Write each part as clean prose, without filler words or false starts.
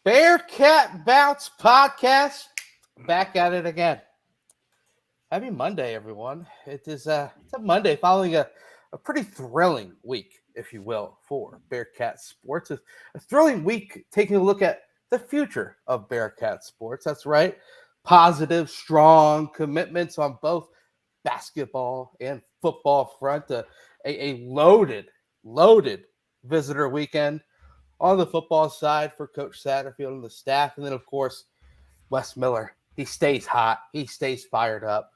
Bearcat Bounce Podcast, back at it again. Happy Monday, everyone. It's a Monday following a pretty thrilling week, if you will, for Bearcat Sports. A thrilling week taking a look at the future of Bearcat Sports. That's right. Positive, strong commitments on both basketball and football front. A loaded visitor weekend on the football side for Coach Satterfield and the staff. And then, of course, Wes Miller. He stays hot. He stays fired up.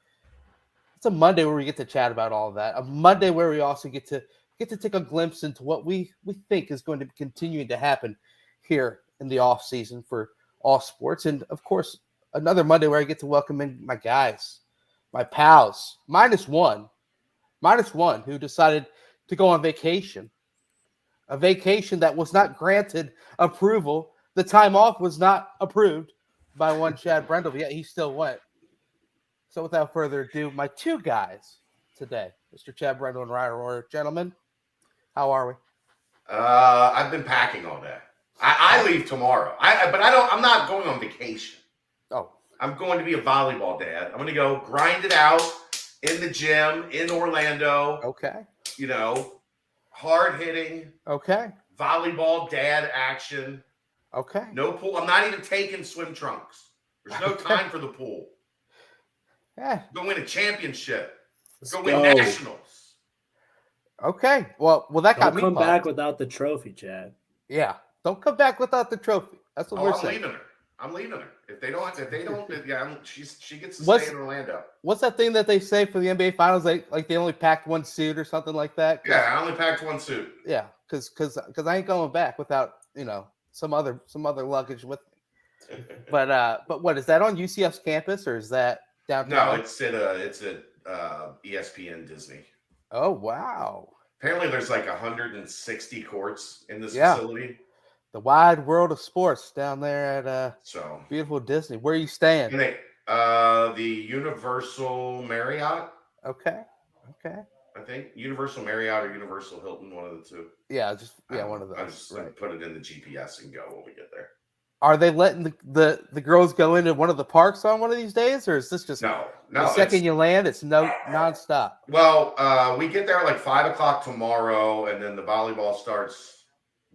It's a Monday where we get to chat about all of that. A Monday where we also get to take a glimpse into what we think is going to be continuing to happen here in the off season for all sports. And, of course, another Monday where I get to welcome in my guys, my pals, minus one, who decided to go on vacation. A vacation that was not granted approval. The time off was not approved by one Chad Brendel, yet he still went. So without further ado, my two guys today, Mr. Chad Brendel and Ryan Royer. Gentlemen, how are we? I've been packing all day. I leave tomorrow. I'm not going on vacation. Oh. I'm going to be a volleyball dad. I'm going to go grind it out in the gym in Orlando. Okay. You know, hard hitting. Okay. Volleyball dad action. Okay. No pool. I'm not even taking swim trunks. There's no time for the pool. Yeah. Go win a championship. Let's go win nationals. Okay. Well, that got me. Don't come back without the trophy, Chad. Yeah. Don't come back without the trophy. That's what we're saying. I'm leaving her. If they don't, she gets to stay in Orlando. What's that thing that they say for the NBA Finals? Like they only packed one suit or something like that. Yeah, I only packed one suit. Yeah, because I ain't going back without some other luggage with me. But what is that on UCF's campus or is that downtown? No, it's at ESPN Disney. Oh wow! Apparently, there's like 160 courts in this facility. The wide world of sports down there at beautiful Disney. Where are you staying? The Universal Marriott. Okay. I think Universal Marriott or Universal Hilton, one of the two. Yeah, one of those. I just put it in the GPS and go when we get there. Are they letting the girls go into one of the parks on one of these days, or is this just no? The second you land, it's nonstop. Well, we get there at like 5:00 tomorrow, and then the volleyball starts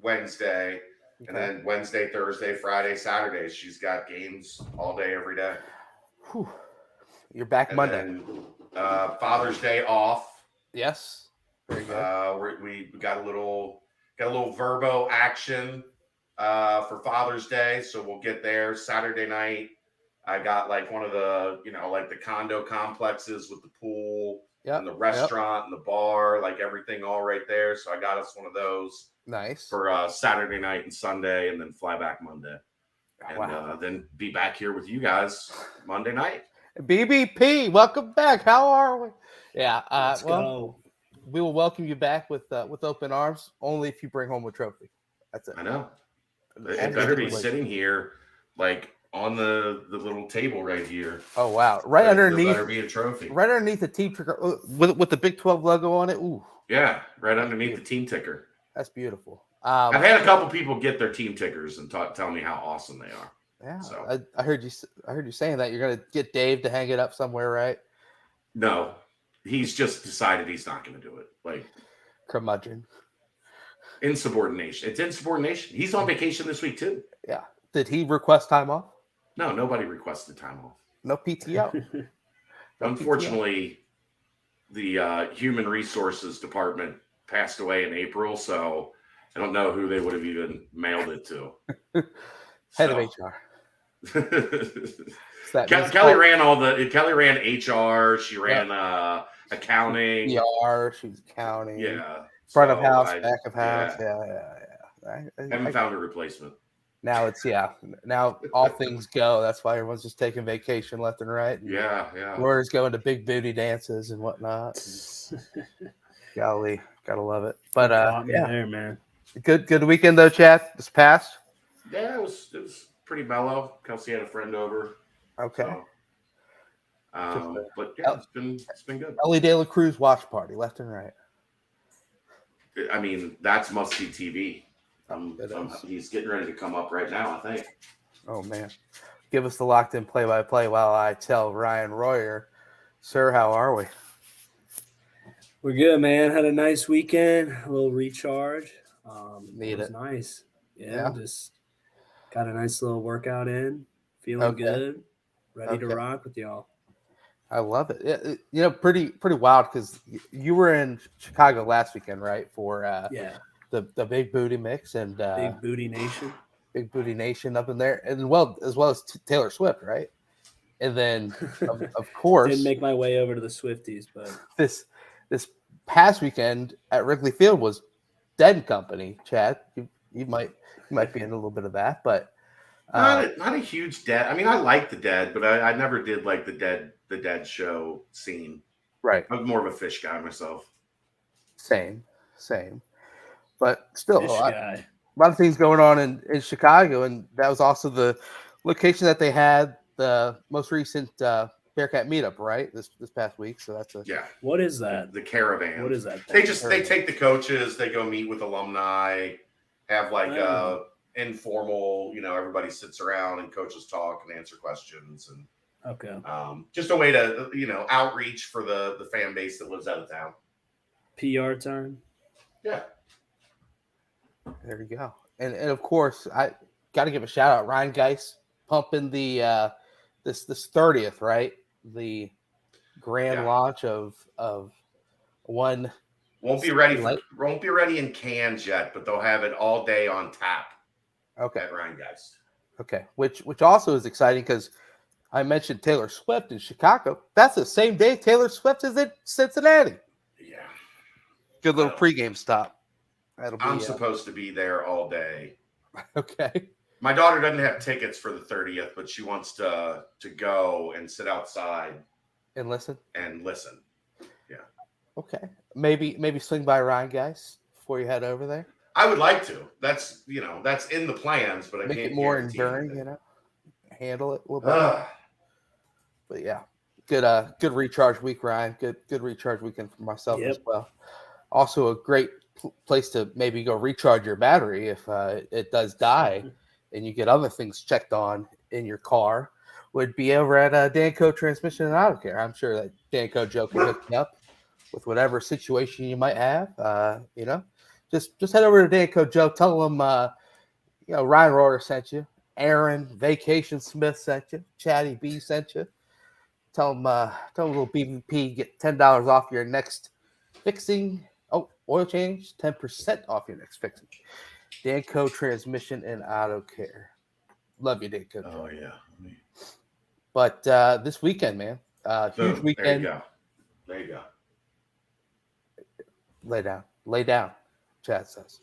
Wednesday. Okay. And then Wednesday, Thursday, Friday, Saturday, she's got games all day, every day. Whew. You're back Monday. Then, Father's Day off. Yes. Very good. We got a little Verbo action for Father's Day, so we'll get there Saturday night. I got like one of the like the condo complexes with the pool and the restaurant and the bar, like everything all right there. So I got us one of those. Nice. For Saturday night and Sunday, and then fly back Monday. And then be back here with you guys Monday night. BBP, welcome back. How are we? Yeah. Let's go. We will welcome you back with open arms, only if you bring home a trophy. That's it. I know. It better be sitting here, like on the little table right here. Oh wow! Right underneath. There better be a trophy. Right underneath the team ticker with the Big 12 logo on it. Ooh. Yeah, right underneath the team ticker. That's beautiful. I've had a couple people get their team tickers and tell me how awesome they are. Yeah, so I heard you saying that you're gonna get Dave to hang it up somewhere, right? No, he's just decided he's not going to do it. Like curmudgeon, insubordination. It's insubordination. He's on vacation this week too. Yeah. Did he request time off? No, nobody requested time off. No PTO. Unfortunately, the human resources department passed away in April, so I don't know who they would have even mailed it to. Head of HR. Kelly ran HR. She ran accounting. PR. She was accounting. Yeah. Front of house, back of house. Yeah. I haven't found a replacement. Now it's Now all things go. That's why everyone's just taking vacation left and right. And yeah. Laura's going to big booty dances and whatnot. Golly, gotta love it. But there, man. Good weekend though, Chad. This past. Yeah, it was pretty mellow. Kelsey had a friend over. Okay. So, but yeah, it's been good. Ellie De La Cruz watch party, left and right. I mean, that's must-see TV. He's getting ready to come up right now, I think. Oh, man. Give us the locked-in play-by-play while I tell Ryan Royer. Sir, how are we? We're good, man. Had a nice weekend, a little recharge. It was nice. Yeah, just got a nice little workout in, feeling good, ready to rock with y'all. I love it. Pretty wild because you were in Chicago last weekend, right? For the Big Booty Mix and Big Booty Nation. Big Booty Nation up in there, and as well as Taylor Swift, right? And then of course didn't make my way over to the Swifties, but this past weekend at Wrigley Field was Dead and Company. Chad, you might be in a little bit of that, but not a huge Dead. I mean, I like the Dead, but I never did like the Dead show scene. Right. I'm more of a Fish guy myself. Same. But still, Fish guy. A lot of things going on in Chicago, and that was also the location that they had the most recent Bearcat meetup, right? This past week. So that's What is that? The caravan. What is that? They take the coaches, they go meet with alumni, have like a informal, everybody sits around and coaches talk and answer questions, and just a way to outreach for the fan base that lives out of town. PR time. Yeah. There you go. And of course, I got to give a shout out Ryan Geis pumping the this 30th, right? The grand launch of one. Won't be ready in cans yet, but they'll have it all day on tap. Okay. At Ryan Geis. Okay, which also is exciting because I mentioned Taylor Swift in Chicago. That's the same day Taylor Swift is in Cincinnati. Yeah. Good little pregame stop. I'm supposed to be there all day. Okay. My daughter doesn't have tickets for the 30th, but she wants to go and sit outside and listen. Yeah. Okay. Maybe swing by Ryan, guys, before you head over there. I would like to. That's in the plans, but I make can't it more guarantee enduring. Handle it a little bit. But yeah, good recharge week, Ryan. Good recharge weekend for myself as well. Also, a great place to maybe go recharge your battery if it does die and you get other things checked on in your car would be over at Danco Transmission and Auto Care. I'm sure that Danco Joe can hook you up with whatever situation you might have. Just head over to Danco Joe. Tell them Ryan Royer sent you, Aaron Vacation Smith sent you, Chatty B sent you. Tell them little BVP get $10 off your next fixing. Oil change, 10% off your next fixing. Danco Transmission and Auto Care. Love you, Danco. Oh, yeah. But this weekend, man, huge weekend. There you go. Lay down, Chad says.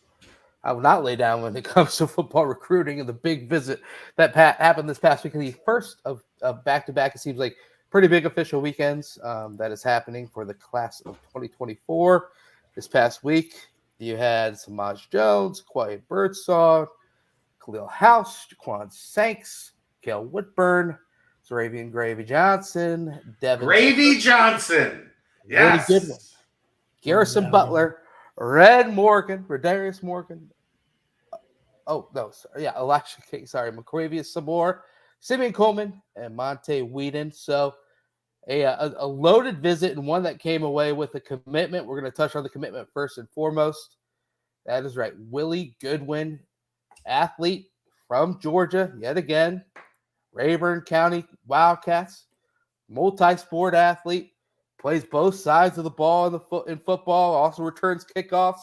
I will not lay down when it comes to football recruiting and the big visit that happened this past weekend. The first of back-to-back, it seems like pretty big official weekends that is happening for the class of 2024. This past week, you had Samaj Jones, Quiet Birdsong, Khalil House, Jaquan Sanks, Kel Whitburn, Zaravian Gravy Johnson, Devin Gravy Johnson. Yes. Really good one. Garrison Butler, Redarius Morgan. Elisha King. Sorry, McCravius Sabor, Simeon Coleman, and Monte Whedon. So a loaded visit and one that came away with a commitment. We're going to touch on the commitment first and foremost. That is right. Willie Goodwin, athlete from Georgia, yet again. Rayburn County Wildcats, multi-sport athlete, plays both sides of the ball in football, also returns kickoffs.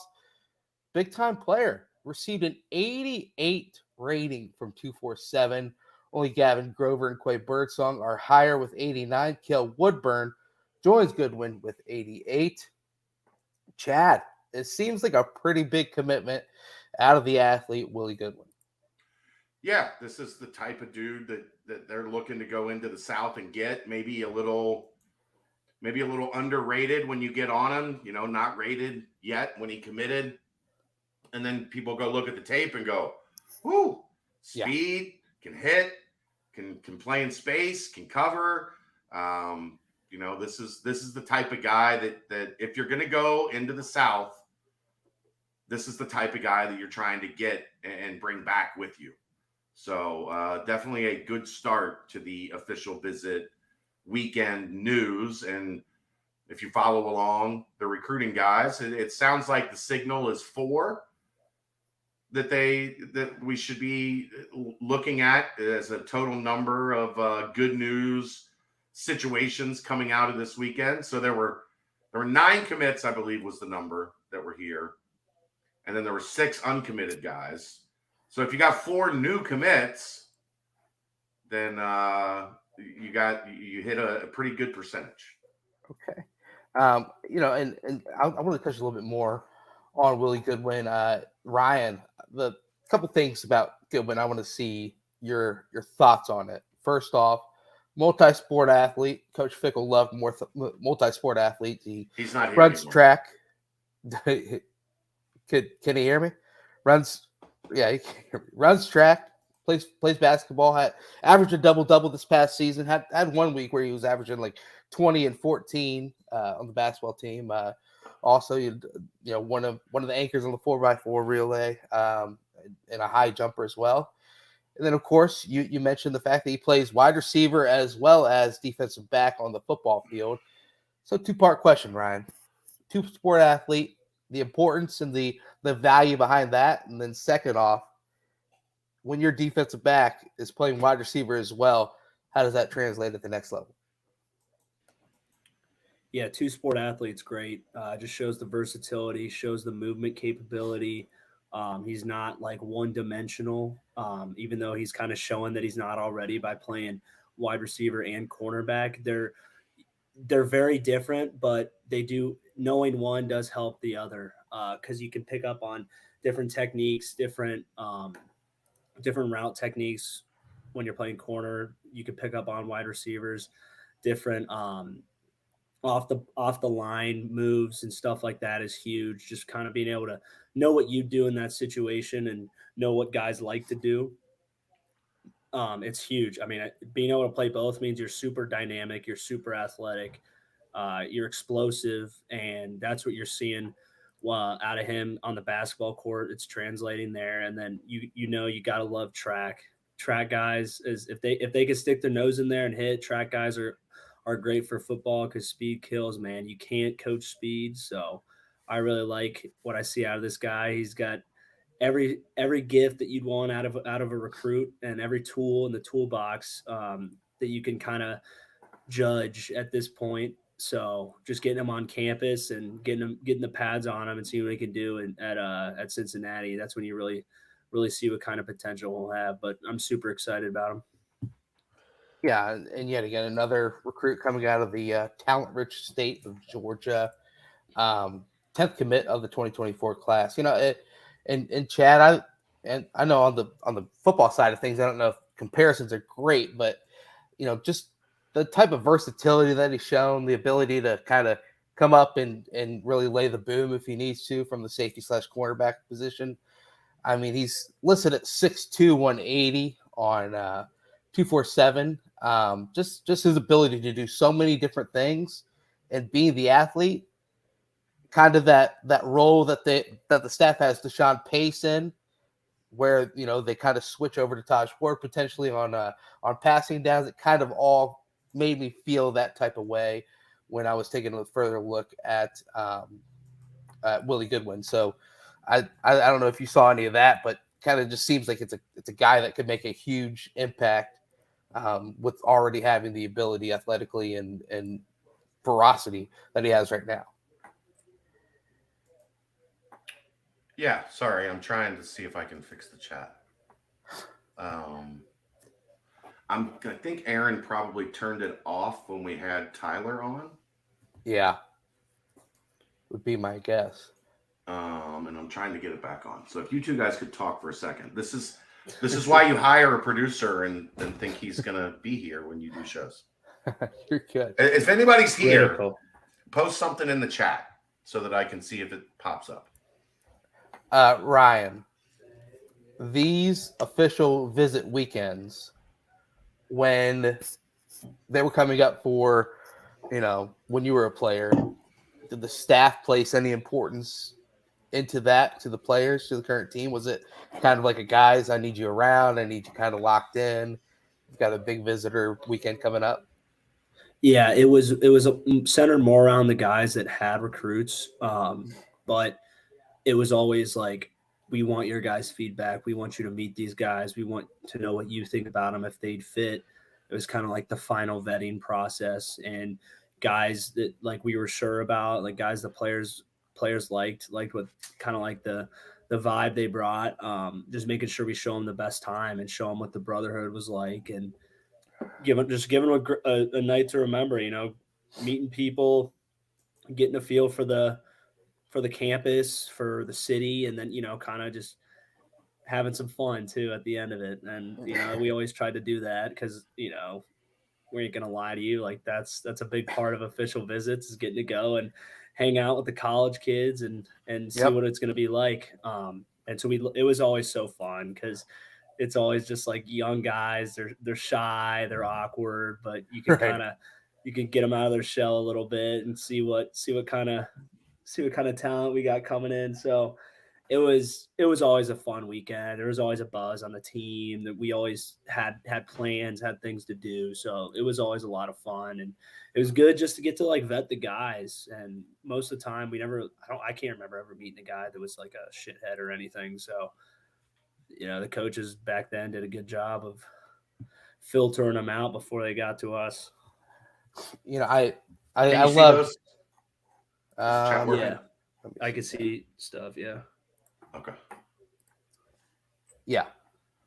Big-time player. Received an 88 rating from 247. Only Gavin Grover and Quay Birdsong are higher with 89. Kel Woodburn joins Goodwin with 88. Chad, it seems like a pretty big commitment out of the athlete, Willie Goodwin. Yeah, this is the type of dude that they're looking to go into the South and get. Maybe a little underrated when you get on him, not rated yet when he committed. And then people go look at the tape and go, whoo, speed, can hit, can play in space, can cover. This is the type of guy that if you're going to go into the South, this is the type of guy that you're trying to get and bring back with you. So definitely a good start to the official visit weekend news. And if you follow along the recruiting guys, it sounds like the signal is 4 that we should be looking at as a total number of good news situations coming out of this weekend. So there were 9 commits, I believe, was the number that were here, and then there were 6 uncommitted guys. So if you got 4 new commits, then you hit a pretty good percentage. Okay. And I want to touch a little bit more on Willie Goodwin. Ryan, the couple things about Goodwin, I want to see your thoughts on it. First off, multi-sport athlete. Coach Fickle loved more multi-sport athlete. He's not here runs anymore. Track. Can he hear me? Runs track. Plays basketball. Had averaged a double this past season. Had 1 week where he was averaging like 20 and 14 on the basketball team. Also, one of the anchors on the 4x4 relay, and a high jumper as well. And then, of course, you mentioned the fact that he plays wide receiver as well as defensive back on the football field. So 2-part question, Ryan. 2-sport athlete, the importance and the value behind that. And then second off, when your defensive back is playing wide receiver as well, how does that translate at the next level? Yeah, 2-sport athlete's great. Just shows the versatility, shows the movement capability. He's not like one-dimensional, even though he's kind of showing that he's not already by playing wide receiver and cornerback. They're very different, but they do. Knowing one does help the other because you can pick up on different techniques, different route techniques when you're playing corner. You can pick up on wide receivers, different off the line moves and stuff like that is huge. Just kind of being able to know what you do in that situation and know what guys like to do. It's huge. I mean, being able to play both means you're super dynamic, you're super athletic, you're explosive, and that's what you're seeing out of him on the basketball court. It's translating there, and then you got to love track. Track guys is if they can stick their nose in there and hit. Track guys are great for football because speed kills, man. You can't coach speed, so I really like what I see out of this guy. He's got every gift that you'd want out of a recruit and every tool in the toolbox that you can kind of judge at this point. So just getting him on campus and getting the pads on him and seeing what he can do at Cincinnati, that's when you really see what kind of potential he'll have. But I'm super excited about him. Yeah, and yet again, another recruit coming out of the talent-rich state of Georgia, 10th commit of the 2024 class. And Chad, I know on the football side of things, I don't know if comparisons are great, but just the type of versatility that he's shown, the ability to kind of come up and really lay the boom if he needs to from the safety/cornerback position. I mean, he's listed at 6'2", 180 on 247. Just his ability to do so many different things and being the athlete, kind of that role that the staff has Deshaun Pace in, where they kind of switch over to Taj Ward potentially on passing downs. It kind of all made me feel that type of way when I was taking a further look at Willie Goodwin. So I don't know if you saw any of that, but kind of just seems like it's a guy that could make a huge impact with already having the ability athletically and ferocity that he has right now. Yeah, sorry, I'm trying to see if I can fix the chat. I think Aaron probably turned it off when we had Tyler on. Yeah, would be my guess. And I'm trying to get it back on. So if you two guys could talk for a second, this is why you hire a producer and think he's gonna be here when you do shows. You're good. If anybody's here, post something in the chat so that I can see if it pops up. Ryan, these official visit weekends, when they were coming up for, when you were a player, did the staff place any importance into that to the players, to the current team? Was it kind of like a guys, I need you around, I need you kind of locked in? You've got a big visitor weekend coming up. Yeah, it was centered more around the guys that had recruits, but it was always like, we want your guys' feedback. We want you to meet these guys. We want to know what you think about them, if they'd fit. It was kind of like the final vetting process, and guys that like we were sure about, like guys the players liked what kind of like the vibe they brought. Just making sure we show them the best time and show them what the brotherhood was like, and giving them a night to remember. Meeting people, getting a feel for the campus, for the city, and then kind of just having some fun too at the end of it. And we always tried to do that because we ain't gonna lie to you, like that's a big part of official visits, is getting to go and hang out with the college kids and see what it's gonna be like. And so it was always so fun because it's always just like young guys. They're shy, they're awkward, but you can you can get them out of their shell a little bit and see what kind of talent we got coming in. So it was always a fun weekend. There was always a buzz on the team, that we always had plans, had things to do. So it was always a lot of fun, and it was good just to get to like vet the guys. And most of the time I can't remember ever meeting a guy that was like a shithead or anything. So, the coaches back then did a good job of filtering them out before they got to us. I love those. Yeah, I could see stuff. Yeah. Okay. Yeah,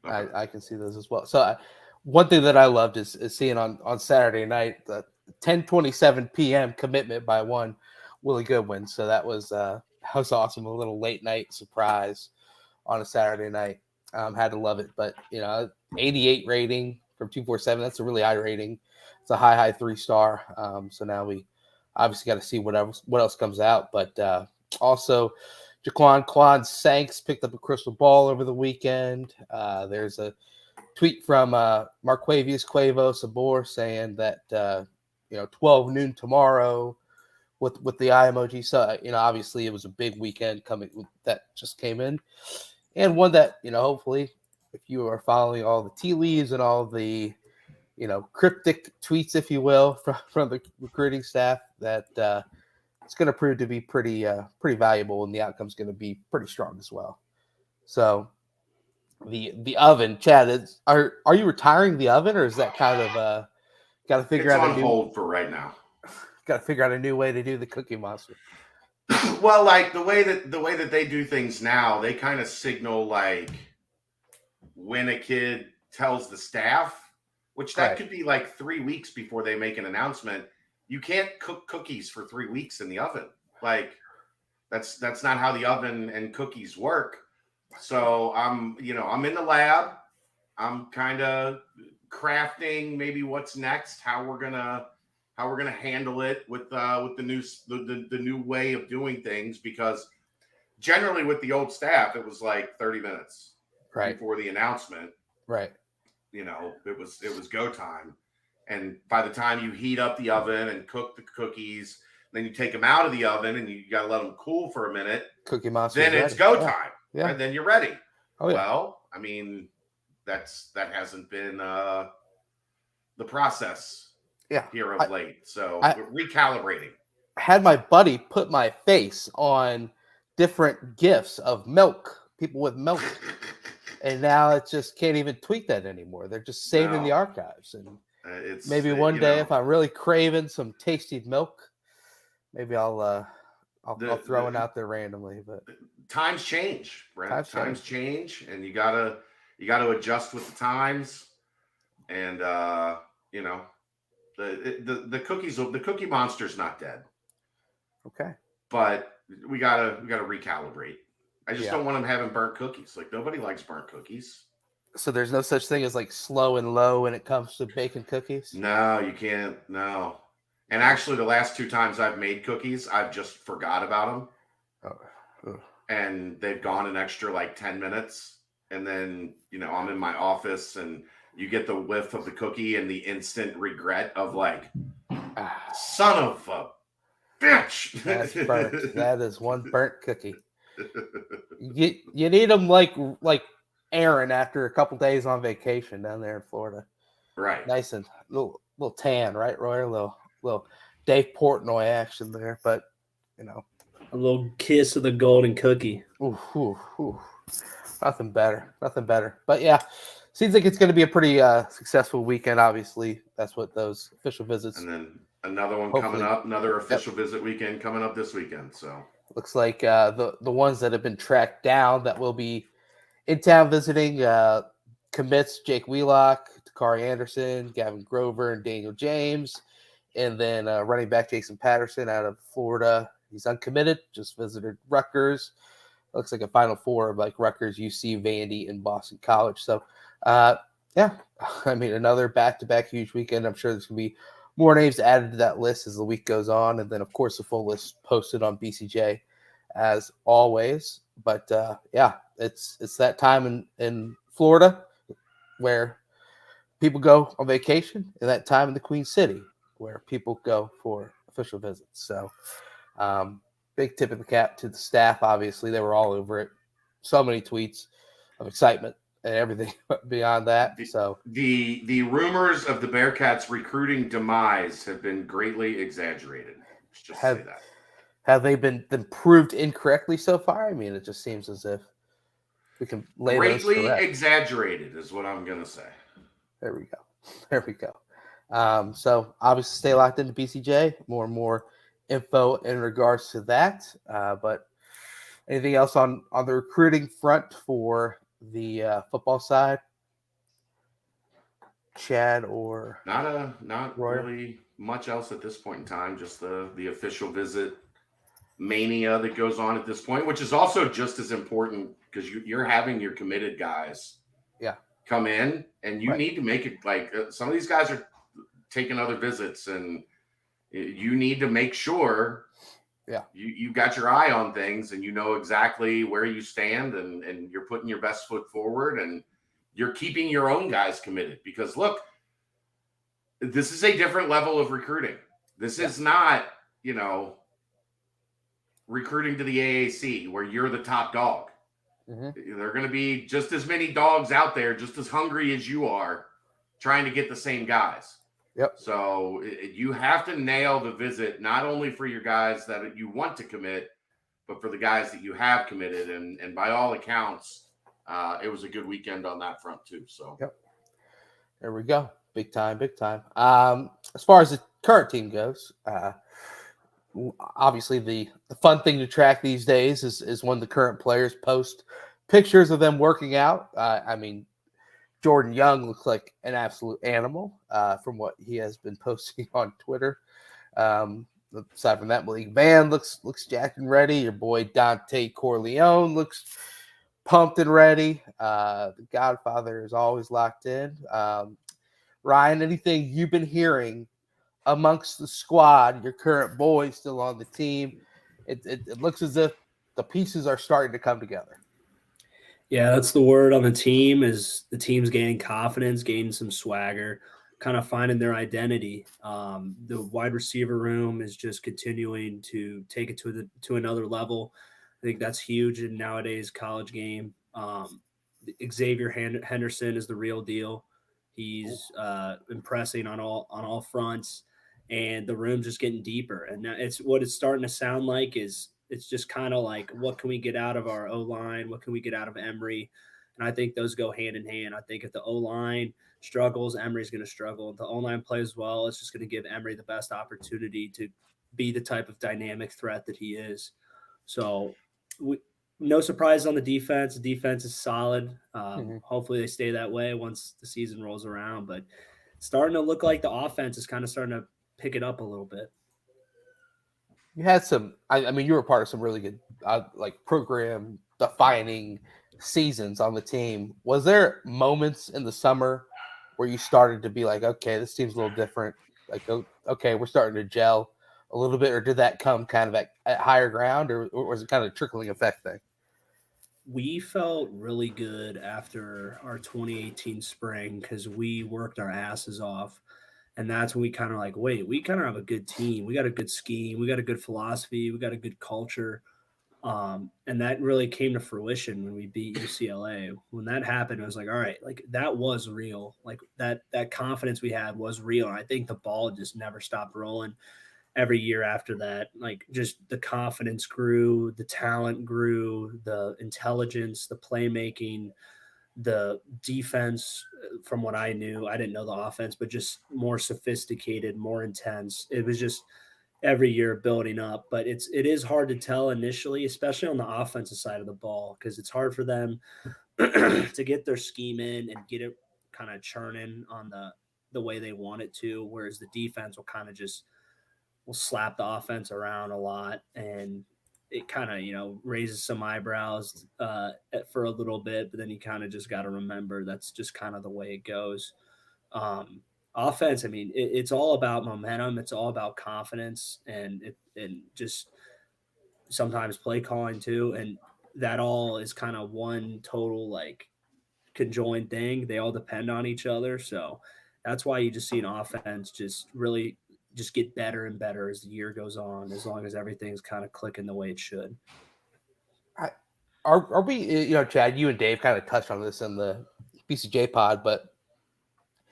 okay. I can see those as well. So one thing that I loved is seeing on Saturday night the 10:27 p.m. commitment by one Willie Goodwin. So that was awesome. A little late night surprise on a Saturday night. Had to love it. But 88 rating from 247. That's a really high rating. It's a high 3-star. So now we obviously got to see what else comes out. But also, Jaquan Sanks picked up a crystal ball over the weekend. There's a tweet from Marquavius Quavo Sabor saying that 12 noon tomorrow with the eye emoji. So obviously it was a big weekend that just came in, and one that hopefully, if you are following all the tea leaves and all the cryptic tweets, if you will, from the recruiting staff, that it's going to prove to be pretty valuable, and the outcome's going to be pretty strong as well. So the oven, Chad, are you retiring the oven, or is that kind of got to figure out on hold for right now? Got to figure out a new way to do the Cookie Monster. Well, like the way that they do things now, they kind of signal like when a kid tells the staff, which that could be like 3 weeks before they make an announcement. You can't cook cookies for 3 weeks in the oven. Like that's not how the oven and cookies work. So I'm in the lab. I'm kind of crafting maybe what's next, how we're gonna handle it with the new way of doing things, because generally with the old staff it was like 30 minutes before the announcement. Right. It was go time. And by the time you heat up the oven and cook the cookies, then you take them out of the oven and you got to let them cool for a minute. Cookie Monster. Then it's go time. Yeah. And then you're ready. Oh, yeah. Well, I mean, that hasn't been the process here of late. So we're recalibrating. I had my buddy put my face on different gifs of milk, people with milk. And now it just can't even tweet that anymore. They're just saving the archives. And it's maybe one day, if I'm really craving some tasty milk, maybe I'll throw it out there randomly. But times change, Brent. Times change, and you gotta adjust with the times. And the cookies, the Cookie Monster's not dead. Okay, but we gotta recalibrate. I just don't want them having burnt cookies. Like, nobody likes burnt cookies. So there's no such thing as like slow and low when it comes to baking cookies? No, you can't. No. And actually, the last 2 times I've made cookies, I've just forgot about them. Oh. And they've gone an extra like 10 minutes. And then, I'm in my office and you get the whiff of the cookie and the instant regret of like, son of a bitch. That's burnt. That is one burnt cookie. You need them like Aaron after a couple days on vacation down there in Florida. Right. Nice and little tan, right, Roy? A little Dave Portnoy action there, but a little kiss of the golden cookie. Ooh. Nothing better. But yeah, seems like it's going to be a pretty successful weekend. Obviously, that's what those official visits. And then another one coming up, another official visit weekend coming up this weekend. So looks like the ones that have been tracked down that will be in town visiting commits: Jake Wheelock, Takari Anderson, Gavin Grover, and Daniel James, and then running back Jason Patterson out of Florida. He's uncommitted, just visited Rutgers. Looks like a Final Four of like Rutgers, UC, Vandy, and Boston College. So, yeah, I mean, another back-to-back huge weekend. I'm sure there's going to be more names added to that list as the week goes on. And then, of course, the full list posted on BCJ as always. But, yeah, it's that time in Florida where people go on vacation, and that time in the Queen City where people go for official visits. So, big tip of the cap to the staff. Obviously, they were all over it. So many tweets of excitement and everything beyond that. So the rumors of the Bearcats' recruiting demise have been greatly exaggerated. Just say that. Have they been proved incorrectly so far? I mean, it just seems as if we can lay greatly exaggerated is what I'm gonna say. There we go. So obviously, stay locked into BCJ. More and more info in regards to that, but anything else on the recruiting front for the football side, Chad, or not Royer? really much else at this point in time? Just the official visit mania that goes on at this point, which is also just as important because you're having your committed guys come in, and you need to make it like some of these guys are taking other visits, and you need to make sure you got your eye on things, and you know exactly where you stand, and you're putting your best foot forward, and you're keeping your own guys committed. Because look, this is a different level of recruiting. This is not, recruiting to the AAC where you're the top dog. Mm-hmm. There are going to be just as many dogs out there, just as hungry as you are, trying to get the same guys. Yep. So you have to nail the visit, not only for your guys that you want to commit, but for the guys that you have committed. And by all accounts, it was a good weekend on that front too. So there we go. Big time. As far as the current team goes, obviously the fun thing to track these days is when the current players post pictures of them working out. I mean, Jordan Young looks like an absolute animal from what he has been posting on Twitter. Aside from that, Malik Van looks jacked and ready. Your boy Dante Corleone looks pumped and ready. The Godfather is always locked in. Ryan, anything you've been hearing amongst the squad, your current boys still on the team? It looks as if the pieces are starting to come together. Yeah, that's the word on the team, is the team's gaining confidence, gaining some swagger, kind of finding their identity. The wide receiver room is just continuing to take it to another level. I think that's huge in nowadays college game. Xavier Henderson is the real deal. He's impressing on all fronts, and the room's just getting deeper. And it's what it's starting to sound like is it's just kind of like, what can we get out of our O-line? What can we get out of Emory? And I think those go hand in hand. I think if the O-line struggles, Emory's going to struggle. If the O-line plays well, it's just going to give Emory the best opportunity to be the type of dynamic threat that he is. So no surprise on the defense. The defense is solid. Hopefully they stay that way once the season rolls around. But starting to look like the offense is kind of starting to pick it up a little bit. You had some, I mean, you were part of some really good, program defining seasons on the team. Was there moments in the summer where you started to be like, okay, this team's a little different? Like, okay, we're starting to gel a little bit, or did that come kind of at higher ground, or was it kind of a trickling effect thing? We felt really good after our 2018 spring because we worked our asses off. And that's when we kind of like, wait, we kind of have a good team. We got a good scheme. We got a good philosophy. We got a good culture. And that really came to fruition when we beat UCLA. When that happened, it was like, all right, like that was real. Like that confidence we had was real. And I think the ball just never stopped rolling every year after that. Like just the confidence grew, the talent grew, the intelligence, the playmaking, the defense. From what I knew, I didn't know the offense, but just more sophisticated, more intense. It was just every year building up, but it is hard to tell initially, especially on the offensive side of the ball, because it's hard for them to get their scheme in and get it kind of churning on the way they want it to, whereas the defense will kind of just will slap the offense around a lot, and it kind of raises some eyebrows for a little bit, but then you kind of just got to remember that's just kind of the way it goes. Offense, I mean, it's all about momentum. It's all about confidence, and just sometimes play calling too. And that all is kind of one total like conjoined thing. They all depend on each other. So that's why you just see an offense just really just get better and better as the year goes on, as long as everything's kind of clicking the way it should. Are we, Chad, you and Dave kind of touched on this in the BCJ pod, but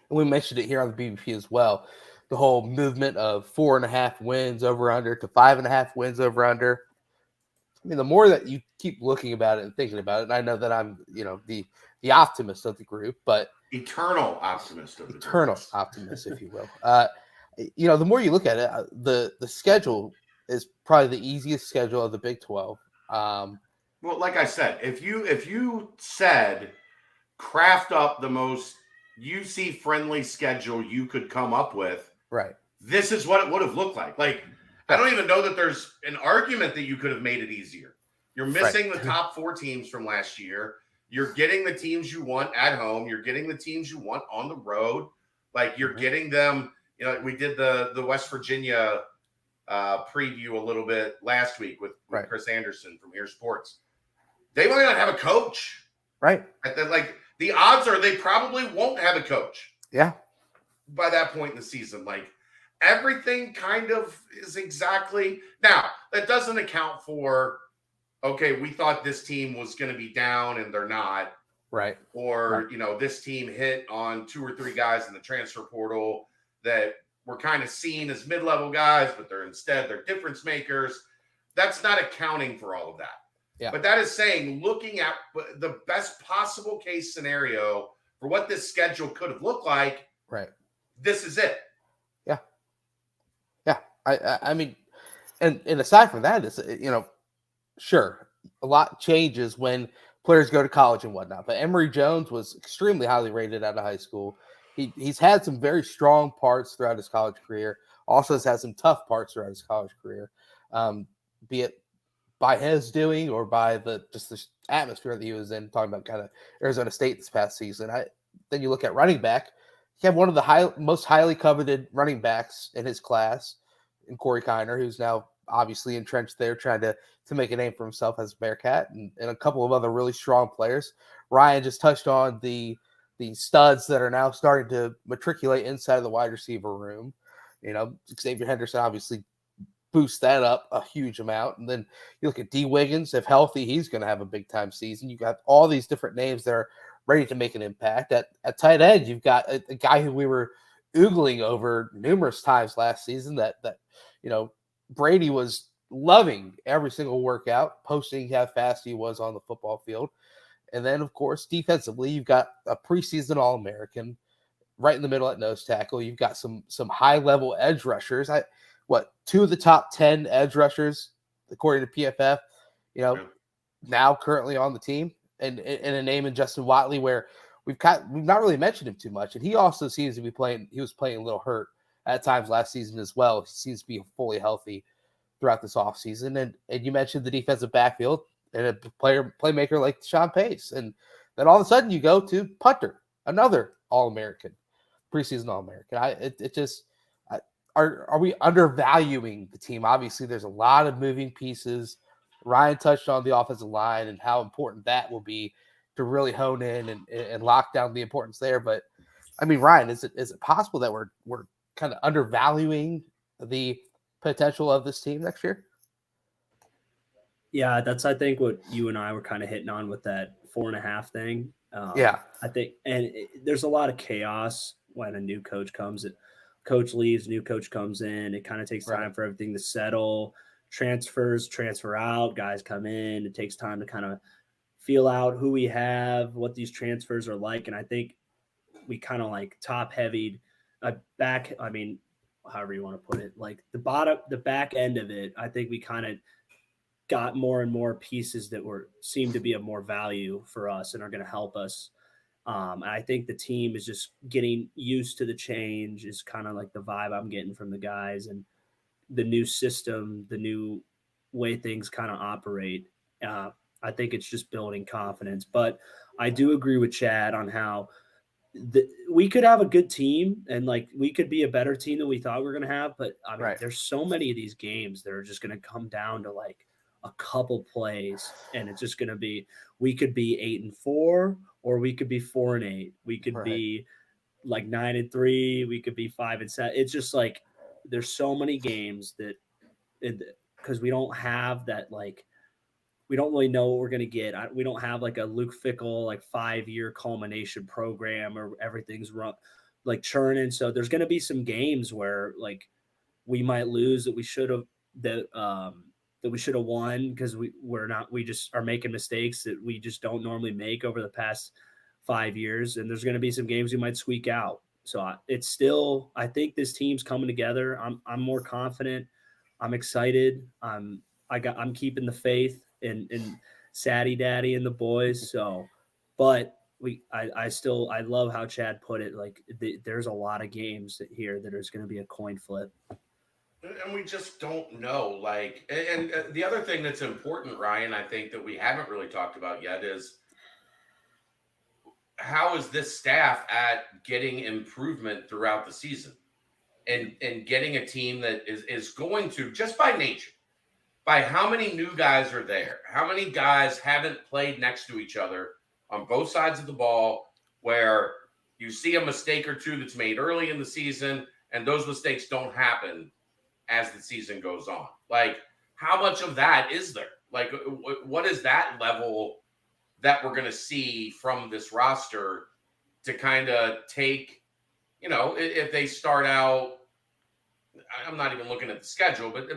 we mentioned it here on the BBP as well. The whole movement of 4.5 wins over under to 5.5 wins over under. I mean, the more that you keep looking about it and thinking about it, and I know that I'm, the optimist of the group, but eternal optimist, if you will. The more you look at it, the schedule is probably the easiest schedule of the Big 12. Well, like I said, if you said craft up the most UC friendly schedule you could come up with, right? This is what it would have looked like. Like, I don't even know that there's an argument that you could have made it easier. You're missing the top 4 teams from last year. You're getting the teams you want at home. You're getting the teams you want on the road. Like, you're getting them. We did the West Virginia preview a little bit last week with Chris Anderson from Ear Sports. They might not have a coach. Right. Like, the odds are they probably won't have a coach. Yeah. By that point in the season. Like, everything kind of is exactly. Now, that doesn't account for, okay, we thought this team was going to be down and they're not. Right. Or, this team hit on 2 or 3 guys in the transfer portal that were kind of seen as mid-level guys, but they're difference makers. That's not accounting for all of that. Yeah. But that is saying, looking at the best possible case scenario for what this schedule could have looked like. Right. This is it. Yeah. Yeah. I mean, and aside from that, is sure, a lot changes when players go to college and whatnot. But Emory Jones was extremely highly rated out of high school. He's had some very strong parts throughout his college career. Also has had some tough parts throughout his college career, be it by his doing or by the atmosphere that he was in. Talking about kind of Arizona State this past season. Then you look at running back. He had one of the most highly coveted running backs in his class, in Corey Kiner, who's now obviously entrenched there, trying to make a name for himself as Bearcat, and a couple of other really strong players. Ryan just touched on the studs that are now starting to matriculate inside of the wide receiver room. Xavier Henderson obviously boosts that up a huge amount. And then you look at D. Wiggins, if healthy, he's going to have a big time season. You got all these different names that are ready to make an impact. At tight end, you've got a guy who we were oogling over numerous times last season that Brady was loving every single workout, posting how fast he was on the football field. And then, of course, defensively, you've got a preseason All-American right in the middle at nose tackle. You've got some high-level edge rushers. 2 of the top 10 edge rushers, according to PFF, now currently on the team. And a name in Justin Watley, where we've not really mentioned him too much. And he also seems to be playing. He was playing a little hurt at times last season as well. He seems to be fully healthy throughout this offseason. And you mentioned the defensive backfield and a playmaker like Sean Pace. And then all of a sudden you go to punter, another All-American, preseason All-American. Are we undervaluing the team? Obviously, there's a lot of moving pieces. Ryan touched on the offensive line and how important that will be to really hone in and lock down the importance there. But I mean, Ryan, is it possible that we're kind of undervaluing the potential of this team next year? Yeah, that's I think what you and I were kind of hitting on with that 4.5 thing. I think, and there's a lot of chaos when a new coach comes. Coach leaves, new coach comes in. It kind of takes time for everything to settle. Transfers transfer out, guys come in. It takes time to kind of feel out who we have, what these transfers are like, and I think we kind of like top heavied back. I mean, however you want to put it, like the back end of it. I think we kind of got more and more pieces that seem to be of more value for us and are going to help us. I think the team is just getting used to the change is kind of like the vibe I'm getting from the guys and the new system, the new way things kind of operate. I think it's just building confidence, but I do agree with Chad on how we could have a good team and like we could be a better team than we thought we were going to have. But I mean, there's so many of these games that are just going to come down to like a couple plays, and it's just going to be, we could be 8-4, or we could be 4-8. We could be like 9-3. We could be 5-7. It's just like, there's so many games that because we don't have that, like, we don't really know what we're going to get. We don't have like a Luke Fickell, like 5-year culmination program or everything's run like churning. So there's going to be some games where like we might lose that we should have, that we should have won because we just are making mistakes that we just don't normally make over the past 5 years. And there's going to be some games we might squeak out. So it's still, I think this team's coming together. I'm more confident. I'm excited. I'm keeping the faith in Sadie Daddy and the boys. So, but I love how Chad put it. Like there's a lot of games here that is going to be a coin flip. And we just don't know. Like, and the other thing that's important, Ryan, I think that we haven't really talked about yet is how is this staff at getting improvement throughout the season and getting a team that is going to, just by nature, by how many new guys are there, how many guys haven't played next to each other on both sides of the ball, where you see a mistake or two that's made early in the season and those mistakes don't happen as the season goes on. Like, how much of that is there? Like, what is that level that we're going to see from this roster to kind of take, if they start out, I'm not even looking at the schedule, but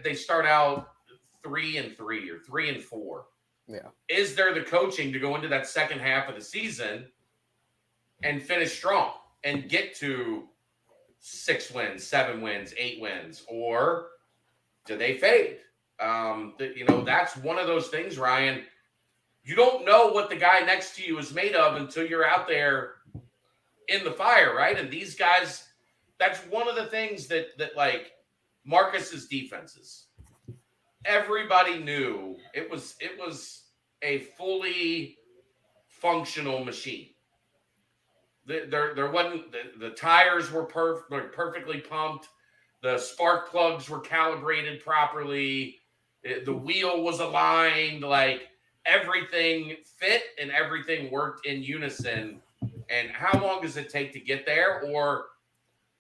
they start out 3-3 or 3-4. Yeah. Is there the coaching to go into that second half of the season and finish strong and get to 6 wins, 7 wins, 8 wins, or do they fade? That's one of those things, Ryan. You don't know what the guy next to you is made of until you're out there in the fire, right? And these guys, that's one of the things that like Marcus's defenses, everybody knew it was a fully functional machine. There wasn't, the tires were perfectly pumped. The spark plugs were calibrated properly. The wheel was aligned. Like, everything fit and everything worked in unison. And how long does it take to get there, or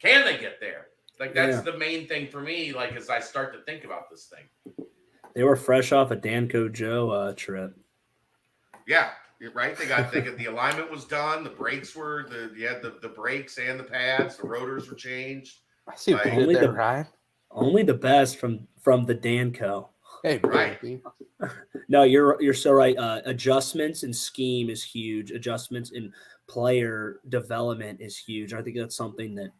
can they get there? Like, that's the main thing for me, like, as I start to think about this thing. They were fresh off a Danco Joe trip. Yeah, right. They got the alignment was done. The brakes were the brakes and the pads. The rotors were changed. I see what you did there, Ryan. Only the best from the Danco. Hey, right. No, you're so right. Adjustments and scheme is huge. Adjustments in player development is huge. I think that's something that,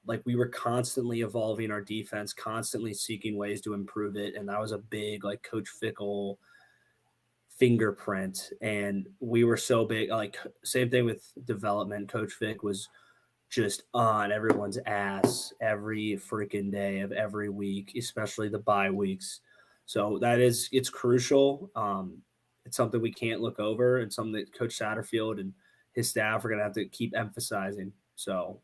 like, we were constantly evolving our defense, constantly seeking ways to improve it, and that was a big, like, Coach Fickell fingerprint. And we were so big, like, same thing with development. Coach Fick was just on everyone's ass every freaking day of every week, especially the bye weeks. So it's crucial. It's something we can't look over, and something that Coach Satterfield and his staff are going to have to keep emphasizing. So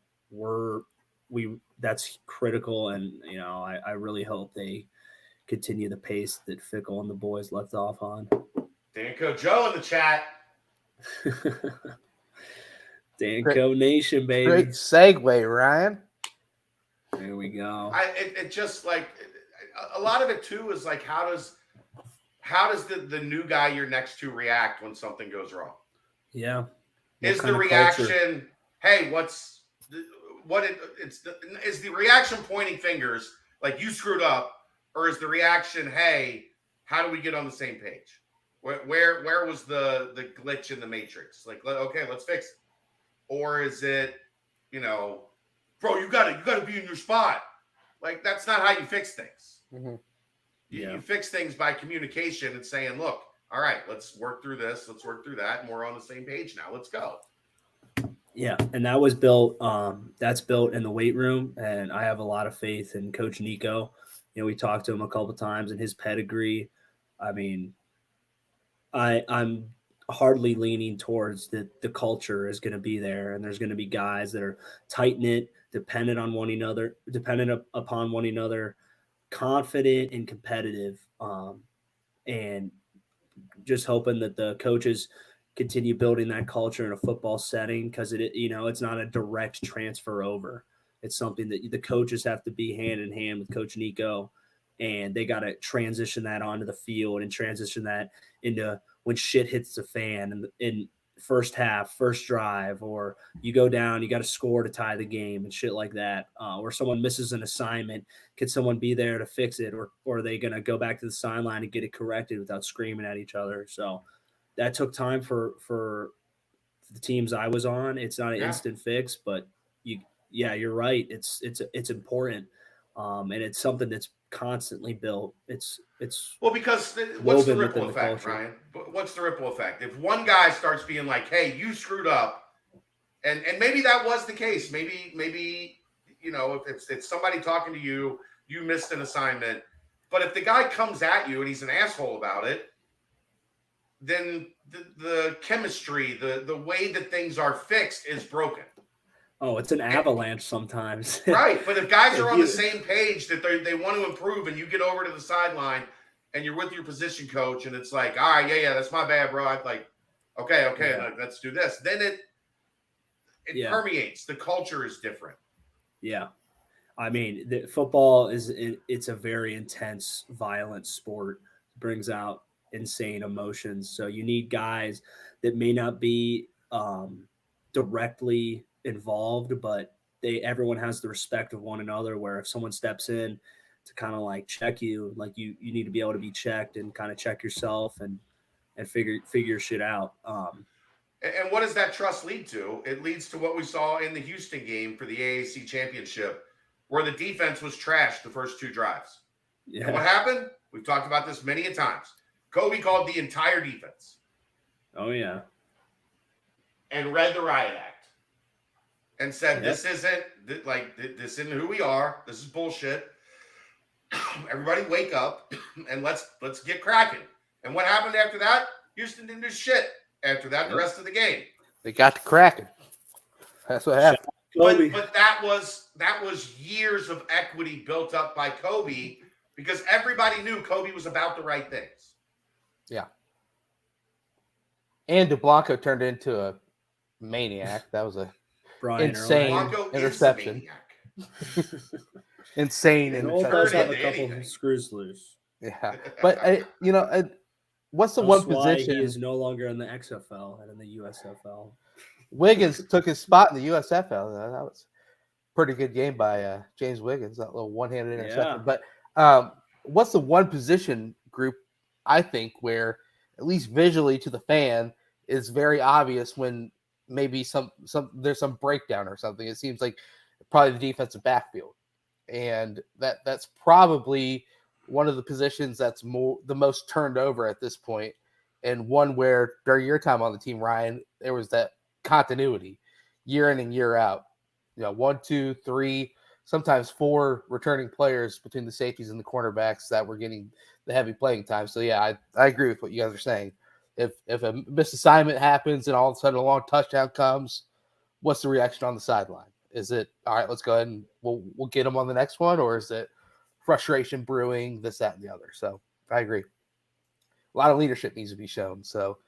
that's critical. And, I really hope they continue the pace that Fickell and the boys left off on. Danco Joe in the chat. Danco Nation, baby. Great segue, Ryan. There we go. It just, like, a lot of it too is like, how does how does the new guy you're next to react when something goes wrong? Yeah. Is the reaction, hey, is the reaction pointing fingers like you screwed up, or is the reaction, hey, how do we get on the same page? Where was the glitch in the matrix? Like, okay, let's fix it. Or is it, bro, you gotta be in your spot. Like, that's not how you fix things. Mm-hmm. You fix things by communication and saying, look, all right, let's work through this, let's work through that, and we're on the same page now. Let's go. Yeah, and that was built. That's built in the weight room, and I have a lot of faith in Coach Nico. We talked to him a couple of times, and his pedigree. I mean, I'm hardly leaning towards that the culture is going to be there, and there's going to be guys that are tight knit, dependent upon one another, confident and competitive, and just hoping that the coaches continue building that culture in a football setting, because it's not a direct transfer over. It's something that the coaches have to be hand in hand with Coach Nico, and they got to transition that onto the field and transition that into when shit hits the fan and in first half, first drive, or you go down, you got to score to tie the game and shit like that. Or someone misses an assignment, can someone be there to fix it, or are they going to go back to the sideline and get it corrected without screaming at each other? So that took time for the teams I was on. It's not an instant fix, but you're right. It's important, and it's something that's constantly built. It's because what's the ripple effect, Ryan? What's the ripple effect? If one guy starts being like, "Hey, you screwed up," and maybe that was the case. Maybe if it's somebody talking to you, you missed an assignment. But if the guy comes at you and he's an asshole about it, then the chemistry, the way that things are fixed is broken. Oh, it's an avalanche sometimes. Right. But if guys are on the same page that they want to improve, and you get over to the sideline and you're with your position coach and it's like, all right, yeah, that's my bad, bro. I'm like, okay, let's do this. Then it permeates. The culture is different. Yeah. I mean, football it's a very intense, violent sport. It brings out insane emotions. So you need guys that may not be directly involved, but everyone has the respect of one another, where if someone steps in to kind of like check you, like you need to be able to be checked and kind of check yourself and figure shit out. And what does that trust lead to? It leads to what we saw in the Houston game for the AAC championship, where the defense was trashed the first two drives. Yeah. And what happened? We've talked about this many a times. Kobe called the entire defense. Oh, yeah. And read the riot act. And said, this isn't who we are. This is bullshit. Everybody wake up and let's get cracking. And what happened after that? Houston didn't do shit after that the rest of the game. They got to cracking. That's what happened. But that was years of equity built up by Kobe, because everybody knew Kobe was about the right things. Yeah. And DeBlanco turned into a maniac. That was a insane interception. Insane interception. A couple of screws loose. Yeah, but what's the one position? He is no longer in the XFL and in the USFL. Wiggins took his spot in the USFL. That was a pretty good game by James Wiggins. That little one-handed interception. Yeah. But what's the one position group, I think, where at least visually to the fan is very obvious when maybe there's some breakdown or something? It seems like probably the defensive backfield, and that's probably one of the positions that's the most turned over at this point, and one where during your time on the team, Ryan, there was that continuity year in and year out. 1, 2, 3, sometimes 4 returning players between the safeties and the cornerbacks that were getting the heavy playing time. So yeah, I agree with what you guys are saying. If a misassignment happens and all of a sudden a long touchdown comes, what's the reaction on the sideline? Is it, all right, let's go ahead and we'll get them on the next one, or is it frustration brewing, this, that, and the other? So I agree. A lot of leadership needs to be shown. So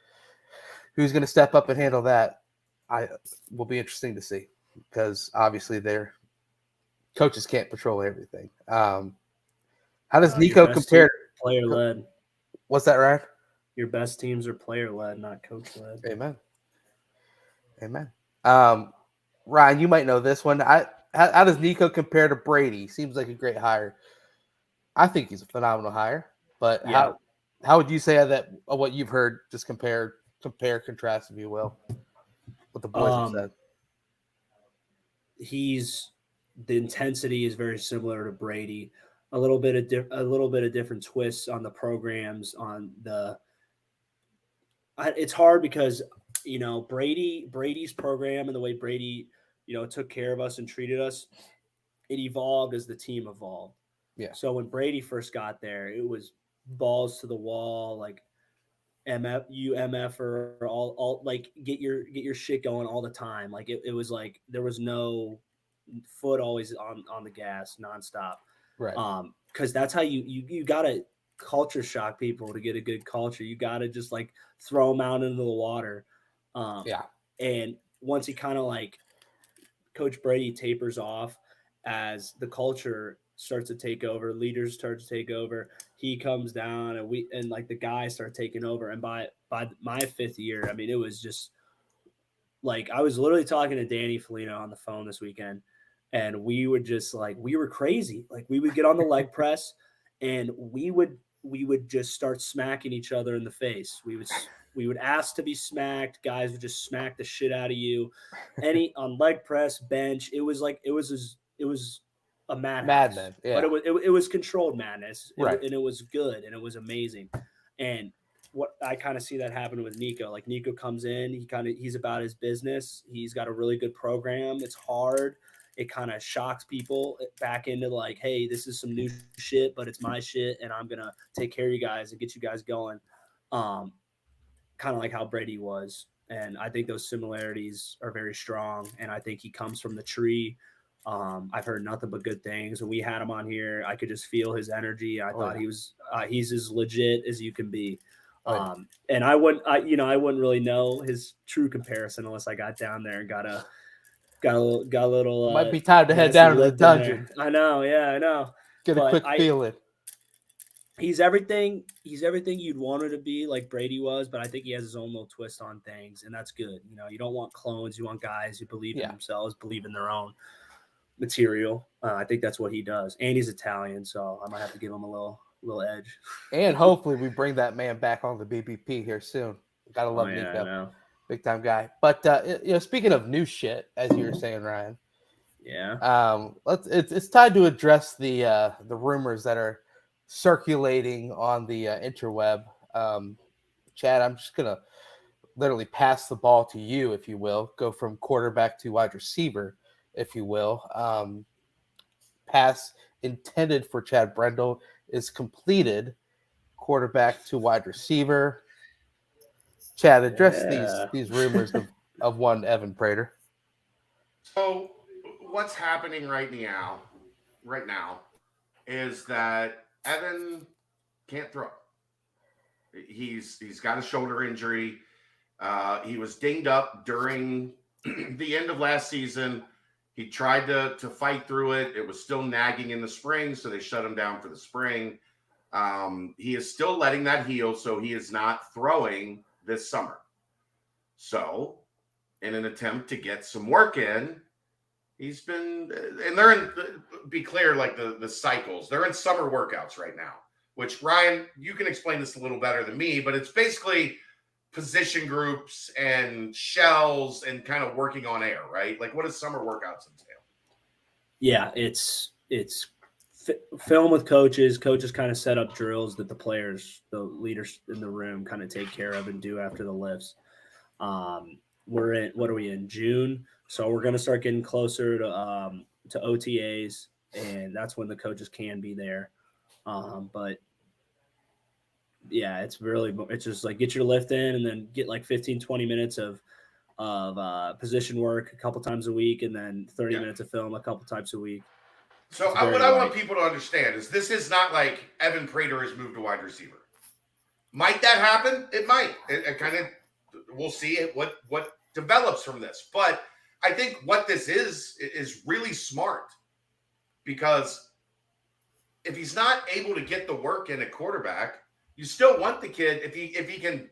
who's going to step up and handle that? Will be interesting to see, because obviously their coaches can't control everything. How does Nico compare? Player led. What's that, Ryan? Your best teams are player-led, not coach-led. Amen. Ryan, you might know this one. How does Nico compare to Brady? Seems like a great hire. I think he's a phenomenal hire. But how would you say that what you've heard? Just compare, contrast, if you will, what the boys have said. The intensity is very similar to Brady. A little bit of different twists on the programs. It's hard because Brady's program and the way Brady took care of us and treated us, it evolved as the team evolved. Yeah. So when Brady first got there, it was balls to the wall, like MF or all like get your shit going all the time. Like it was like there was no foot always on the gas nonstop. Right. Because that's how you gotta culture shock people to get a good culture. You gotta just like throw them out into the water. And once he kind of like Coach Brady tapers off as the culture starts to take over, leaders start to take over, he comes down and like the guys start taking over. And by my 5th year, I mean, it was just like, I was literally talking to Danny Felino on the phone this weekend, and we would just like, we were crazy. Like we would get on the leg press and we would just start smacking each other in the face. We would ask to be smacked. Guys would just smack the shit out of you. On leg press, bench. It was a madness. Yeah. But it was controlled madness. Right. And it was good and it was amazing. And what I kind of see that happen with Nico. Like Nico comes in, he's about his business. He's got a really good program. It's hard. It kind of shocks people back into like, hey, this is some new shit, but it's my shit, and I'm gonna take care of you guys and get you guys going. Kind of like how Brady was. And I think those similarities are very strong. And I think he comes from the tree. I've heard nothing but good things. When we had him on here, I could just feel his energy. I thought he's as legit as you can be. And I wouldn't really know his true comparison unless I got down there and got a little. Might be time to head down to the dungeon. I know. Yeah, I know. Get a quick feeling. He's everything you'd want her to be, like Brady was, but I think he has his own little twist on things, and that's good. You don't want clones. You want guys who believe in themselves, believe in their own material. I think that's what he does. And he's Italian, so I might have to give him a little edge. And hopefully we bring that man back on the BBP here soon. Gotta love Nico. Big time guy. But speaking of new shit, as you were saying, Ryan. Yeah. It's time to address the rumors that are circulating on the interweb. Chad, I'm just gonna literally pass the ball to you, if you will. Go from quarterback to wide receiver, if you will. Pass intended for Chad Brendel is completed. Quarterback to wide receiver. Chad, address these rumors of one Evan Prater. So what's happening right now is that Evan can't throw. He's got a shoulder injury. He was dinged up during the end of last season. He tried to fight through it. It was still nagging in the spring, so they shut him down for the spring. He is still letting that heal, so he is not throwing this summer. So, in an attempt to get some work in, he's been, and they're in, be clear, like the cycles, they're in summer workouts right now, which, Ryan, you can explain this a little better than me, but it's basically position groups and shells and kind of working on air, right? Like, what does summer workouts entail? Yeah, it's film with coaches. Coaches kind of set up drills that the players, the leaders in the room, kind of take care of and do after the lifts. We're in June, so we're going to start getting closer to OTAs, and that's when the coaches can be there. But yeah, it's just like get your lift in and then get like 15-20 minutes of position work a couple times a week, and then 30 minutes of film a couple times a week. So what I want people to understand is this is not like Evan Prater has moved to wide receiver. Might that happen? It might. It kind of, we'll see what develops from this. But I think what this is really smart, because if he's not able to get the work in at quarterback, you still want the kid if he can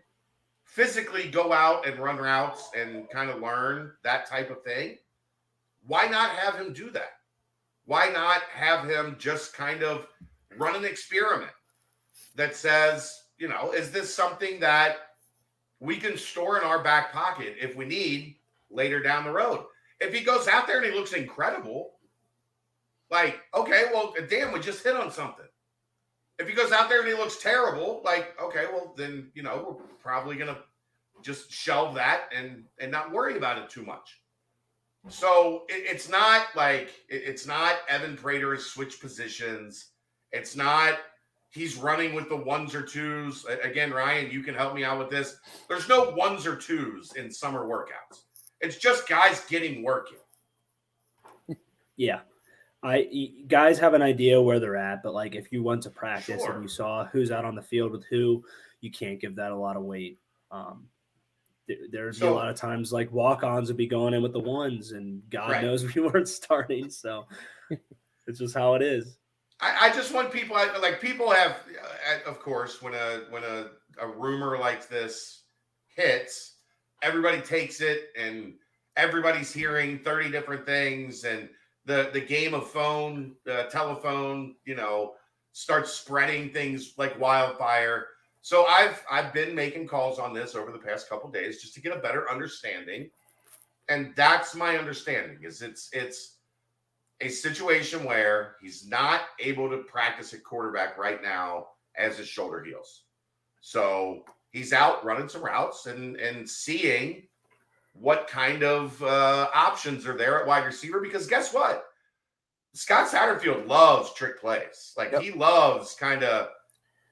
physically go out and run routes and kind of learn that type of thing. Why not have him do that? Why not have him just kind of run an experiment that says, is this something that we can store in our back pocket if we need later down the road? If he goes out there and he looks incredible, like, okay, well, damn, we just hit on something. If he goes out there and he looks terrible, like, okay, well, then, we're probably going to just shelve that and not worry about it too much. So it's not Evan Prater has switched positions. It's not he's running with the ones or twos. Again, Ryan, you can help me out with this. There's no ones or twos in summer workouts. It's just guys getting working. Yeah. Guys have an idea where they're at, but like if you went to practice Sure. and you saw who's out on the field with who, you can't give that a lot of weight. There'd be a lot of times like walk-ons would be going in with the ones, and God knows we weren't starting. So it's just how it is. I just want people people have, of course, when a rumor like this hits, everybody takes it and everybody's hearing 30 different things, and the game of telephone, starts spreading things like wildfire. So I've been making calls on this over the past couple of days just to get a better understanding. And that's my understanding is it's a situation where he's not able to practice at quarterback right now as his shoulder heals. So he's out running some routes and seeing what kind of options are there at wide receiver, because guess what? Scott Satterfield loves trick plays. He loves kind of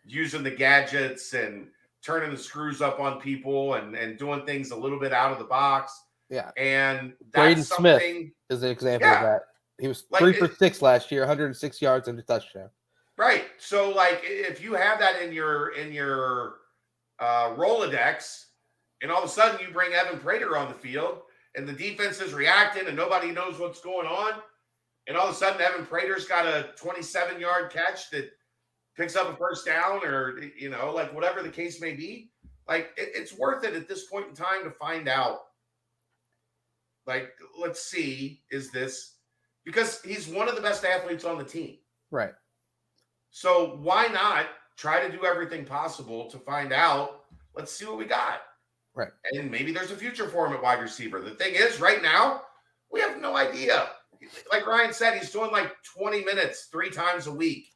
using the gadgets and turning the screws up on people and doing things a little bit out of the box. Yeah. And that's Braden something Smith is an example of that. He was 3 for 6 last year, 106 yards and a touchdown. Right. So if you have that in your Rolodex, and all of a sudden you bring Evan Prater on the field and the defense is reacting and nobody knows what's going on, and all of a sudden Evan Prater's got a 27-yard catch that picks up a first down, or whatever the case may be, it's worth it at this point in time to find out. Let's see, is this because he's one of the best athletes on the team, right? So why not try to do everything possible to find out? Let's see what we got, right? And maybe there's a future for him at wide receiver. The thing is, right now we have no idea. Like Ryan said, he's doing 20 minutes 3 times a week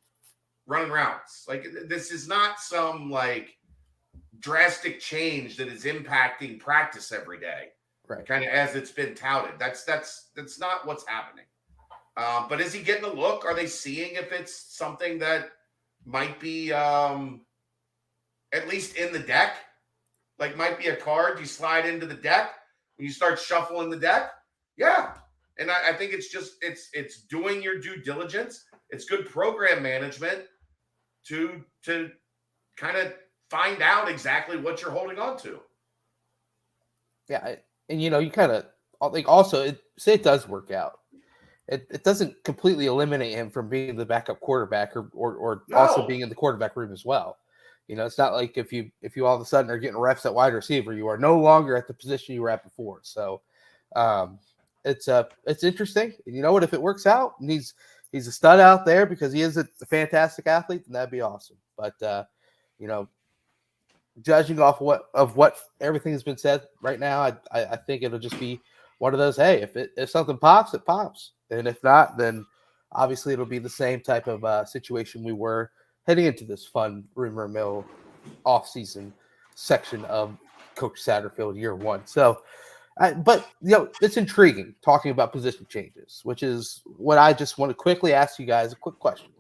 running routes. This is not some drastic change that is impacting practice every day, right? Kind of as it's been touted. That's not what's happening. But is he getting a look? Are they seeing if it's something that might be at least in the deck? Might be a card you slide into the deck when you start shuffling the deck? Yeah. And I think it's just it's doing your due diligence. It's good program management to kind of find out exactly what you're holding on to. Yeah, and you kind of also say it does work out. It doesn't completely eliminate him from being the backup quarterback or No. Also being in the quarterback room as well. It's not like if you all of a sudden are getting reps at wide receiver, you are no longer at the position you were at before. So it's interesting. You know what? If it works out and he's a stud out there because he is a fantastic athlete, then that'd be awesome. But judging off of what everything has been said right now, I think it'll just be one of those. Hey, if something pops, it pops, and if not, then obviously it'll be the same type of situation we were heading into this fun rumor mill off-season section of Coach Satterfield year one. So. But it's intriguing talking about position changes, which is what I just want to quickly ask you guys a quick question.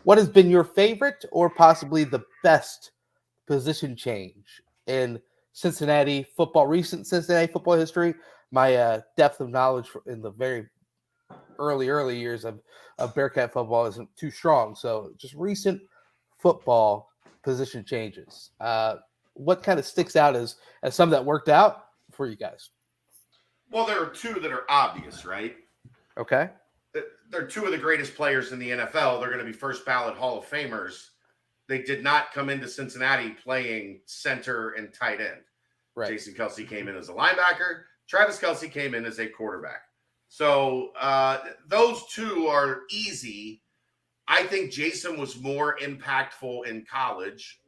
What has been your favorite or possibly the best position change in Cincinnati football, recent Cincinnati football history? My depth of knowledge in the very early years of Bearcat football isn't too strong. So just recent football position changes. What kind of sticks out as some that worked out for you guys? Well, there are 2 that are obvious, right? Okay. They're 2 of the greatest players in the NFL. They're going to be first ballot Hall of Famers. they did not come into Cincinnati playing center and tight end. Right. Jason Kelce came in as a linebacker. Travis Kelce came in as a quarterback. So those two are easy. I think Jason was more impactful in college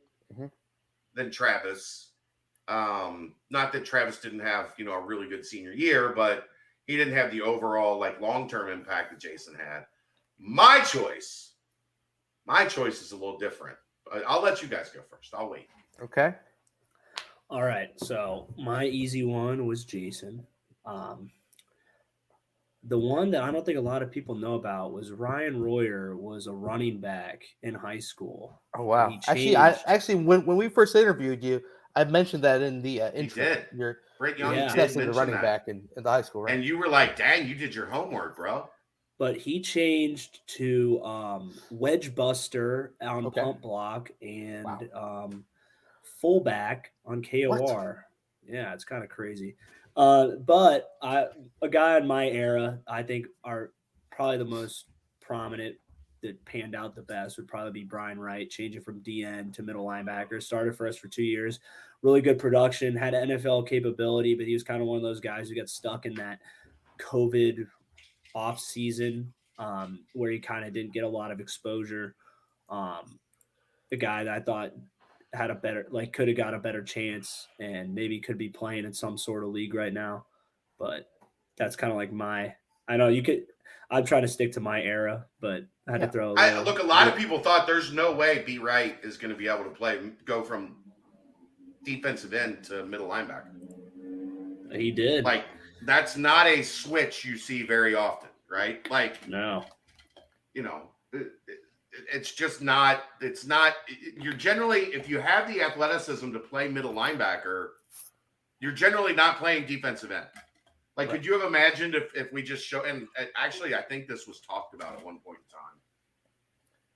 than Travis. Not that Travis didn't have, a really good senior year, but he didn't have the overall long-term impact that Jason had. My choice is a little different. I'll let you guys go first. I'll wait. Okay. All right. So my easy one was Jason. The one that I don't think a lot of people know about was Ryan Royer was a running back in high school. Oh wow! Actually, when we first interviewed you, I mentioned that in the intro. You did. You're Brett Young did mention the running that. back in the high school, right? And you were like, "Dang, you did your homework, bro." But he changed to wedge buster on pump block and fullback on KOR. What? Yeah, it's kind of crazy. But a guy in my era, I think, are probably the most prominent that panned out the best would probably be Brian Wright, changing from DN to middle linebacker. Started for us for 2 years. Really good production, had NFL capability, but he was kind of one of those guys who got stuck in that COVID off season where he kind of didn't get a lot of exposure. The guy that I thought had a better, could have got a better chance and maybe could be playing in some sort of league right now. But that's kind of I know you could, I'm trying to stick to my era, but I had to throw a lot of people thought there's no way B. Wright is going to be able to go from defensive end to middle linebacker. He did. That's not a switch you see very often, right? No. It's just not. It's not. You're generally, if you have the athleticism to play middle linebacker, you're generally not playing defensive end. Right. Could you have imagined if we just show? And actually, I think this was talked about at one point in time.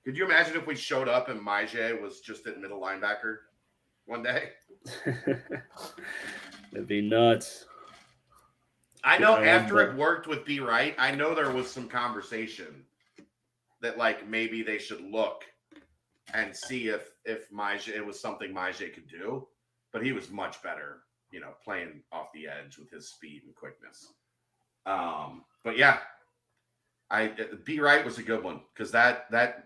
Could you imagine if we showed up and Mailbag was just at middle linebacker one day? It'd be nuts. I know after it worked with B. Wright, I know there was some conversation that maybe they should look and see if Mailbag, it was something Mailbag could do, but he was much better, playing off the edge with his speed and quickness. But yeah, B. Wright was a good one because that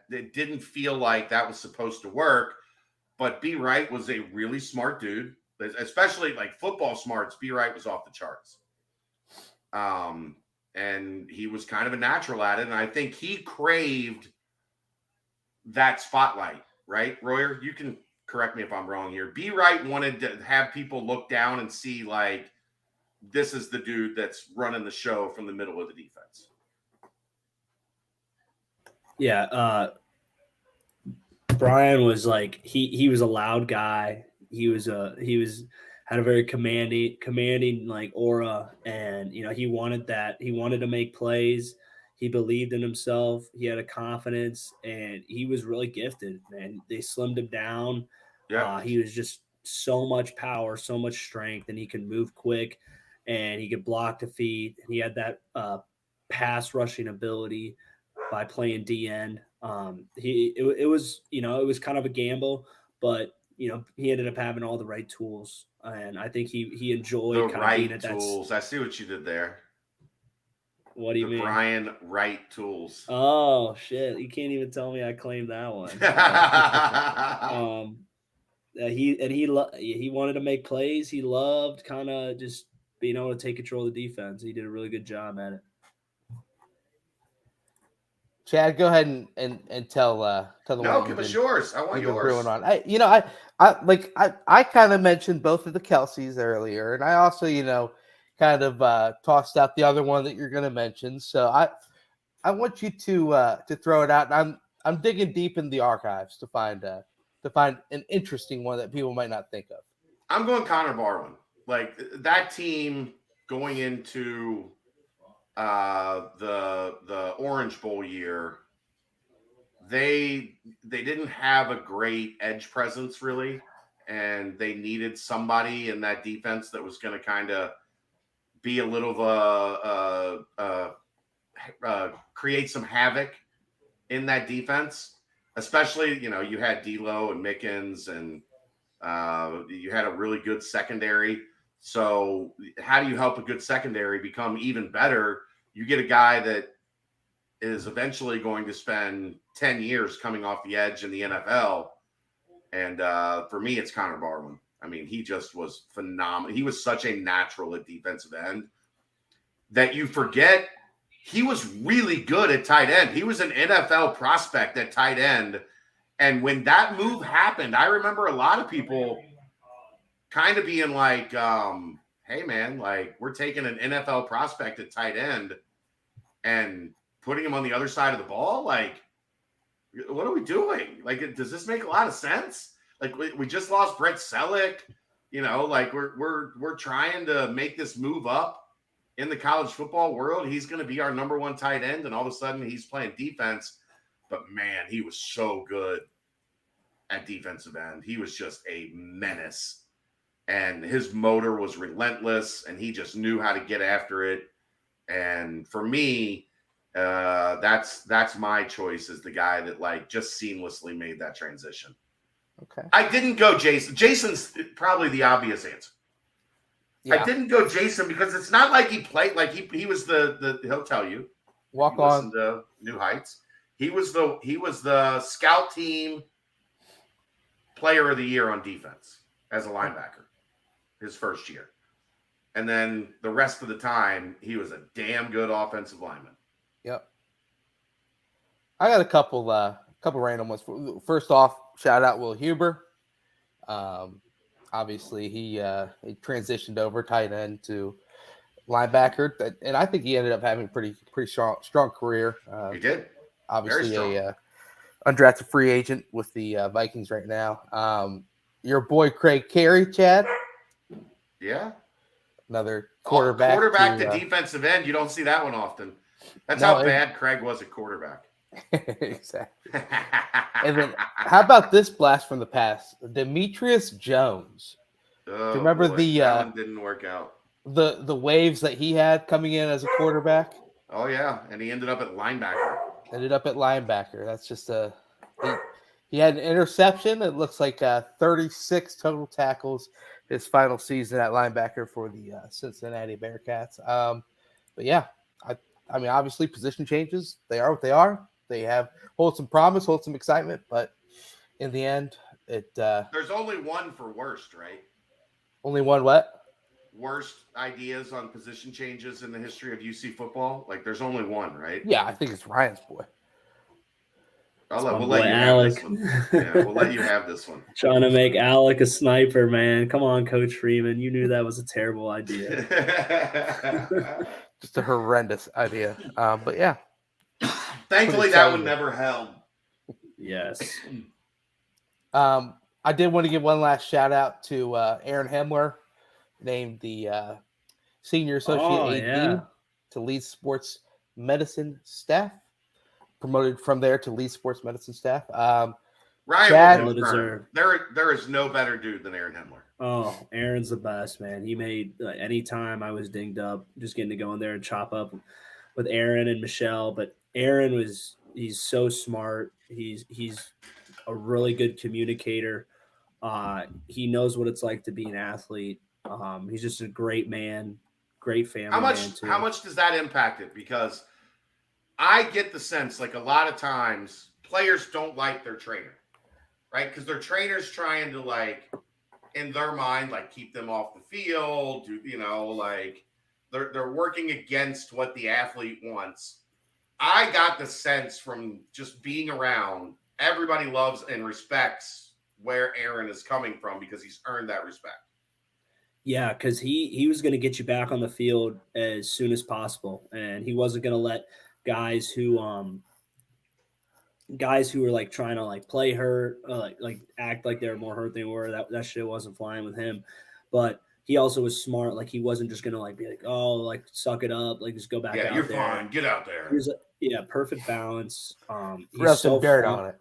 it didn't feel like that was supposed to work, but B. Wright was a really smart dude, especially football smarts. B. Wright was off the charts. And he was kind of a natural at it. And I think he craved that spotlight, right? Royer, you can correct me if I'm wrong here. B. Wright wanted to have people look down and see this is the dude that's running the show from the middle of the defense. Yeah. Brian was he was a loud guy. He had a very commanding aura, and he wanted that. He wanted to make plays. He believed in himself. He had a confidence, and he was really gifted. Man, they slimmed him down. Yeah, he was just so much power, so much strength, and he could move quick, and he could block the feet. And he had that pass rushing ability by playing D end. It was kind of a gamble, but he ended up having all the right tools, and I think he enjoyed the right tools. I see what you did there. What do you mean? Brian Wright tools. Oh shit! You can't even tell me I claimed that one. He wanted to make plays. He loved kind of just being able to take control of the defense. He did a really good job at it. Chad, go ahead and tell the one. Give us yours. I want yours. On. I kind of mentioned both of the Kelces earlier, and I also kind of tossed out the other one that you're going to mention. So I want you to throw it out. And I'm digging deep in the archives to find an interesting one that people might not think of. I'm going Connor Barwin. That team going into the Orange Bowl year, they didn't have a great edge presence really, and they needed somebody in that defense that was going to kind of be a little of create some havoc in that defense. especially, you had D'Lo and Mickens, and you had a really good secondary. So how do you help a good secondary become even better? You get a guy that is eventually going to spend 10 years coming off the edge in the NFL. And for me, it's Connor Barwin. I mean, he just was phenomenal. He was such a natural at defensive end that you forget he was really good at tight end. He was an NFL prospect at tight end. And when that move happened, I remember a lot of people kind of being like, hey, man, like, we're taking an NFL prospect at tight end and putting him on the other side of the ball. Like, what are we doing? Like, does this make a lot of sense? Like, we just lost Brett Selleck. Like, we're trying to make this move up in the college football world. He's going to be our number one tight end, and all of a sudden he's playing defense. But, man, he was so good at defensive end. He was just a menace. And his motor was relentless, and he just knew how to get after it. And for me, that's my choice, is the guy that, like, just seamlessly made that transition. Okay. I didn't go Jason. Jason's probably the obvious answer. Yeah. I didn't go Jason because it's not like he played, like he was the he'll tell you. Walk on to New Heights. He was the scout team player of the year on defense as a linebacker his first year. And then the rest of the time, he was a damn good offensive lineman. Yep. I got a couple random ones. First off, shout out Will Huber. Obviously, he transitioned over tight end to linebacker, and I think he ended up having a pretty strong career. He did. Obviously, a undrafted free agent with the Vikings right now. Your boy Craig Carey, Chad. Yeah. Another quarterback. Quarterback to defensive end. You don't see that one often. That's how bad Craig was at quarterback. Exactly. And then how about this blast from the past? Demetrius Jones. Do you remember that one didn't work out. The waves that he had coming in as a quarterback? Oh, yeah. And he ended up at linebacker. That's just he had an interception. It looks like 36 total tackles his final season at linebacker for the Cincinnati Bearcats. But yeah, I mean, obviously position changes. They are what they are. They hold some promise, hold some excitement, but in the end, there's only one for worst, right? Only one what? Worst ideas on position changes in the history of UC football? Like, there's only one, right? Yeah, I think it's Ryan's boy. We'll let you have this one. Yeah, we'll let you have this one. Trying to make Alec a sniper, man. Come on, Coach Freeman. You knew that was a terrible idea. Just a horrendous idea. But yeah. Thankfully, that one never held. Yes. I did want to give one last shout out to Aaron Hemler, named the senior associate AD to lead sports medicine staff. Promoted from there to lead sports medicine staff. Ryan will confirm. There is no better dude than Aaron Hemler. Oh, Aaron's the best, man. He made anytime I was dinged up, just getting to go in there and chop up with Aaron and Michelle. But Aaron he's so smart. He's a really good communicator. He knows what it's like to be an athlete. He's just a great man, great family man too. How much does that impact it? Because I get the sense, like, a lot of times players don't like their trainer, right? Because their trainer's trying to, like, in their mind, like, keep them off the field, like they're working against what the athlete wants. I got the sense from just being around, everybody loves and respects where Aaron is coming from because he's earned that respect. Yeah, because he was going to get you back on the field as soon as possible, and he wasn't going to let guys who were like trying to like play hurt, like act like they were more hurt than they were. That shit wasn't flying with him. But he also was smart. Like, he wasn't just gonna like be like, oh, like suck it up, like just go back. Yeah, out you're there. fine. Get out there. Perfect balance. He's so dirt on it.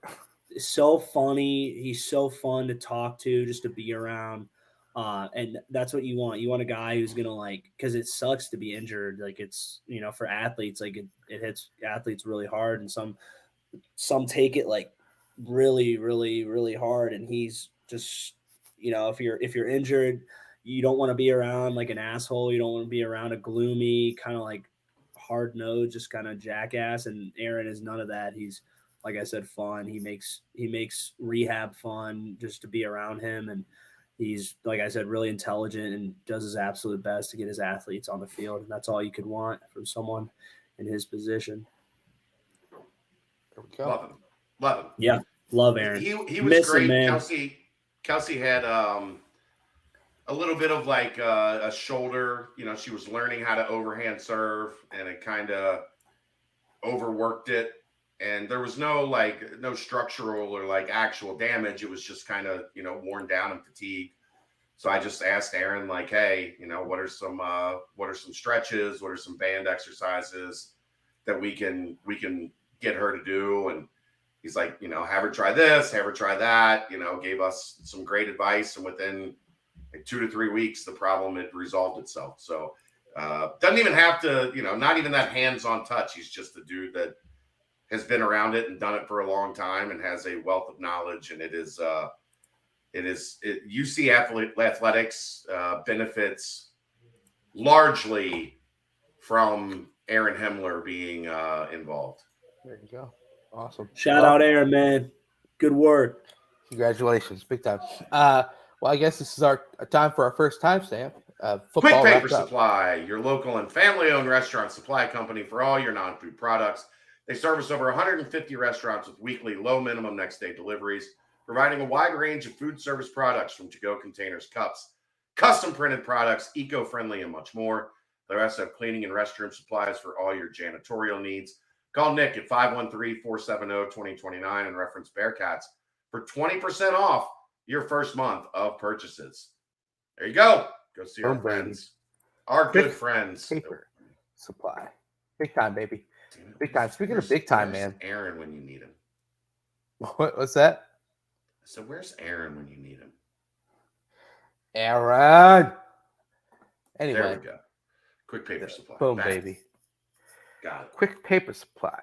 So funny. He's so fun to talk to, just to be around. And that's what you want. You want a guy who's going to, like, because it sucks to be injured. Like, it's, for athletes, like it hits athletes really hard. And some take it like really, really, really hard. And he's just, if you're injured, you don't want to be around like an asshole. You don't want to be around a gloomy kind of like hard nosed, just kind of jackass. And Aaron is none of that. He's, like I said, fun. He makes rehab fun just to be around him. And he's, like I said, really intelligent and does his absolute best to get his athletes on the field. And that's all you could want from someone in his position. There we go. Love him. Yeah, love Aaron. He was Miss great. him, man. Kelsey had a little bit of like a shoulder. She was learning how to overhand serve, and it kind of overworked it. And there was no structural or like actual damage. It was just kind of worn down and fatigued. So I just asked Aaron, like, hey, what are some stretches? What are some band exercises that we can get her to do? And he's like, have her try this, have her try that, gave us some great advice. And within like 2 to 3 weeks, the problem had resolved itself. So doesn't even have to, not even that hands-on touch. He's just a dude that has been around it and done it for a long time and has a wealth of knowledge. And UC athletics benefits largely from Aaron Hemmler being involved. There you go. Awesome. Shout out Aaron, man. Good work. Congratulations. Big time. Well, I guess this is our time for our first timestamp. Quick Paper Supply, your local and family-owned restaurant supply company for all your non-food products. They service over 150 restaurants with weekly low minimum next day deliveries, providing a wide range of food service products from to-go containers, cups, custom printed products, eco-friendly, and much more. They also have cleaning and restroom supplies for all your janitorial needs. Call Nick at 513-470-2029 and reference Bearcats for 20% off your first month of purchases. There you go. Go see our friends. Our good friends. Paper Supply. Big time, baby. Big time. Speaking of big time, man. Aaron when you need him. What's that? So where's Aaron when you need him? Aaron. Anyway. There we go. Quick Paper Supply. Boom, baby. Got it. Quick Paper Supply.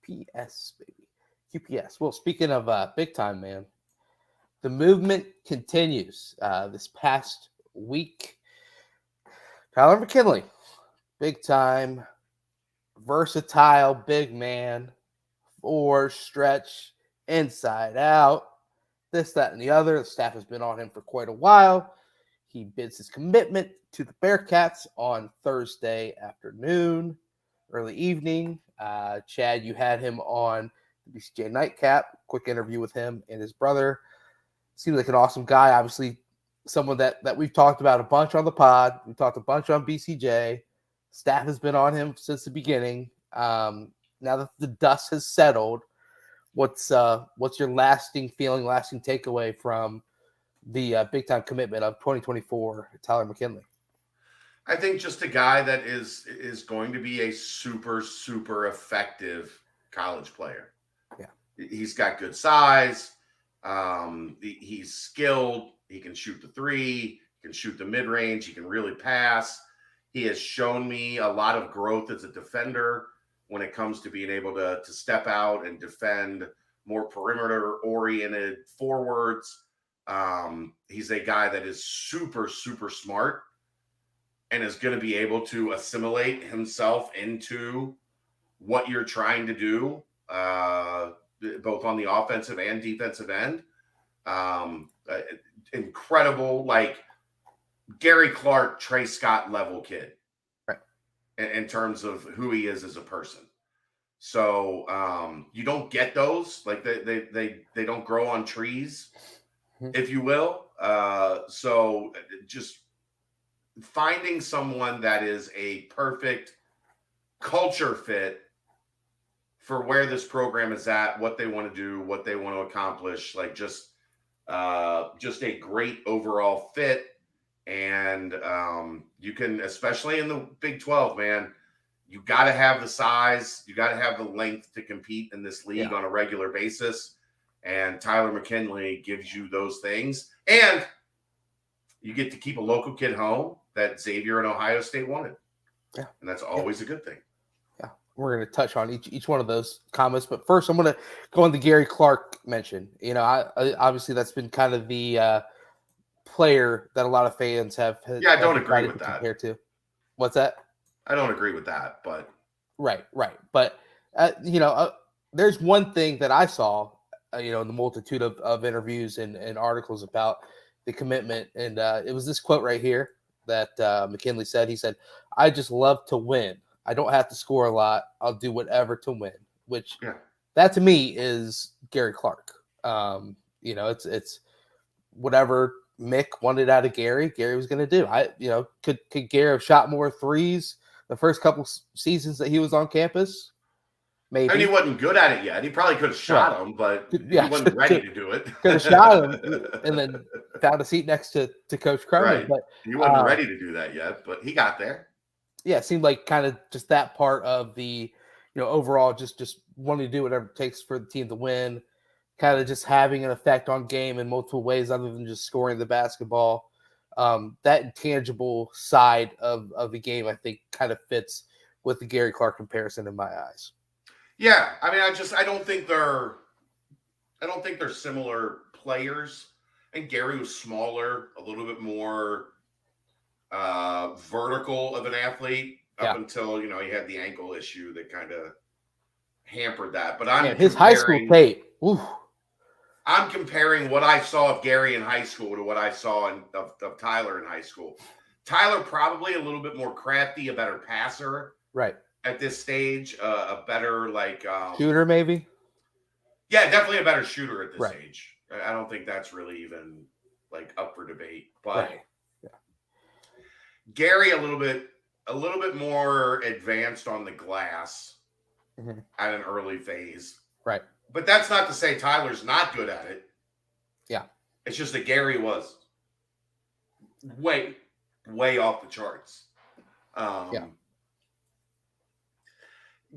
QPS, baby. QPS. Well, speaking of big time, man, the movement continues. This past week, Tyler McKinley, big time, versatile big man, four stretch, inside out, this, that, and the other. The staff has been on him for quite a while. He bids his commitment to the Bearcats on Thursday afternoon, early evening. Chad, you had him on the BCJ Nightcap. Quick interview with him and his brother. Seems like an awesome guy. Obviously, someone that we've talked about a bunch on the pod. We talked a bunch on BCJ. Staff has been on him since the beginning. Now that the dust has settled, what's your lasting feeling, lasting takeaway from the big time commitment of 2024, Tyler McKinley? I think just a guy that is going to be a super, super effective college player. Yeah. He's got good size. He's skilled. He can shoot the three. He can shoot the mid-range. He can really pass. He has shown me a lot of growth as a defender when it comes to being able to step out and defend more perimeter-oriented forwards. He's a guy that is super, super smart and is going to be able to assimilate himself into what you're trying to do, both on the offensive and defensive end. Incredible, like Gary Clark, Trey Scott level kid, right? In terms of who he is as a person. So you don't get those, like they don't grow on trees, if you will. So just finding someone that is a perfect culture fit for where this program is at, what they want to do, what they want to accomplish, like just a great overall fit. And you can, especially in the Big 12, man, you got to have the size, you got to have the length to compete in this league on a regular basis. And Tyler McKinley gives you those things. And you get to keep a local kid home that Xavier and Ohio State wanted. Yeah. And that's always a good thing. Yeah. we're going to touch on each one of those comments. But first, I'm going to go on the Gary Clark mention. You know, I obviously that's been kind of the player that a lot of fans have. Yeah, I don't agree with that. Compared to. What's that? I don't agree with that, but. Right. But, you know, there's one thing that I saw, you know, in the multitude of interviews and articles about the commitment. And it was this quote right here that McKinley said. He said, "I just love to win. I don't have to score a lot. I'll do whatever to win," which that to me is Gary Clark. You know, it's whatever Mick wanted out of Gary was going to do. Could Gary have shot more threes the first couple seasons that he was on campus? Maybe. And he wasn't good at it yet. He probably could have shot him, but he wasn't ready to do it. Could have shot him and then found a seat next to Coach Crummey. Right. But he wasn't ready to do that yet, but he got there. Yeah, it seemed like kind of just that part of the, you know, overall just wanting to do whatever it takes for the team to win, kind of just having an effect on game in multiple ways other than just scoring the basketball. That intangible side of the game, I think, kind of fits with the Gary Clark comparison in my eyes. Yeah, I mean, I don't think they're similar players. And Gary was smaller, a little bit more vertical of an athlete up until, you know, he had the ankle issue that kind of hampered that. But his high school tape. Ooh. I'm comparing what I saw of Gary in high school to what I saw of Tyler in high school. Tyler probably a little bit more crafty, a better passer. Right. At this stage, a better shooter, maybe. Yeah, definitely a better shooter at this age. I don't think that's really even up for debate. But Gary a little bit more advanced on the glass at an early phase. Right. But that's not to say Tyler's not good at it. Yeah. It's just that Gary was way off the charts.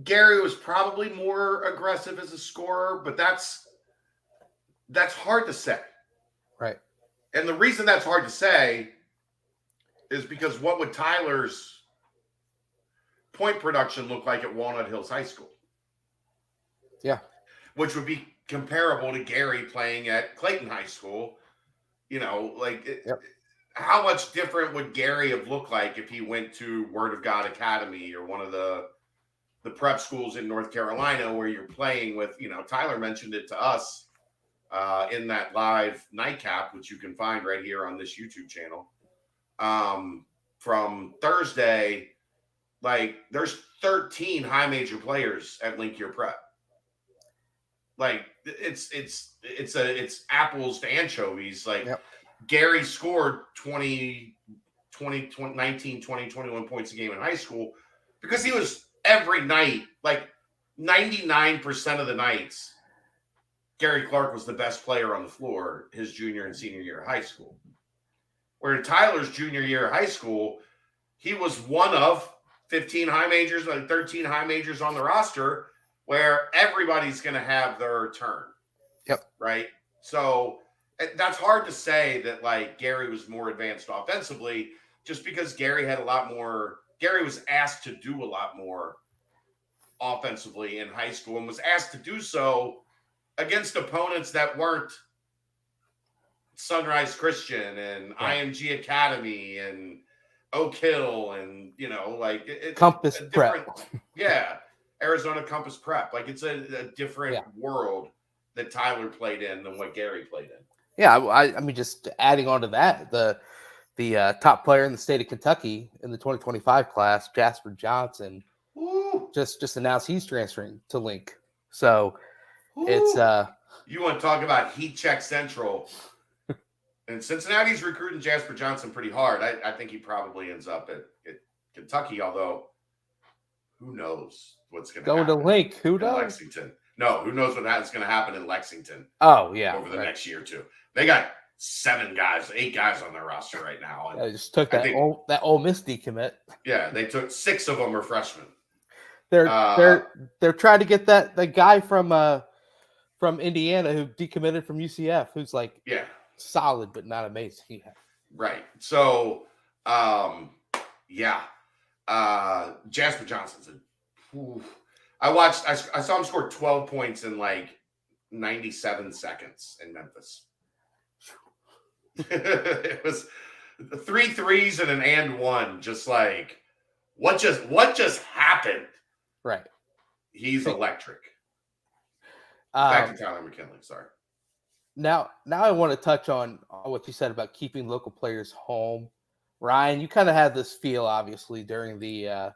Gary was probably more aggressive as a scorer, but that's hard to say. Right. And the reason that's hard to say is because what would Tyler's point production look like at Walnut Hills High School? Yeah. Which would be comparable to Gary playing at Clayton High School. You know, how much different would Gary have looked like if he went to Word of God Academy or one of the prep schools in North Carolina where you're playing with, you know, Tyler mentioned it to us in that live nightcap, which you can find right here on this YouTube channel. From Thursday, there's 13 high major players at Link Year Prep. It's apples to anchovies. Gary scored 19, 20, 21 points a game in high school because he was every night, 99% of the nights, Gary Clark was the best player on the floor his junior and senior year of high school. Where in Tyler's junior year of high school, he was one of 15 high majors, 13 high majors on the roster where everybody's going to have their turn. Yep. Right? So that's hard to say that Gary was more advanced offensively just because Gary was asked to do a lot more offensively in high school and was asked to do so against opponents that weren't Sunrise Christian and IMG Academy and Oak Hill and, you know, Compass Prep. Yeah. Arizona Compass Prep. It's a different world that Tyler played in than what Gary played in. Yeah. I mean, just adding on to that, the top player in the state of Kentucky in the 2025 class, Jasper Johnson, just announced he's transferring to Link. So it's you want to talk about heat check central. And Cincinnati's recruiting Jasper Johnson pretty hard. I think he probably ends up at Kentucky, although who knows what's going to happen. Going to Link, who knows? Lexington. No, who knows what's going to happen in Lexington. Oh, yeah. Over the next year or two. They got 8 guys on their roster right now. And I just took that Ole Miss decommit. Yeah, they took 6 of them are freshmen. They're trying to get that guy from Indiana who decommitted from UCF, who's solid but not amazing. Yeah. Right. So Jasper Johnson's I saw him score 12 points in like 97 seconds in Memphis. It was 3 threes and an and one. Just like what just happened? Right. He's electric. Back to Tyler McKinley. Sorry. Now I want to touch on what you said about keeping local players home. Ryan, you kind of had this feel, obviously, during the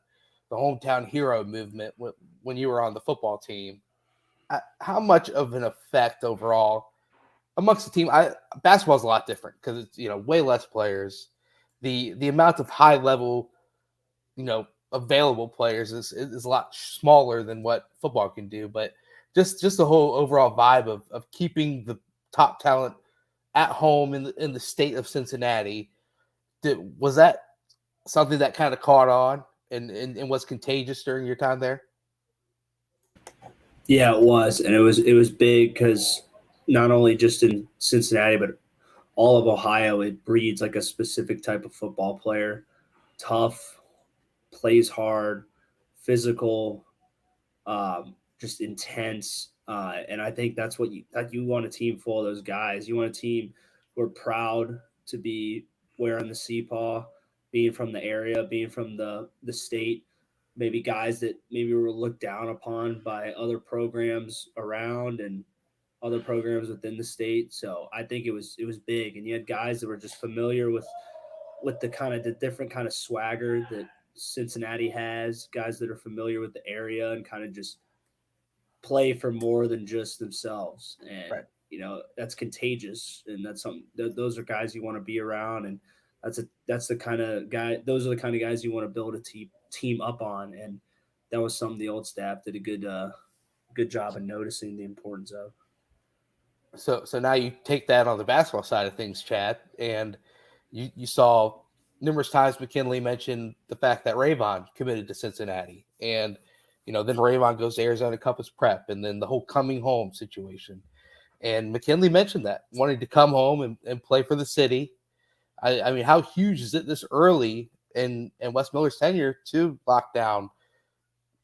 hometown hero movement when you were on the football team. How much of an effect overall amongst the team? Basketball is a lot different because it's way less players. The amount of high level, available players is a lot smaller than what football can do. But just the whole overall vibe of keeping the top talent at home in the state of Cincinnati. Was that something that kind of caught on and was contagious during your time there? Yeah, it was. And it was big because not only just in Cincinnati, but all of Ohio, it breeds like a specific type of football player. Tough, plays hard, physical, just intense. And I think that's what you want a team full of those guys. You want a team who are proud to be wearing the CPAW, being from the area, being from the state, maybe guys that maybe were looked down upon by other programs around and other programs within the state. So I think it was big. And you had guys that were just familiar with the different kind of swagger that Cincinnati has, guys that are familiar with the area and kind of just play for more than just themselves. And, right. That's contagious. And that's something those are guys you want to be around. And those are the kind of guys you want to build a team up on. And that was something the old staff did a good job of noticing the importance of. So now you take that on the basketball side of things, Chad, and you saw numerous times McKinley mentioned the fact that Rayvon committed to Cincinnati, and then Rayvon goes to Arizona Compass Prep, and then the whole coming home situation. And McKinley mentioned that wanting to come home and play for the city. I mean, how huge is it this early in Wes Miller's tenure to lock down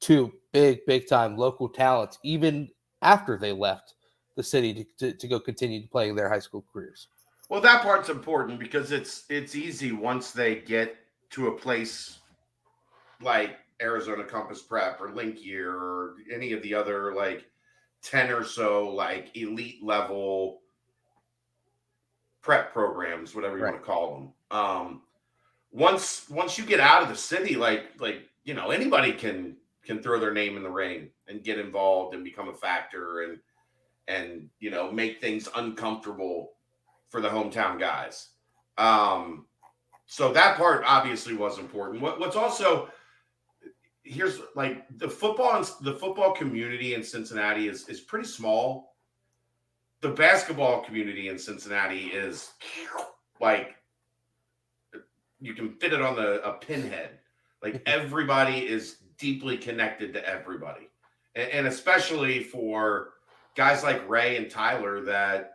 two big time local talents, even after they left the city to go continue playing their high school careers? Well, that part's important because it's easy once they get to a place like Arizona Compass Prep or Link Year or any of the other like 10 or so like elite level prep programs, whatever you want to call them. Once you get out of the city, like anybody can throw their name in the ring and get involved and become a factor and make things uncomfortable for the hometown guys. So that part obviously was important. What's also here's like the football community in Cincinnati is pretty small. The basketball community in Cincinnati is like you can fit it on a pinhead. Like everybody is deeply connected to everybody, and especially for guys like Ray and Tyler, that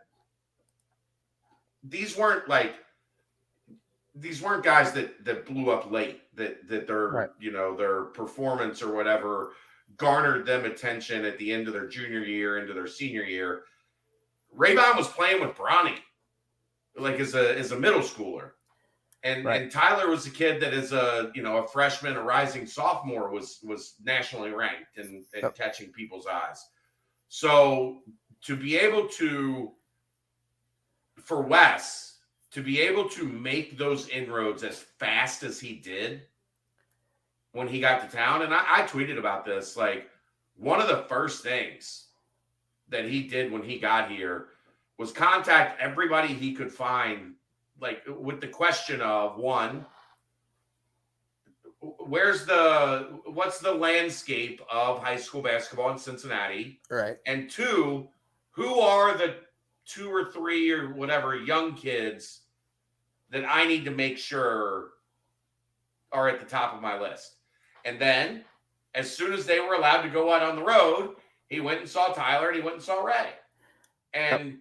these weren't guys that blew up late, that their their performance or whatever garnered them attention at the end of their junior year into their senior year. Rayvon was playing with Bronny like as a middle schooler, and Tyler was a kid that is a freshman, a rising sophomore, was nationally ranked and catching people's eyes. So to be able to, for Wes, to be able to make those inroads as fast as he did when he got to town, and I tweeted about this, like one of the first things that he did when he got here was contact everybody he could find, like with the question of one, what's the landscape of high school basketball in Cincinnati? Right. And two, who are the 2 or 3 or whatever young kids that I need to make sure are at the top of my list? And then as soon as they were allowed to go out on the road, he went and saw Tyler and he went and saw Ray. And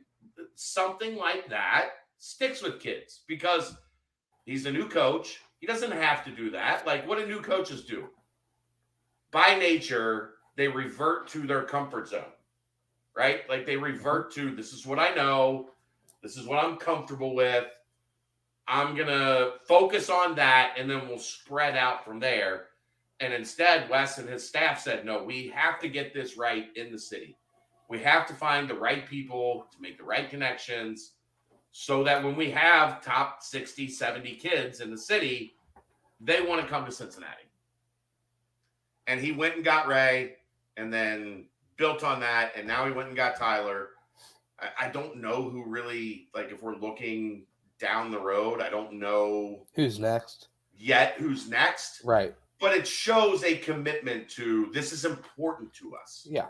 something like that sticks with kids because he's a new coach. He doesn't have to do that. Like, what do new coaches do? By nature, they revert to their comfort zone, right? Like they revert to, this is what I know. This is what I'm comfortable with. I'm going to focus on that, and then we'll spread out from there. And instead, Wes and his staff said, no, we have to get this right in the city. We have to find the right people to make the right connections so that when we have top 60, 70 kids in the city, they want to come to Cincinnati. And he went and got Ray and then built on that. And now he went and got Tyler. I don't know who really, like, if we're looking down the road, I don't know who's next yet. Who's next? Right. But it shows a commitment to, this is important to us. Yeah.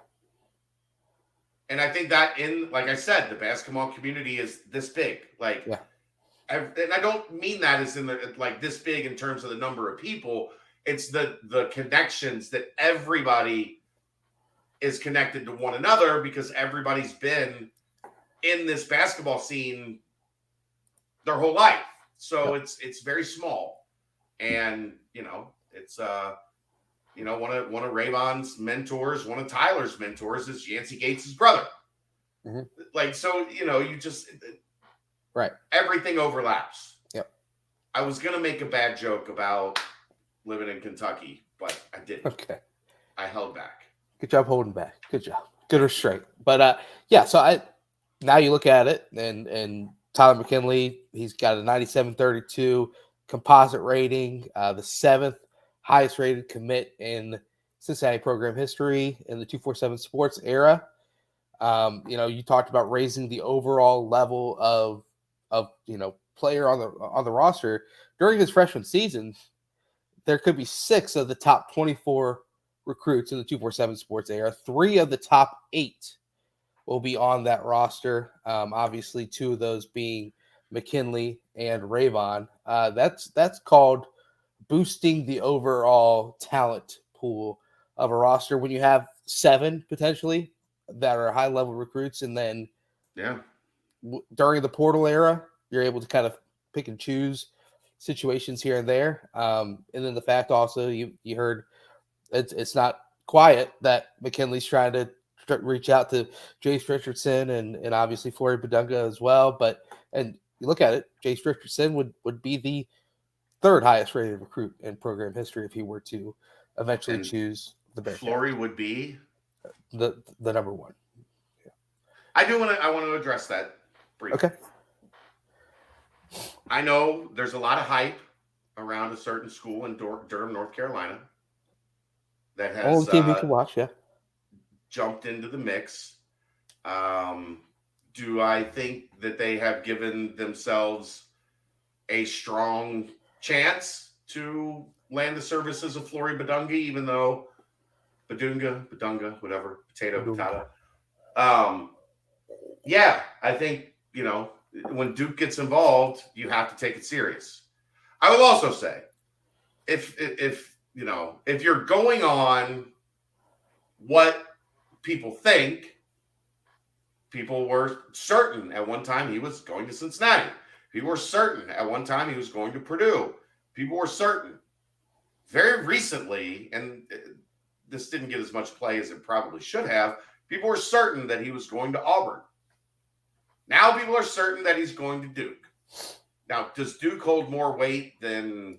And I think that like I said, the basketball community is this big. Like, yeah. And I don't mean that as in like this big in terms of the number of people. It's the connections that everybody is connected to one another because everybody's been in this basketball scene their whole life. So it's very small. And, it's one of Rayvon's mentors, one of Tyler's mentors is Yancey Gates' brother. Mm-hmm. Like, so, you just right. Everything overlaps. Yep. I was going to make a bad joke about living in Kentucky, but I didn't. Okay. I held back. Good job holding back. Good job. Good restraint. But so now you look at it and Tyler McKinley, he's got a 97.32 composite rating, the 7th highest rated commit in Cincinnati program history in the 247 sports era. You talked about raising the overall level of player on the roster during his freshman season. There could be 6 of the top 24 recruits in the 247 sports era. 3 of the top 8 will be on that roster. Obviously, 2 of those being McKinley and Rayvon. That's called boosting the overall talent pool of a roster when you have 7 potentially that are high level recruits, and then during the portal era, you're able to kind of pick and choose situations here and there. And then the fact also you heard it's not quiet that McKinley's trying to reach out to Jace Richardson and obviously Flory Badunga as well. And you look at it, Jace Richardson would be the 3rd highest rated recruit in program history if he were to eventually choose the Bearcat. Flory would be the number 1. Yeah. I want to address that briefly. Okay. I know there's a lot of hype around a certain school in Durham, North Carolina that has only team you can watch, jumped into the mix. Do I think that they have given themselves a strong chance to land the services of Flory Badunga, even though Badunga, whatever, potato. I think, when Duke gets involved, you have to take it serious. I will also say, if you're going on what people think, people were certain at one time he was going to Cincinnati. People were certain at one time he was going to Purdue. People were certain. Very recently, and this didn't get as much play as it probably should have, people were certain that he was going to Auburn. Now people are certain that he's going to Duke. Now, does Duke hold more weight than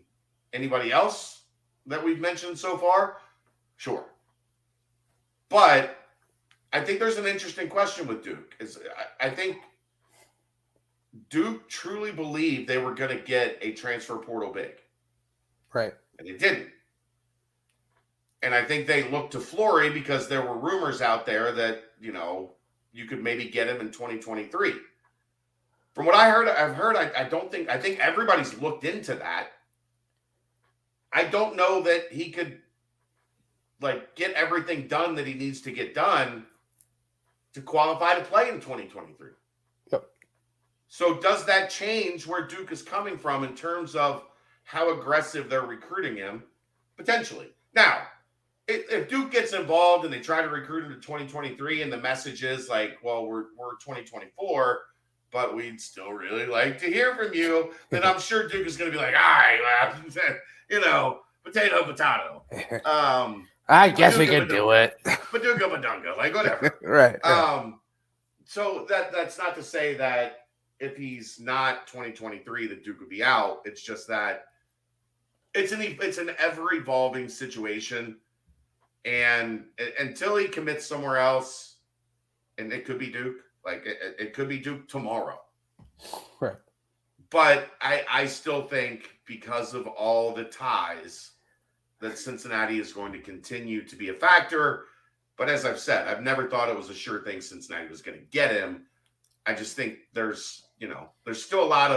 anybody else that we've mentioned so far? Sure. But I think there's an interesting question with Duke. I think Duke truly believed they were going to get a transfer portal big. Right. And they didn't. And I think they looked to Flory because there were rumors out there that, you could maybe get him in 2023. From what I think everybody's looked into that. I don't know that he could get everything done that he needs to get done to qualify to play in 2023. Yep. So does that change where Duke is coming from in terms of how aggressive they're recruiting him? Potentially. Now, if Duke gets involved and they try to recruit him to 2023 and the message is well, we're 2024, but we'd still really like to hear from you, then I'm sure Duke is going to be all right, potato. I guess we can do it. Badunga badunga, like whatever. Right. So that's not to say that if he's not 2023, that Duke would be out. It's just that it's an ever evolving situation, and until he commits somewhere else, and it could be Duke, like it could be Duke tomorrow. Right. But I still think because of all the ties that Cincinnati is going to continue to be a factor. But as I've said, I've never thought it was a sure thing Cincinnati was going to get him. I just think there's still a lot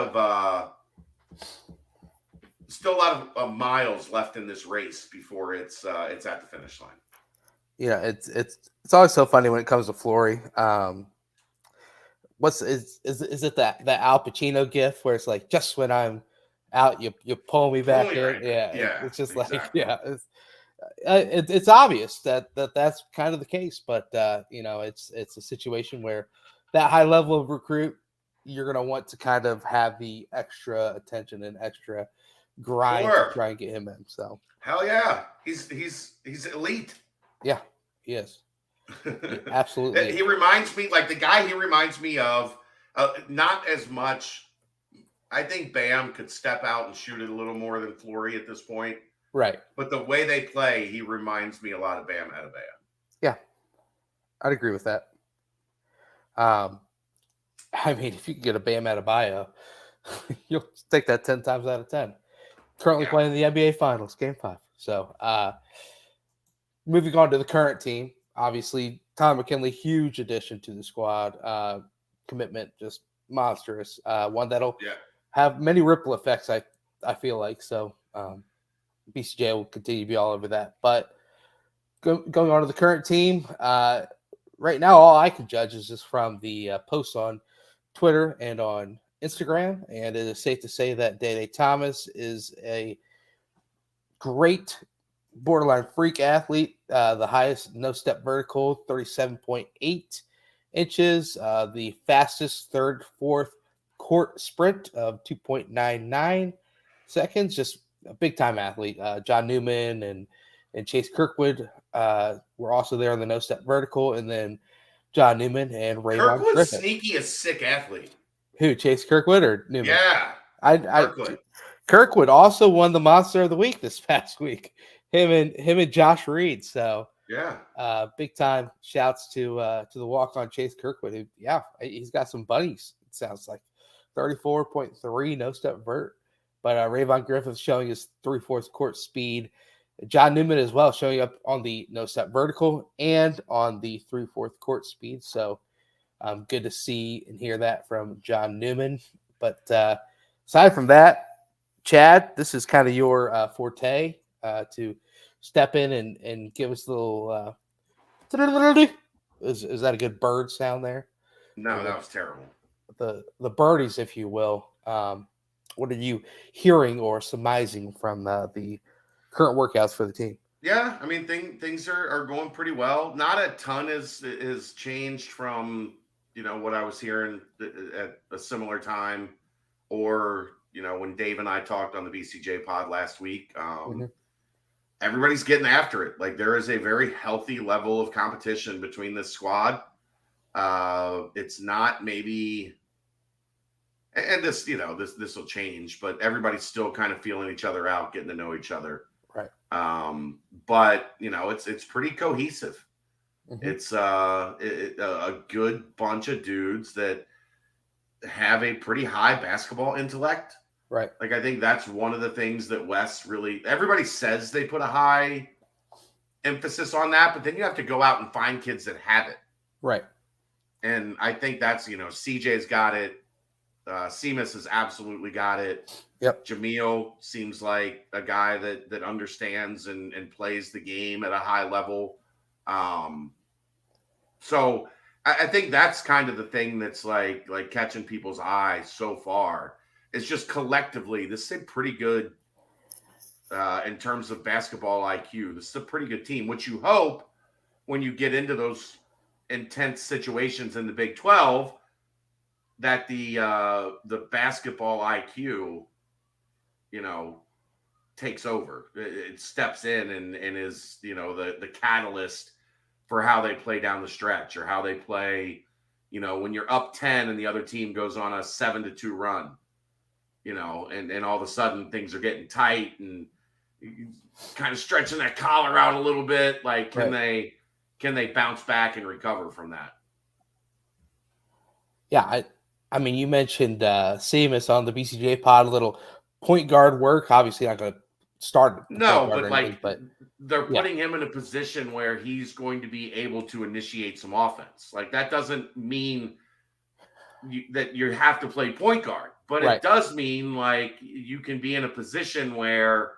of miles left in this race before it's at the finish line. Yeah, it's always so funny when it comes to Flory. Is it that Al Pacino gif where it's like, just when I'm out, you pull me back in? Right. Yeah, it's just exactly. like, yeah, it's obvious that's kind of the case, but it's a situation where that high level of recruit, you're gonna want to kind of have the extra attention and extra grind to try and get him in. So hell yeah, he's elite. Yeah, he is. Absolutely. He reminds me, like the guy he reminds me of, not as much. I think Bam could step out and shoot it a little more than Flory at this point. Right. But the way they play, he reminds me a lot of Bam Adebayo. Yeah, I'd agree with that. I mean, if you can get a Bam Adebayo, you'll take that 10 times out of 10. Currently playing the NBA Finals, Game 5. So, moving on to the current team, obviously, Tom McKinley, huge addition to the squad. Commitment, just monstrous. One that'll have many ripple effects, I feel like. So, BCJ will continue to be all over that. But going on to the current team, right now, all I can judge is just from the posts on Twitter and on Instagram. And it is safe to say that Dede Thomas is a great borderline freak athlete. The highest no-step vertical, 37.8 inches. The fastest fourth court sprint of 2.99 seconds. Just a big-time athlete. John Newman and Chase Kirkwood were also there on the no-step vertical. And then John Newman and Rayvon Griffin. Kirkwood's sneaky, a sick athlete. Who, Chase Kirkwood or Newman? Yeah. Kirkwood also won the Monster of the Week this past week. Him and Josh Reed. So big time shouts to the walk-on Chase Kirkwood. Who, he's got some bunnies. It sounds like 34.3 no-step vert. But Rayvon Griffith showing his 3/4 court speed. John Newman as well showing up on the no-step vertical and on the 3/4 court speed. So good to see and hear that from John Newman. But aside from that, Chad, this is kind of your forte to step in and give us a little. Is that a good bird sound there? No, that was terrible. The birdies, if you will. What are you hearing or surmising from the current workouts for the team? Yeah, I mean things are going pretty well. Not a ton is changed from what I was hearing at a similar time, or when Dave and I talked on the BCJ pod last week. Everybody's getting after it. Like there is a very healthy level of competition between this squad. It's not maybe, and this this will change, but everybody's still kind of feeling each other out, getting to know each other. Right. But it's pretty cohesive. It's a good bunch of dudes that have a pretty high basketball intellect. Right. Like I think that's one of the things that Wes really, everybody says they put a high emphasis on that, but then you have to go out and find kids that have it. Right. And I think that's, CJ's got it. Seamus has absolutely got it. Yep. Jamil seems like a guy that understands and plays the game at a high level. So I think that's kind of the thing that's like catching people's eye so far. It's just collectively, this is a pretty good, in terms of basketball IQ. This is a pretty good team, which you hope when you get into those intense situations in the Big 12 that the basketball IQ, takes over. It steps in and is, the catalyst for how they play down the stretch, or how they play, when you're up 10 and the other team goes on a 7-2 run, and all of a sudden things are getting tight and kind of stretching that collar out a little bit. Like, can they bounce back and recover from that? Yeah, I mean, you mentioned Seamus on the BCJ pod, a little point guard work. Obviously, not going to start. No, but like, they're putting him in a position where he's going to be able to initiate some offense. Like, that doesn't mean that you have to play point guard, but it does mean like you can be in a position where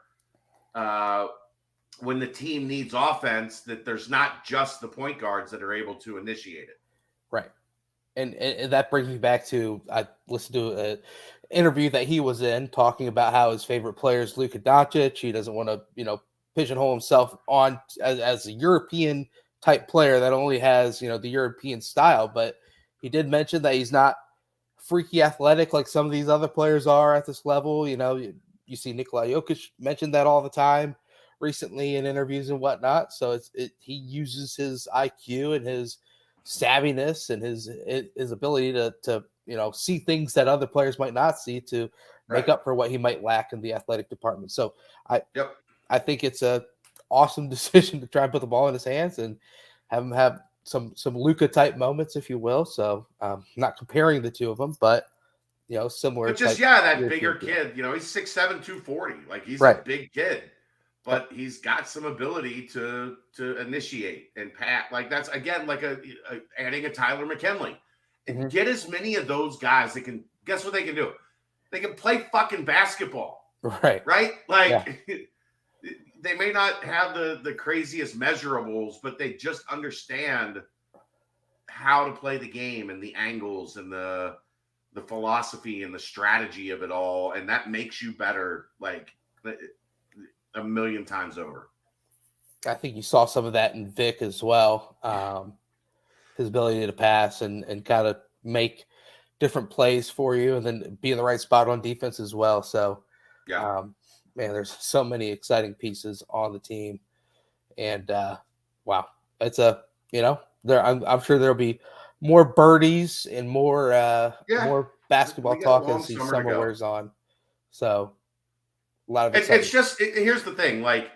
when the team needs offense, that there's not just the point guards that are able to initiate it. Right. And that brings me back to, I listened to an interview that he was in talking about how his favorite player is Luka Doncic. He doesn't want to, pigeonhole himself on as a European type player that only has, the European style. But he did mention that he's not freaky athletic like some of these other players are at this level. You see Nikola Jokic mention that all the time recently in interviews and whatnot. So he uses his IQ and his savviness and his ability to see things that other players might not see to make up for what he might lack in the athletic department. So I think it's a awesome decision to try and put the ball in his hands and have him have some Luka type moments, if you will. So not comparing the two of them, but similar. But just that bigger kid. He's 6'7", 240. Like, he's a big kid. But he's got some ability to initiate and pat. Like, that's, again, like adding a Tyler McKinley. And get as many of those guys that can, guess what they can do? They can play fucking basketball. Right? Like, they may not have the craziest measurables, but they just understand how to play the game and the angles and the philosophy and the strategy of it all. And that makes you better, like, a million times over. I think you saw some of that in Vic as well. His ability to pass and kind of make different plays for you, and then be in the right spot on defense as well. So, man, there's so many exciting pieces on the team, and wow, it's I'm sure there'll be more birdies and more basketball talk as the summer wears on. So. A lot of it's just here's the thing, like,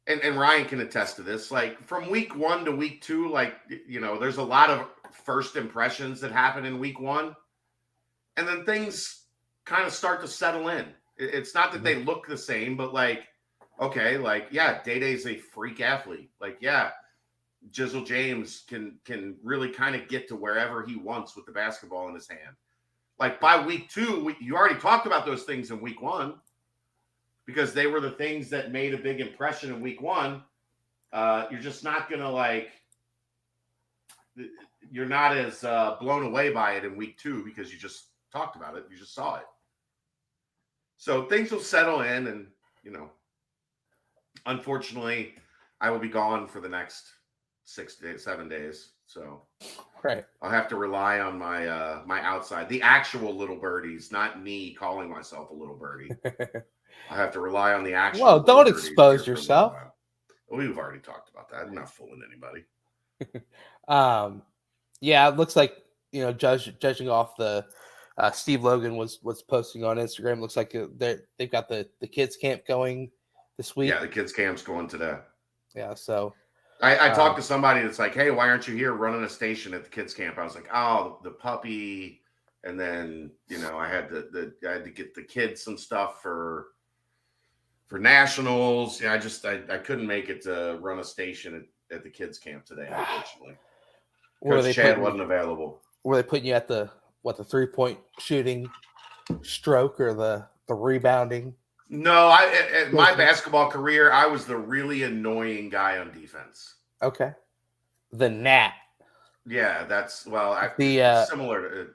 and Ryan can attest to this. Like, from week 1 to week 2, like, there's a lot of first impressions that happen in week 1, and then things kind of start to settle in. It's not that they look the same, but like, okay, like, Day-Day's a freak athlete. Like, Jizzle James can really kind of get to wherever he wants with the basketball in his hand. Like, by week 2, you already talked about those things in week 1. Because they were the things that made a big impression in week 1. You're just not going to, you're not as blown away by it in week 2 because you just talked about it. You just saw it. So things will settle in, and, unfortunately, I will be gone for the next 7 days. So I'll have to rely on my my outside, the actual little birdies, not me calling myself a little birdie. I have to rely on the actual. Well, don't expose yourself. We've already talked about that. I'm not fooling anybody. It looks like, judging off the Steve Logan was posting on Instagram. Looks like they've got the kids camp going this week. Yeah, the kids camp's going today. Yeah, so I talked to somebody that's like, hey, why aren't you here running a station at the kids camp? I was like, oh, the puppy, and then I had to get the kids some stuff for nationals. I couldn't make it to run a station at the kids camp today, unfortunately. Coach Chad wasn't available. Were they putting you at the 3-point shooting stroke or the rebounding? No, at my basketball career, I was the really annoying guy on defense. Okay. The Nat. Yeah, that's similar to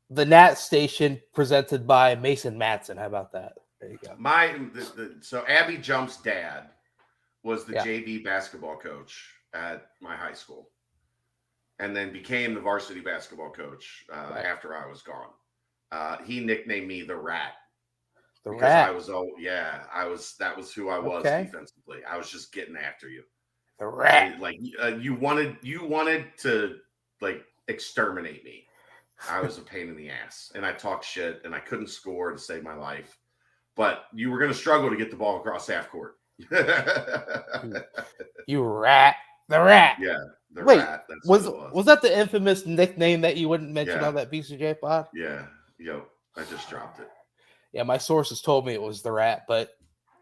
the Nat station presented by Mason Matson. How about that? There you go. So Abby Jump's dad was the JV basketball coach at my high school, and then became the varsity basketball coach after I was gone. He nicknamed me the Rat. The because rat. I was that was who I was defensively. I was just getting after you. The rat. You wanted to like exterminate me. I was a pain in the ass, and I talked shit, and I couldn't score to save my life. But you were going to struggle to get the ball across half court. You rat. The rat. Yeah, the Wait, rat. That's what it was that the infamous nickname that you wouldn't mention Yeah. on that BCJ pod? Yeah. Yo, I just dropped it. Yeah, my sources told me it was the rat, but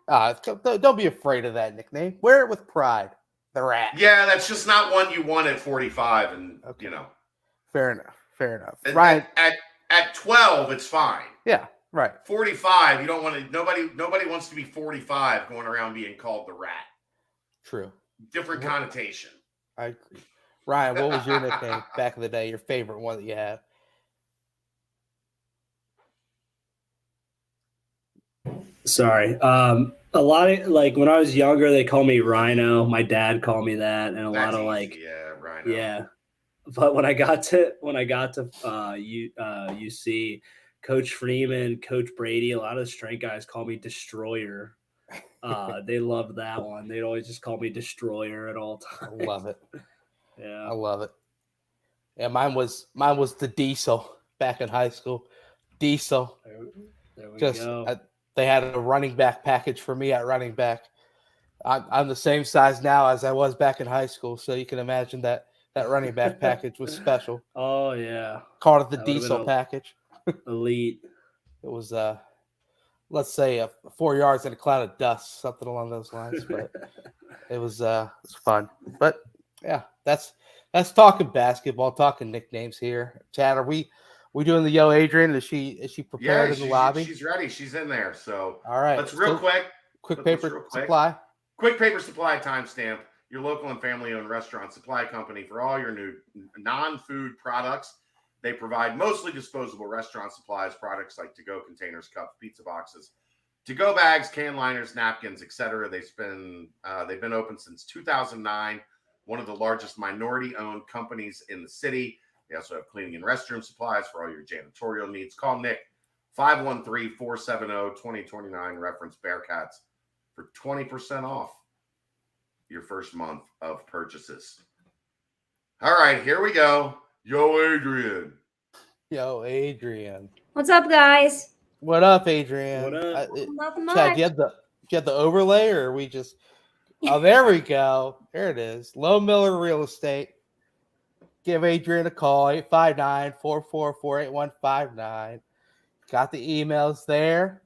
don't be afraid of that nickname. Wear it with pride. The rat. Yeah, that's just not one you want at 45, and you know. Fair enough. Ryan, at 12, it's fine. Yeah, right. 45, you don't want to. Nobody wants to be 45 going around being called the rat. True. Different connotation. I agree. Ryan, what was your nickname back in the day? Your favorite one that you had? Sorry. A lot of when I was younger, they called me Rhino. My dad called me that, and That's of Rhino. Yeah. But when I got to UC, Coach Freeman, Coach Brady, a lot of the strength guys call me Destroyer. They loved that one. They'd always just call me Destroyer at all times. I love it. Yeah, I love it. Yeah, mine was the Diesel back in high school. Diesel. There we go. They had a running back package for me at running back. I'm the same size now as I was back in high school, so you can imagine that running back package was special. Oh yeah, called it the Diesel package. Elite. It was let's say 4 yards in a cloud of dust, something along those lines. But it was fun. But yeah, that's talking basketball, talking nicknames here. Chad, are we doing the Yo Adrian? Is she prepared in the lobby? She's ready. She's in there. So all right, let's quick paper supply. Quick paper supply timestamp. Your local and family-owned restaurant supply company for all your new non-food products. They provide mostly disposable restaurant supplies, products like to-go containers, cups, pizza boxes, to-go bags, can liners, napkins, etc. They've been open since 2009. One of the largest minority-owned companies in the city. They also have cleaning and restroom supplies for all your janitorial needs. Call Nick 513-470-2029. Reference Bearcats for 20% off your first month of purchases. All right, here we go. Yo, Adrian. Yo, Adrian. What's up, guys? What up, Adrian? What up? Nothing much. Chad, do you have the overlay, or are we just? Oh, there we go. There it is. Low Miller Real Estate. Give Adrian a call, 859-444-8159. Got the emails there.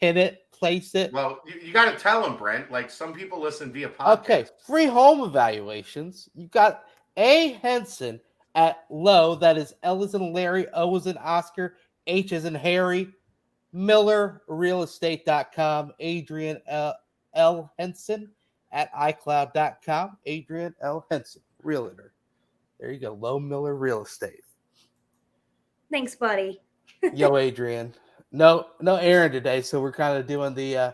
Pin it, place it. Well, you got to tell them, Brent. Like some people listen via podcast. Okay, free home evaluations. You got A. Henson at Low. That is L as in Larry, O as in Oscar, H as in Harry. MillerRealEstate.com. Adrian L. Henson at iCloud.com. Adrian L. Henson, realtor. There you go. Low Miller Real Estate. Thanks, buddy. Yo, Adrian. No Aaron today, so we're kind of doing the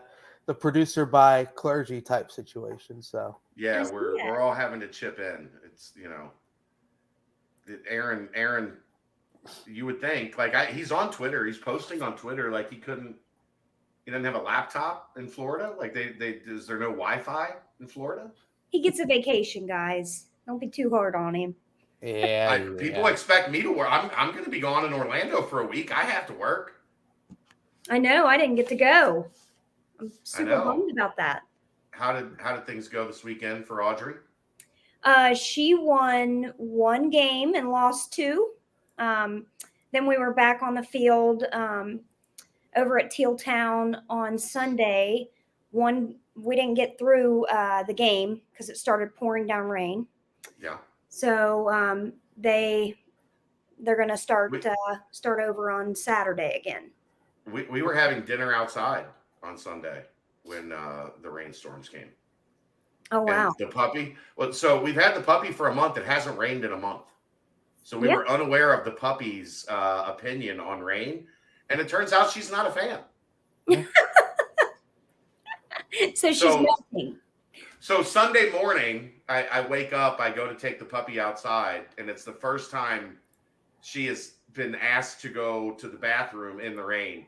producer by clergy type situation. So yeah, we're all having to chip in. It's Aaron. You would think he's on Twitter. He's posting on Twitter like he doesn't have a laptop in Florida. Like is there no Wi-Fi in Florida? He gets a vacation, guys. Don't be too hard on him. Yeah. People expect me to work. I'm going to be gone in Orlando for a week. I have to work. I know. I didn't get to go. I'm super bummed about that. How did things go this weekend for Audrey? She won one game and lost two. Then we were back on the field over at Teal Town on Sunday. We didn't get through the game because it started pouring down rain. Yeah. So they're going to start over on Saturday again. We were having dinner outside on Sunday when the rainstorms came. Oh, wow. And the puppy. Well, so we've had the puppy for a month. It hasn't rained in a month. So we were unaware of the puppy's opinion on rain. And it turns out she's not a fan. So she's melting. So Sunday morning, I wake up, I go to take the puppy outside, and it's the first time she has been asked to go to the bathroom in the rain.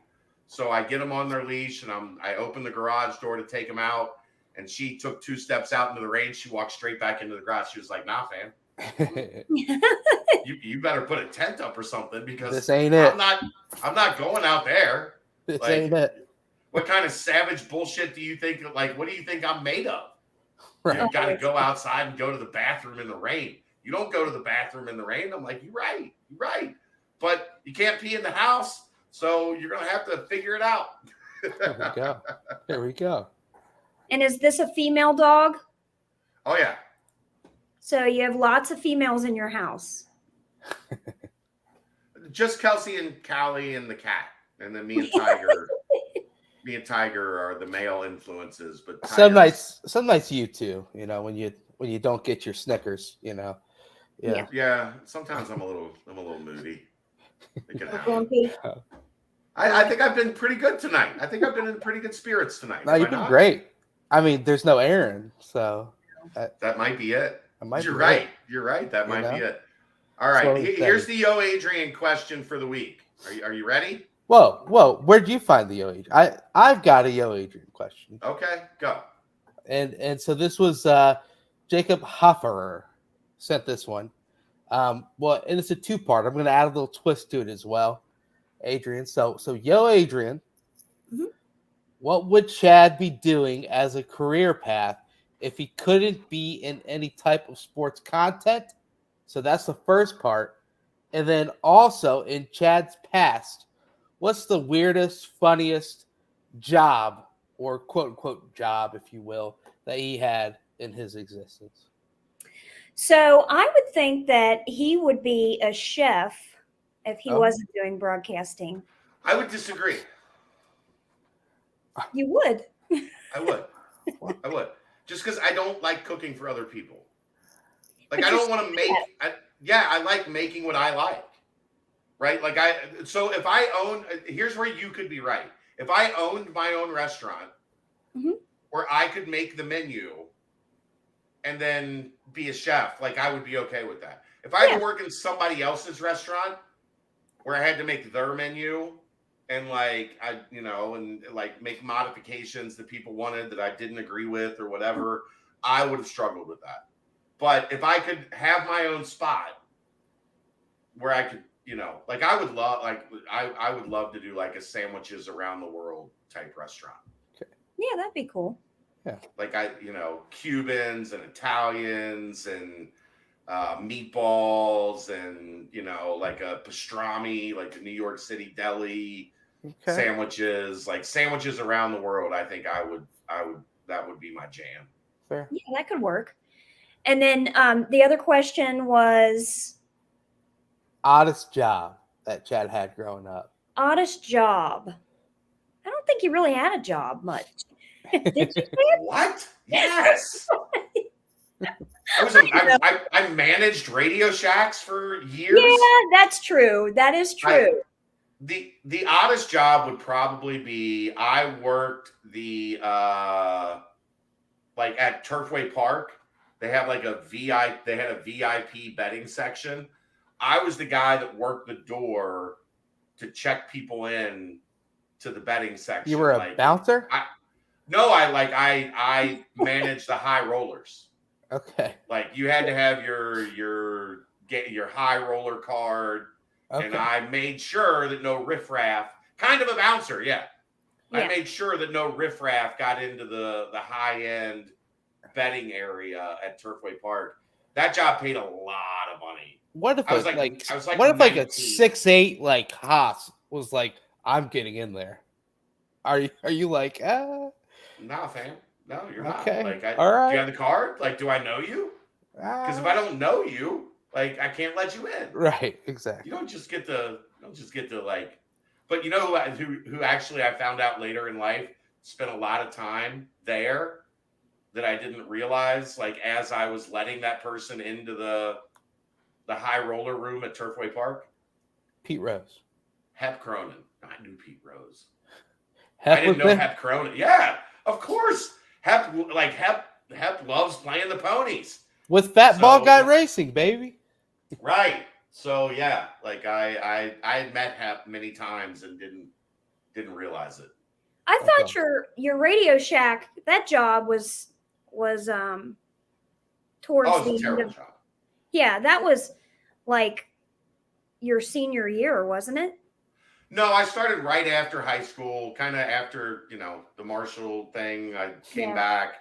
So I get them on their leash, and I open the garage door to take them out. And she took 2 steps out into the rain. She walked straight back into the garage. She was like, "Nah, fam, you better put a tent up or something, because this ain't it. I'm not going out there. This ain't it. What kind of savage bullshit do you think? Like, what do you think I'm made of? Right. You got to go outside and go to the bathroom in the rain. You don't go to the bathroom in the rain." I'm like, you're right. But you can't pee in the house, so you're going to have to figure it out. There we go. And is this a female dog? Oh, yeah. So you have lots of females in your house. Just Kelsey and Callie and the cat. And then me and Tiger. Me and Tiger are the male influences. But some nights you too, when you don't get your Snickers, Yeah, sometimes I'm a little moody. Grumpy. I think I've been pretty good tonight. I think I've been in pretty good spirits tonight. No, you've been great. I mean, there's no Aaron, so that might be it. You're right. right. You're right. That might be it. All right. Here's the Yo Adrian question for the week. Are you ready? Whoa. Where'd you find the Yo Adrian? I've got a Yo Adrian question. Okay, go. And so this was Jacob Hofferer sent this one. And it's a 2-part. I'm going to add a little twist to it as well, Adrian. So Yo Adrian, what would Chad be doing as a career path if he couldn't be in any type of sports content? So that's the first part. And then also in Chad's past, what's the weirdest, funniest job, or quote unquote job, if you will, that he had in his existence? So I would think that he would be a chef if he wasn't doing broadcasting. I would disagree. You would? I would. Just because I don't like cooking for other people. Like, I don't want to make. I like making what I like. Right? Like, so if I own, here's where you could be right. If I owned my own restaurant, where I could make the menu and then be a chef, like, I would be okay with that. If I had to work in somebody else's restaurant where I had to make their menu and make modifications that people wanted that I didn't agree with or whatever, I would have struggled with that. But if I could have my own spot where I could, I would love, I would love to do like a sandwiches around the world type restaurant. Okay. Yeah, that'd be cool. Yeah. Like Cubans and Italians and meatballs and, like a pastrami, like a New York City deli, sandwiches, like sandwiches around the world. I think that would be my jam. Fair. Yeah, that could work. And then the other question was oddest job that Chad had growing up. Oddest job. I don't think he really had a job much. Did you say it? What? Yes. I managed Radio Shacks for years. Yeah, that's true. That is true. The oddest job would probably be I worked the at Turfway Park. They have they had a VIP betting section. I was the guy that worked the door to check people in to the betting section. You were a bouncer? I managed the high rollers. Okay. Like, you had to have your high roller card, and I made sure that no riffraff, kind of a bouncer, yeah. I made sure that no riffraff got into the high end betting area at Turfway Park. That job paid a lot of money. What if what if 6'8" like Haas was like, I'm getting in there? Are you like, Nah, fam. No, you're okay. Not. Like, all right. Do you have the card? Like, do I know you? Because if I don't know you, like, I can't let you in. Right. Exactly. You don't just get to like. But you know who actually I found out later in life spent a lot of time there that I didn't realize, like, as I was letting that person into the high roller room at Turfway Park? Pete Rose. Hep Cronin. I knew Pete Rose. I didn't know Hep Cronin. Yeah, of course. Hep loves playing the ponies. With Fat Ball Guy Racing, baby. Right. So yeah, like I had met Hep many times and didn't didn't realize it. I thought your Radio Shack, that job was towards Oh, the it's a end terrible of, job. yeah, that was like your senior year, wasn't it? No, I started right after high school, kind of after, the Marshall thing. I came back,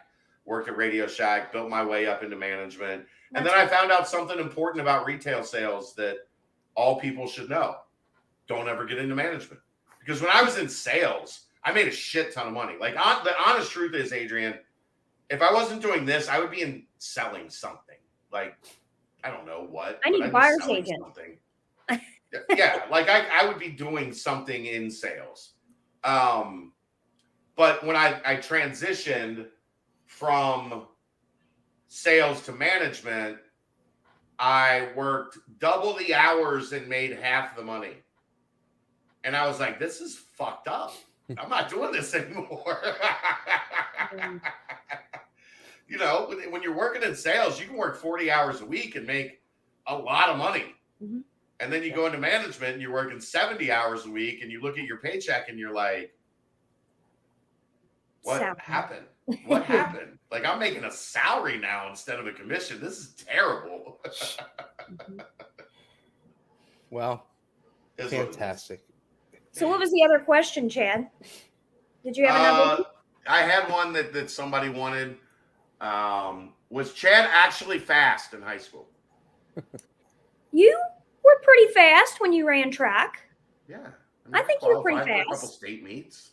worked at Radio Shack, built my way up into management. And then I found out something important about retail sales that all people should know. Don't ever get into management. Because when I was in sales, I made a shit ton of money. Like, the honest truth is, Adrian, if I wasn't doing this, I would be selling something. Like, I don't know what. I need a buyer's agent. Something. Yeah, like I would be doing something in sales. But when I transitioned from sales to management, I worked double the hours and made half the money. And I was like, this is fucked up. I'm not doing this anymore. When you're working in sales, you can work 40 hours a week and make a lot of money. Mm-hmm. And then you go into management and you're working 70 hours a week and you look at your paycheck and you're like, what happened? What happened? Like, I'm making a salary now instead of a commission. This is terrible. Well, fantastic. So what was the other question, Chad? Did you have another one? I had one that somebody wanted. Was Chad actually fast in high school? You were pretty fast when you ran track. Yeah. I think you were pretty fast. A couple state meets.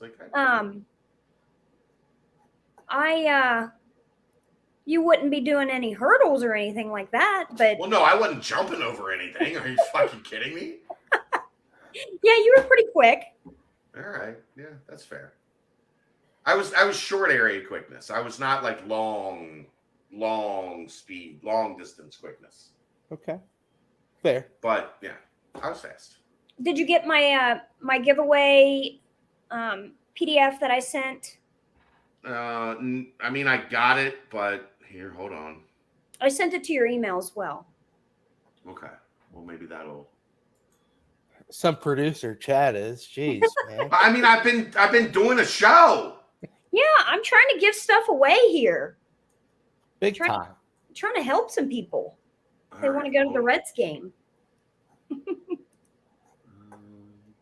You wouldn't be doing any hurdles or anything like that, but well, no, I wasn't jumping over anything. Are you fucking kidding me? Yeah, you were pretty quick. All right. Yeah, that's fair. I was short area quickness. I was not like long speed, long distance quickness. Okay. Fair. But yeah, I was fast. Did you get my my giveaway PDF that I sent? I mean, I got it, but here, hold on. I sent it to your email as well. Okay. Well, maybe that'll. Some producer Chad is. Jeez, man. I mean, I've been doing a show. Yeah, I'm trying to give stuff away here. Big time. Trying to help some people. They want to go to the Reds game.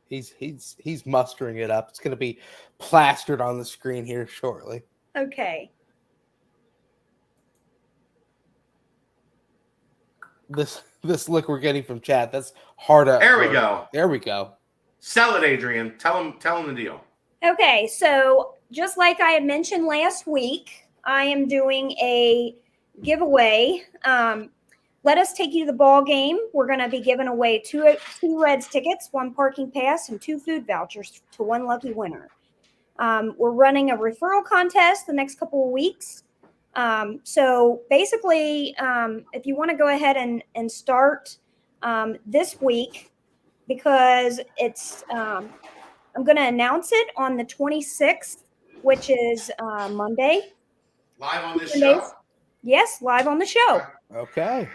He's mustering it up. It's going to be plastered on the screen here shortly. Okay. This look we're getting from Chad, that's hard up. There we go. There we go. Sell it, Adrian. Tell him the deal. Okay, so just like I had mentioned last week, I am doing a giveaway. Let us take you to the ball game. We're going to be giving away two Reds tickets, 1 parking pass, and 2 food vouchers to 1 lucky winner. We're running a referral contest the next couple of weeks. So basically, if you want to go ahead and start this week, because it's I'm going to announce it on the 26th, which is Monday. Live on this show? Yes, live on the show. Okay.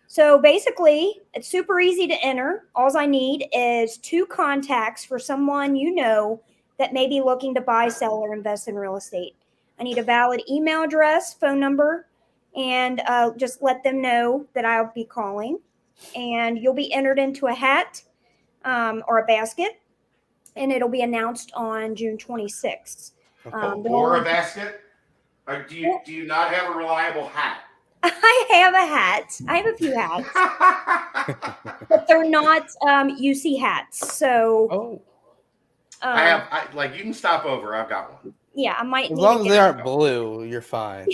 So basically, it's super easy to enter. All I need is 2 contacts for someone you know that may be looking to buy, sell, or invest in real estate. I need a valid email address, phone number, and just let them know that I'll be calling. And you'll be entered into a hat or a basket, and it'll be announced on June 26th. Or a basket? Or do you not have a reliable hat? I have a hat. I have a few hats, but they're not UC hats. So, I like, you can stop over. I've got one. Yeah, I might. As long as they aren't blue, you're fine.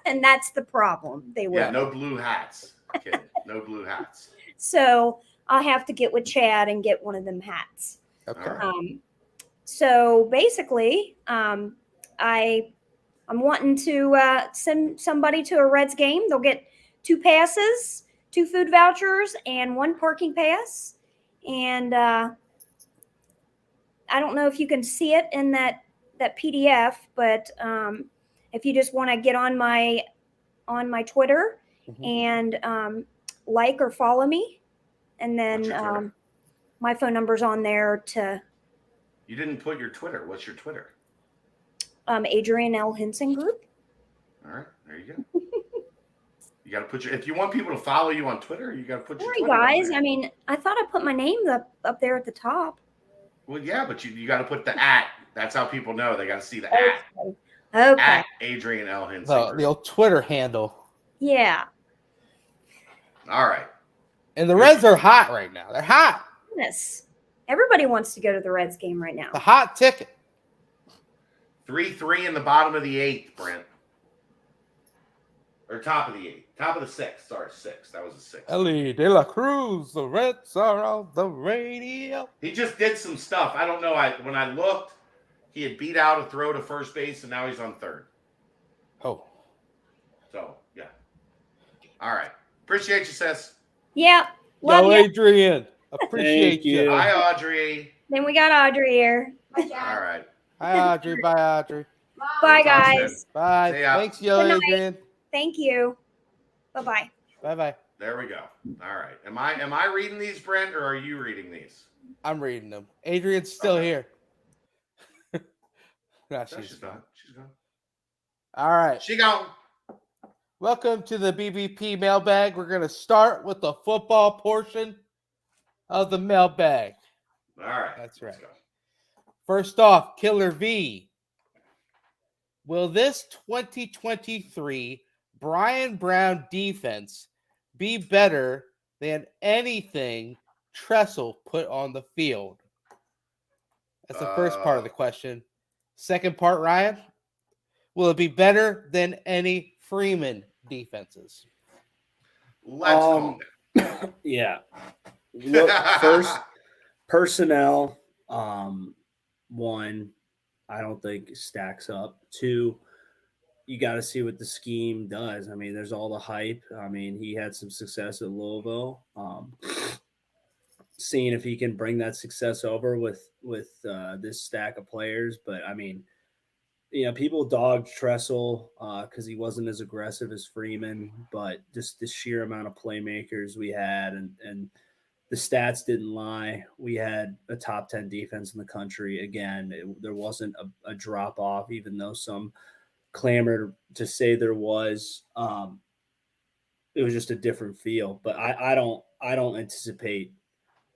And that's the problem. They will. Yeah, no blue hats. Kid. No blue hats. So I'll have to get with Chad and get one of them hats. Okay. So basically, I'm wanting to send somebody to a Reds game. They'll get 2 passes, 2 food vouchers, and 1 parking pass. And I don't know if you can see it in that PDF, but if you just want to get on my Twitter and like or follow me, and then my phone number's on there to. You didn't put your Twitter. What's your Twitter? Adrian L. Henson Group. All right, there you go. You got to put if you want people to follow you on Twitter, you got to put your Twitter guys. on there. I mean, I thought I put my name up there at the top. Well, yeah, but you got to put the @. That's how people know. They got to see the Okay. @ Adrian L. Henson. The old Twitter handle. Yeah. All right. And the Reds are hot right now. They're hot. Goodness. Everybody wants to go to the Reds game right now. The hot ticket. 3-3 in the bottom of the 8th, Brent. Or top of the 8th. Top of the 6th. Sorry, 6th. That was the 6th. Ellie De La Cruz. The Reds are on the radio. He just did some stuff. I don't know. When I looked, he had beat out a throw to first base, and now he's on third. Oh. So, yeah. All right. Appreciate you, sis. Yeah. Love you. Adrian. Appreciate you. Hi, Audrey. Then we got Audrey here. All right. Hi, Audrey. Bye, Audrey. Bye, Talk guys. soon. Bye. See ya. Thanks, yo, Good night. Adrian. Thank you. Bye-bye. Bye-bye. There we go. All right. Am I reading these, Brent, or are you reading these? I'm reading them. Adrian's still here. No, No, she's she's gone. gone. She's gone. All right. She gone. Welcome to the BBP mailbag. We're going to start with the football portion of the mailbag. All right. That's Let's right. go. First off, Killer V. Will this 2023 Brian Brown defense be better than anything Tressel put on the field? That's the first part of the question. Second part, Ryan. Will it be better than any Freeman defenses? Let's calm down. Yeah. Look, first, personnel, one, I don't think stacks up. Two, you got to see what the scheme does. I mean, there's all the hype. I mean, he had some success at Louisville. Seeing if he can bring that success over with this stack of players. But, I mean, you know, people dogged Tressel because he wasn't as aggressive as Freeman, but just the sheer amount of playmakers we had and the stats didn't lie. We had a top 10 defense in the country. Again, there wasn't a drop off, even though some clamored to say there was. It was just a different feel. But I don't anticipate,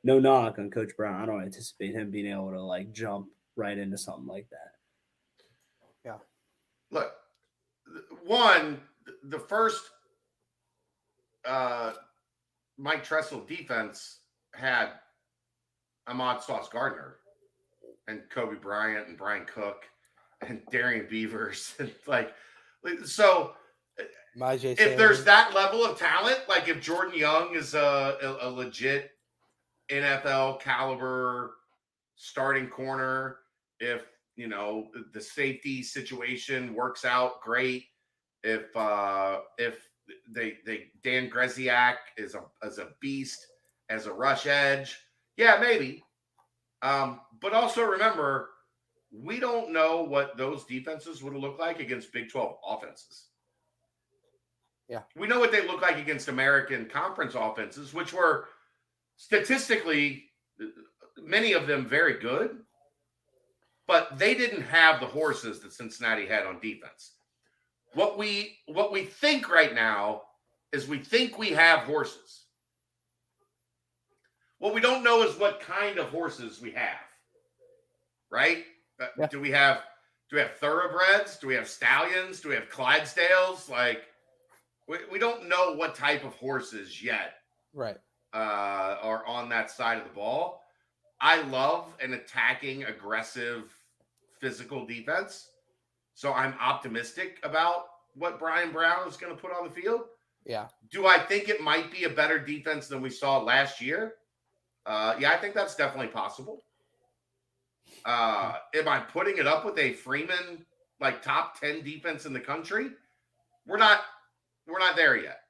no knock on Coach Brown, I don't anticipate him being able to like jump right into something like that. Yeah. Look, one, the first Mike Tressel defense had Ahmad Sauce Gardner and Kobe Bryant and Brian Cook and Darian Beavers. And so if there's that level of talent, like if Jordan Young is a legit NFL caliber starting corner, if you know the safety situation works out great, if they Dan Greziak is a beast as a rush edge, yeah, maybe. But also remember, we don't know what those defenses would look like against Big 12 offenses. Yeah. We know what they look like against American Conference offenses, which were statistically, many of them very good, but they didn't have the horses that Cincinnati had on defense. What we think right now is we think we have horses. What we don't know is what kind of horses we have, right? Yeah. Do we have thoroughbreds? Do we have stallions? Do we have Clydesdales? Like, we don't know what type of horses yet, Right. are on that side of the ball. I love an attacking, aggressive, physical defense. So I'm optimistic about what Brian Brown is going to put on the field. Yeah. Do I think it might be a better defense than we saw last year? Yeah, I think that's definitely possible. Am I putting it up with a Freeman like top 10 defense in the country? We're not there yet.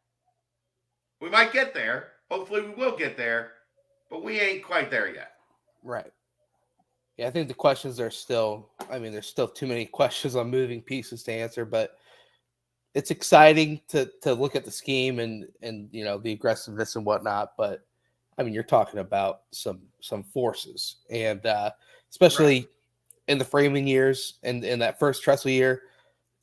We might get there. Hopefully we will get there, but we ain't quite there yet. Right. Yeah, I think the questions are still, there's still too many questions on moving pieces to answer, but it's exciting to look at the scheme and you know, the aggressiveness and whatnot. But you're talking about some some forces, and especially in the framing years and in that first Tressel year,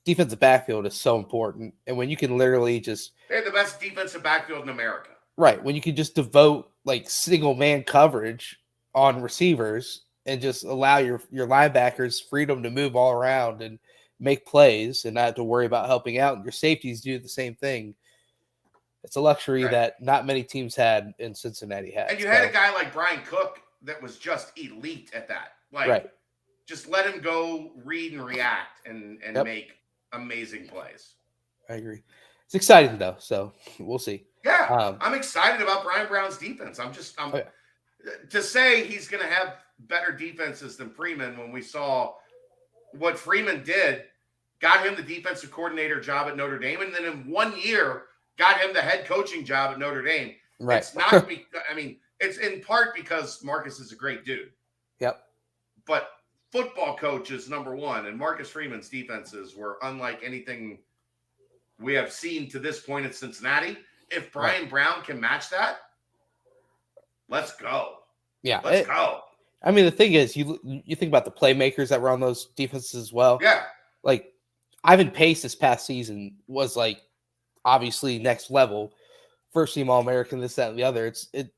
defensive backfield is so important. And when you can literally just they're the best defensive backfield in America. Right. When you can just devote like single man coverage on receivers and just allow your linebackers freedom to move all around and make plays and not have to worry about helping out. And your safeties do the same thing. It's a luxury that not many teams had in Cincinnati had. And you had a guy like Brian Cook that was just elite at that. Like, just let him go read and react and make amazing plays. I agree. It's exciting though, so we'll see. Yeah, I'm excited about Brian Brown's defense. To say he's going to have better defenses than Freeman when we saw what Freeman did, got him the defensive coordinator job at Notre Dame, and then in 1 year got him the head coaching job at Notre Dame. Right. It's not. It's in part because Marcus is a great dude. Yep. But football coach is number one, and Marcus Freeman's defenses were unlike anything we have seen to this point at Cincinnati. If Brian Brown can match that, let's go. Yeah, let's go. I mean, the thing is, you think about the playmakers that were on those defenses as well. Yeah, like Ivan Pace this past season was like obviously next level, first team All-American, this, that, and the other.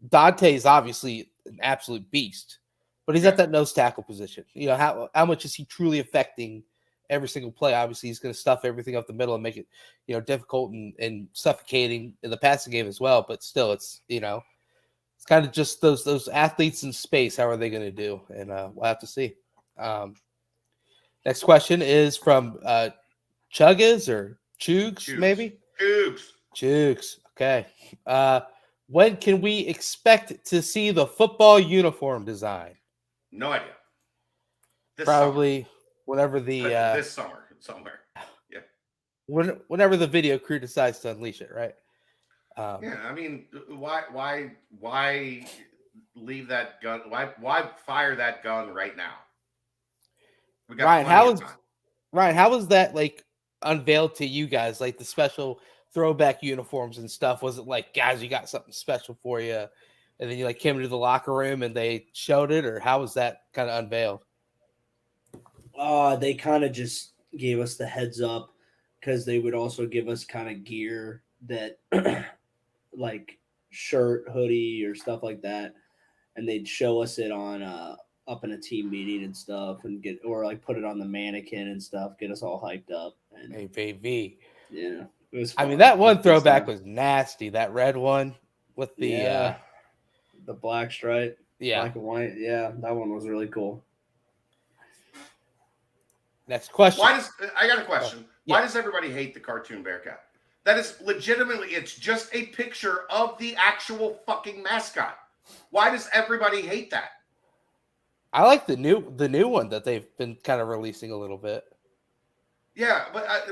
Dante is obviously an absolute beast, but he's at that nose tackle position. You know, how much is he truly affecting every single play? Obviously, he's going to stuff everything up the middle and make it, difficult and suffocating in the passing game as well. But still, it's kind of just those athletes in space. How are they going to do? And we'll have to see. Next question is from Chuggas or Chugs, maybe? Chugs. Okay. When can we expect to see the football uniform design? No idea. Probably summer. Whenever the this summer somewhere. Yeah. Whenever the video crew decides to unleash it, right? Yeah, I mean, why leave that gun? Why fire that gun right now? We got Ryan, how was that like unveiled to you guys? Like the special throwback uniforms and stuff. Was it like, guys, you got something special for you, and then you like came into the locker room and they showed it, or how was that kind of unveiled? They kind of just gave us the heads up because they would also give us kind of gear that like shirt, hoodie, or stuff like that. And they'd show us it on up in a team meeting and stuff and put it on the mannequin and stuff, get us all hyped up. And hey, baby. Yeah. It was fun. I mean, that one throwback was nasty. That red one with the black stripe. Yeah. Black and white. Yeah, that one was really cool. Next question. I got a question. Why does everybody hate the cartoon Bearcat? That is legitimately, it's just a picture of the actual fucking mascot. Why does everybody hate that? I like the new one that they've been kind of releasing a little bit. Yeah,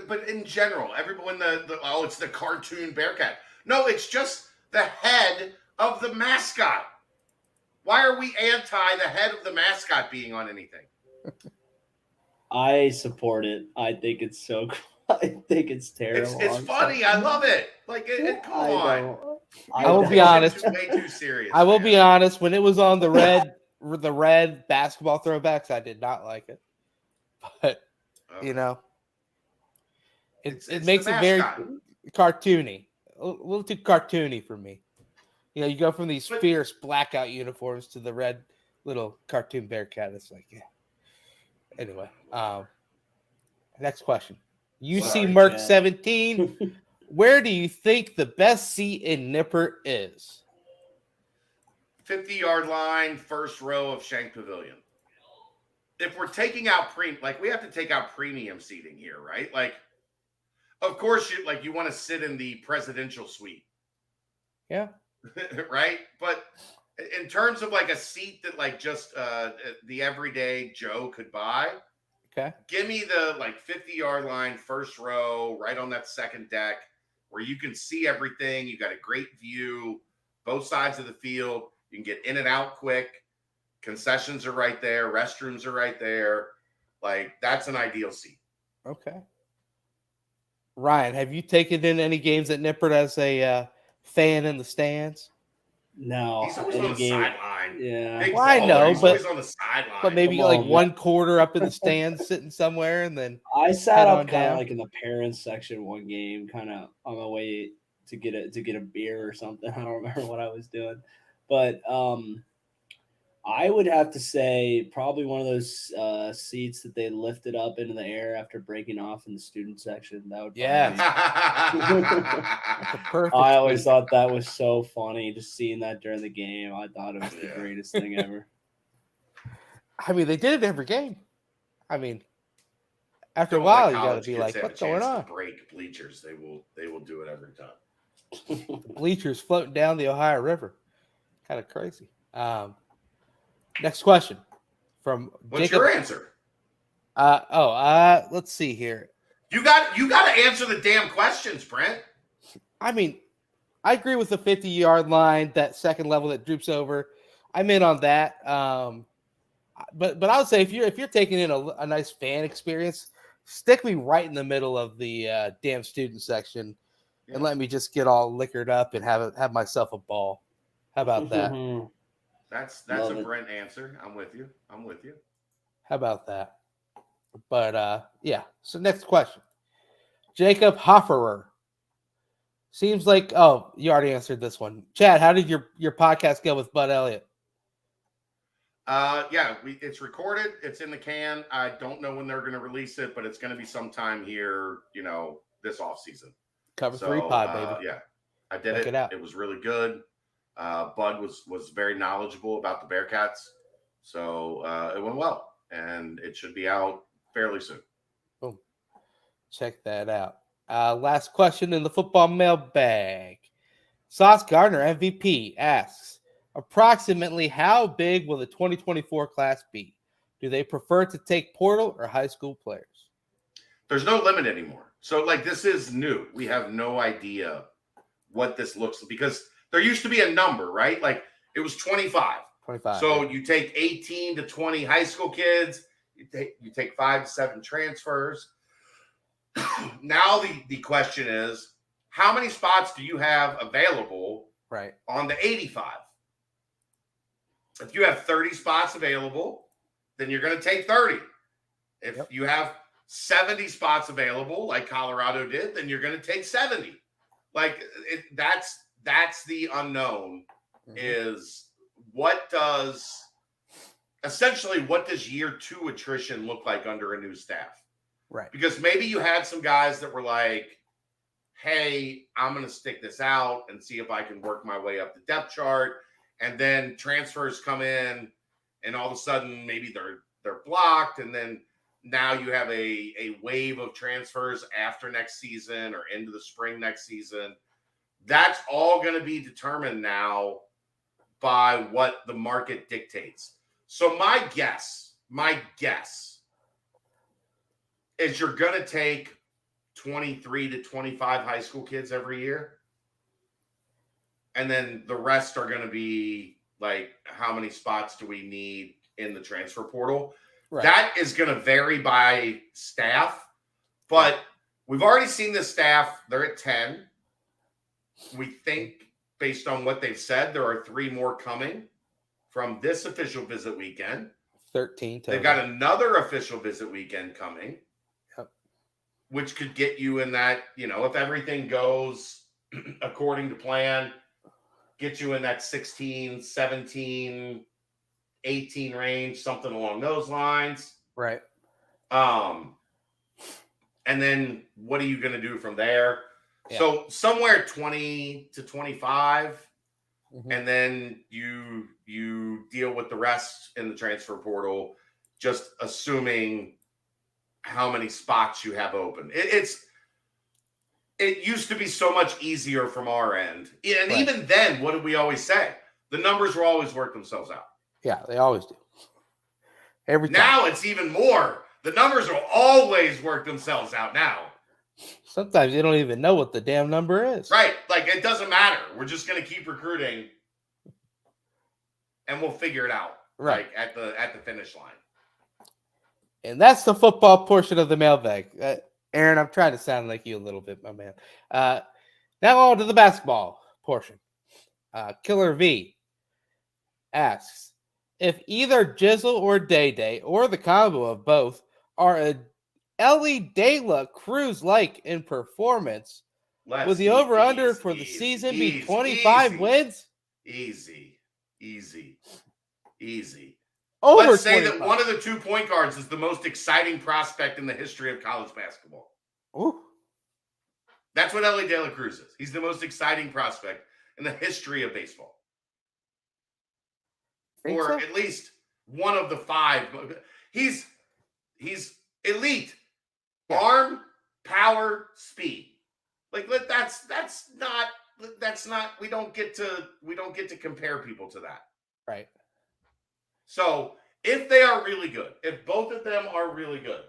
but in general, everyone it's the cartoon Bearcat. No, it's just the head of the mascot. Why are we anti the head of the mascot being on anything? I support it. I think it's so cool. I think it's terrible. It's funny. I love it. Like, come on. I will be honest. Way too serious. I will be honest. When it was on the red basketball throwbacks, I did not like it. But it makes it very cartoony, a little too cartoony for me. You go from these fierce blackout uniforms to the red little cartoon Bearcat. It's like, yeah. Anyway, next question. UC Merck 17. Where do you think the best seat in Nippert is? 50-yard line, first row of Shank Pavilion. If we're taking out we have to take out premium seating here, right? Like, of course, you want to sit in the presidential suite. Yeah. Right? But in terms of like a seat that like just the everyday Joe could buy, okay, give me the 50-yard line, first row, right on that second deck where you can see everything. You got a great view, both sides of the field. You can get in and out quick. Concessions are right there. Restrooms are right there. Like, that's an ideal seat. Okay. Ryan, have you taken in any games at Nippert as a fan in the stands? No. He's always on the sideline. fine. Yeah. Big Well, I baller. know, He's but- always on the sideline. But maybe Come like on, one quarter up in the stands, sitting somewhere, and then I sat Head up on kind down. of like in the parents section one game, kind of on my way to get a beer or something. I don't remember what I was doing, but I would have to say probably one of those seats that they lifted up into the air after breaking off in the student section. That would Yeah. probably that's a perfect. I always seat. thought that was so funny, just seeing that during the game. I thought it was the greatest thing ever. I mean, they did it every game. I mean, after a Don't while, let you got to college be kids like, have a "What's going chance on?" to break bleachers. They will do it every time. The bleachers floating down the Ohio River, kind of crazy. Next question from What's Jacob. your answer? Let's see here. You got to answer the damn questions, Brent. I mean, I agree with the 50-yard line, that second level that droops over. I'm in on that. But I would say if you're taking in a nice fan experience, stick me right in the middle of the damn student section, and let me just get all liquored up and have myself a ball. How about that? That's Love a it. Brent answer. I'm with you. How about that? But yeah. So next question, Jacob Hofferer. Seems like you already answered this one. Chad, how did your podcast go with Bud Elliott? Yeah, it's recorded. It's in the can. I don't know when they're going to release it, but it's going to be sometime here, this off season. Cover 3 pod, baby. Yeah, I did Check it. it out. It was really good. Bud was very knowledgeable about the Bearcats, so it went well, and it should be out fairly soon. Boom. Check that out. Last question in the football mailbag. Sauce Gardner, MVP, asks, approximately how big will the 2024 class be? Do they prefer to take portal or high school players? There's no limit anymore. So, this is new. We have no idea what this looks like because there used to be a number, right? Like, it was 25. 25. So, yeah. you take 18 to 20 high school kids. You take 5 to 7 transfers. Now the question is, how many spots do you have available right on the 85? If you have 30 spots available, then you're going to take 30. If you have 70 spots available, like Colorado did, then you're going to take 70. That's the unknown. Is what does year 2 attrition look like under a new staff? Right. Because maybe you had some guys that were like, hey, I'm going to stick this out and see if I can work my way up the depth chart. And then transfers come in and all of a sudden maybe they're blocked. And then now you have a wave of transfers after next season or into the spring next season. That's all going to be determined now by what the market dictates. So my guess is you're going to take 23 to 25 high school kids every year. And then the rest are going to be like, how many spots do we need in the transfer portal? Right. That is going to vary by staff. But we've already seen the staff. They're at 10. We think, based on what they've said, there are 3 more coming from this official visit weekend. 13 total. They've got another official visit weekend coming. Which could get you in that, if everything goes according to plan, get you in that 16, 17, 18 range, something along those lines. Right. And then what are you going to do from there? Yeah. So somewhere 20 to 25, and then you deal with the rest in the transfer portal, just assuming how many spots you have open. It used to be so much easier from our end. And even then, what did we always say? The numbers will always work themselves out. Yeah, they always do. Every time. Now it's even more. The numbers will always work themselves out now. Sometimes you don't even know what the damn number is. Right. Like, it doesn't matter. We're just going to keep recruiting and we'll figure it out. Right. Like at the finish line. And that's the football portion of the mailbag. Aaron, I'm trying to sound like you a little bit, my man. Now on to the basketball portion. Killer V asks, if either Jizzle or Day Day or the combo of both are a Ellie De La Cruz-like in performance, would the over-under for the season be 25 wins? Easy. Over Let's say 25. that one of the 2 point guards is the most exciting prospect in the history of college basketball. Ooh. That's what Ellie De La Cruz is. He's the most exciting prospect in the history of baseball. Or so? at least one of the 5. He's elite. Yeah. Arm, power, speed. Like that's not we don't get to compare people to that. Right. So if they are really good, if both of them are really good,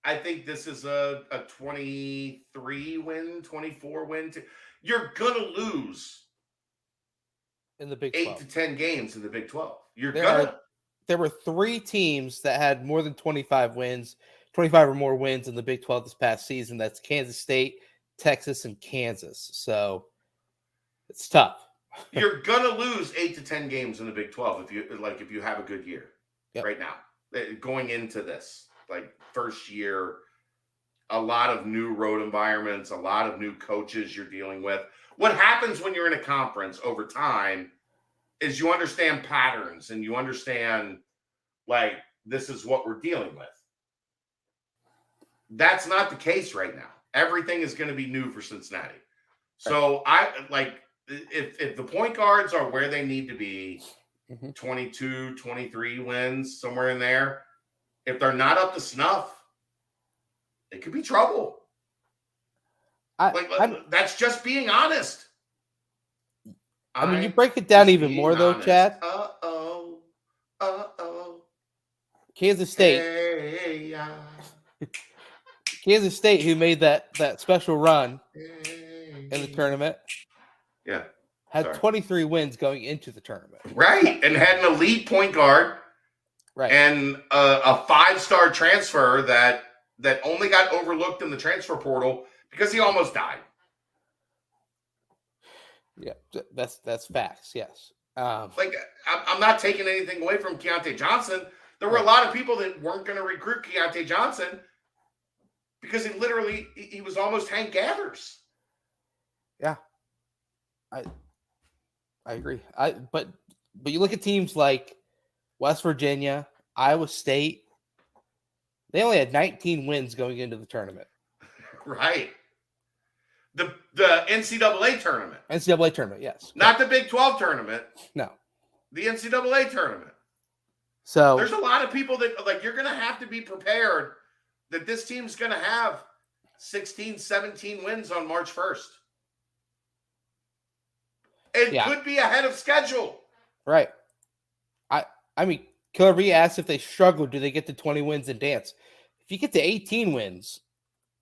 I think this is a 23 win, 24 win. You're going to lose in the Big 12. 8 to 10 games in the Big 12. There were 3 teams that had more than 25 wins, 25 or more wins in the Big 12 this past season. That's Kansas State, Texas, and Kansas. So it's tough. You're gonna lose 8 to 10 games in the Big 12 if you have a good year. Yep. Right now, going into this first year, a lot of new road environments, a lot of new coaches you're dealing with. What happens when you're in a conference over time is you understand patterns and you understand this is what we're dealing with. That's not the case right now. Everything is going to be new for Cincinnati. So if the point guards are where they need to be, 22, 23 wins, somewhere in there, if they're not up to snuff, it could be trouble. That's just being honest. I mean, you break it down even more, though, Chad. Kansas State. Hey, Kansas State, who made that special run in the tournament. Yeah. Had 23 wins going into the tournament. Right. And had an elite point guard. Right. And a 5-star transfer that only got overlooked in the transfer portal because he almost died. Yeah, that's facts. Yes. I'm not taking anything away from Keontae Johnson. There were a lot of people that weren't going to recruit Keontae Johnson because he was almost Hank Gathers. Yeah. I agree. But you look at teams like West Virginia, Iowa State. They only had 19 wins going into the tournament. Right. The NCAA tournament. NCAA tournament, yes. Not the Big 12 tournament. No. The NCAA tournament. So there's a lot of people that you're going to have to be prepared that this team's going to have 16, 17 wins on March 1st. It could be ahead of schedule. Right. I mean, Killer B asked if they struggle, do they get to 20 wins and dance? If you get to 18 wins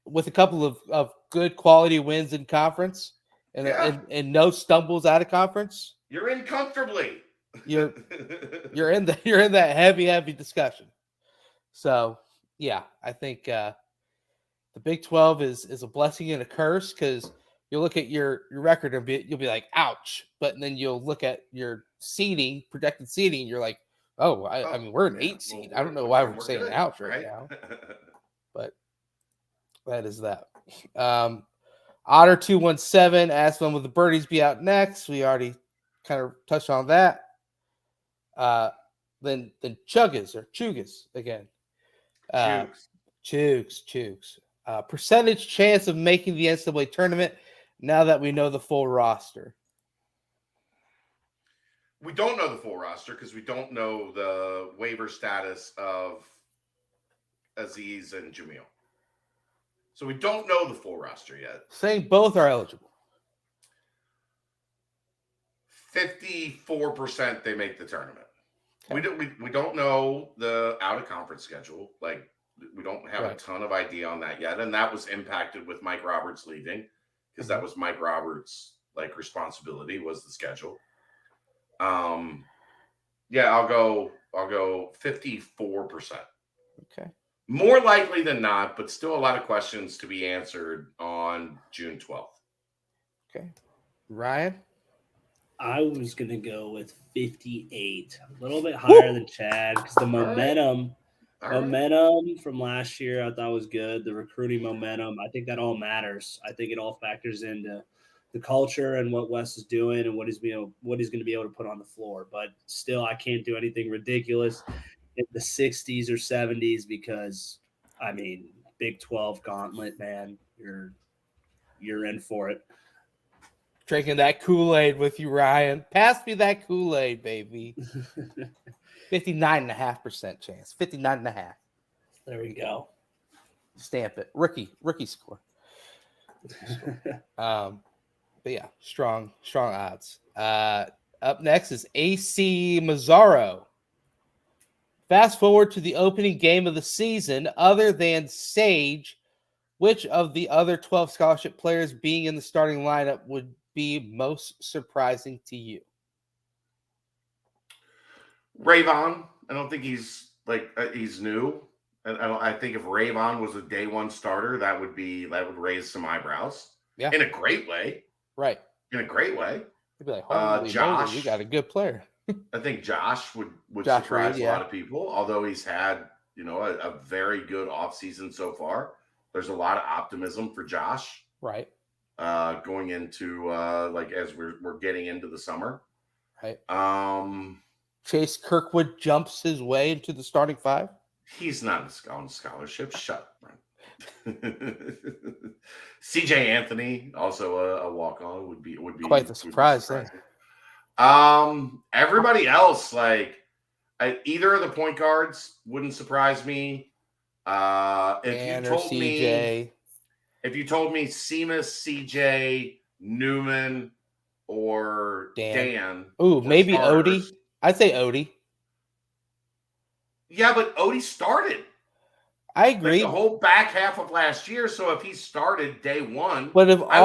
with a couple of good quality wins in conference and no stumbles out of conference, you're in comfortably. You're in that heavy discussion. So yeah, I think the Big 12 is a blessing and a curse because you'll look at your record and you'll be like, ouch. But then you'll look at your seeding, projected seeding, you're like, I mean, we're an 8 seed. I don't know why we're saying good, ouch right now. But that is that. Otter 217 asked when will the birdies be out next? We already kind of touched on that. Then Chugas again. Chugs. Percentage chance of making the NCAA tournament now that we know the full roster. We don't know the full roster because we don't know the waiver status of Aziz and Jamil. So we don't know the full roster yet. Saying both are eligible. 54% they make the tournament. Okay. We don't know the out of conference schedule. We don't have a ton of idea on that yet, and that was impacted with Mike Roberts leaving because that was Mike Roberts' responsibility was the schedule. I'll go 54%. Okay. More likely than not, but still a lot of questions to be answered on June 12th. Okay. Ryan? I was going to go with 58, a little bit higher than Chad because the momentum from last year I thought was good. The recruiting momentum, I think that all matters. I think it all factors into the culture and what Wes is doing and what he's going to be able to put on the floor. But still, I can't do anything ridiculous in the 60s or 70s because, I mean, Big 12 gauntlet, man, you're in for it. Drinking that Kool-Aid with you, Ryan. Pass me that Kool-Aid, baby. 59.5% chance. 59.5. There we go. Stamp it. Rookie score. But yeah, strong odds. Up next is AC Mazzaro. Fast forward to the opening game of the season. Other than Sage, which of the other 12 scholarship players being in the starting lineup would be most surprising to you? Rayvon. I don't think he's he's new. I think if Rayvon was a day one starter, that would raise some eyebrows. Yeah, in a great way. Right. In a great way. You'd be like, holy moly, we got a good player. I think Josh would Josh surprise Reed, a lot of people, although he's had a very good offseason so far. There's a lot of optimism for Josh. Right. Going into as we're getting into the summer. Right. Chase Kirkwood jumps his way into the starting five. He's not on scholarship. Shut up, CJ Anthony, also a walk-on, would be quite the surprise there. Everybody else, either of the point guards wouldn't surprise me. If you told me Seamus, CJ, Newman, or Dan. Ooh, maybe starters. Odie. I'd say Odie. Yeah, but Odie started. I agree. The whole back half of last year. So if he started day one, but if I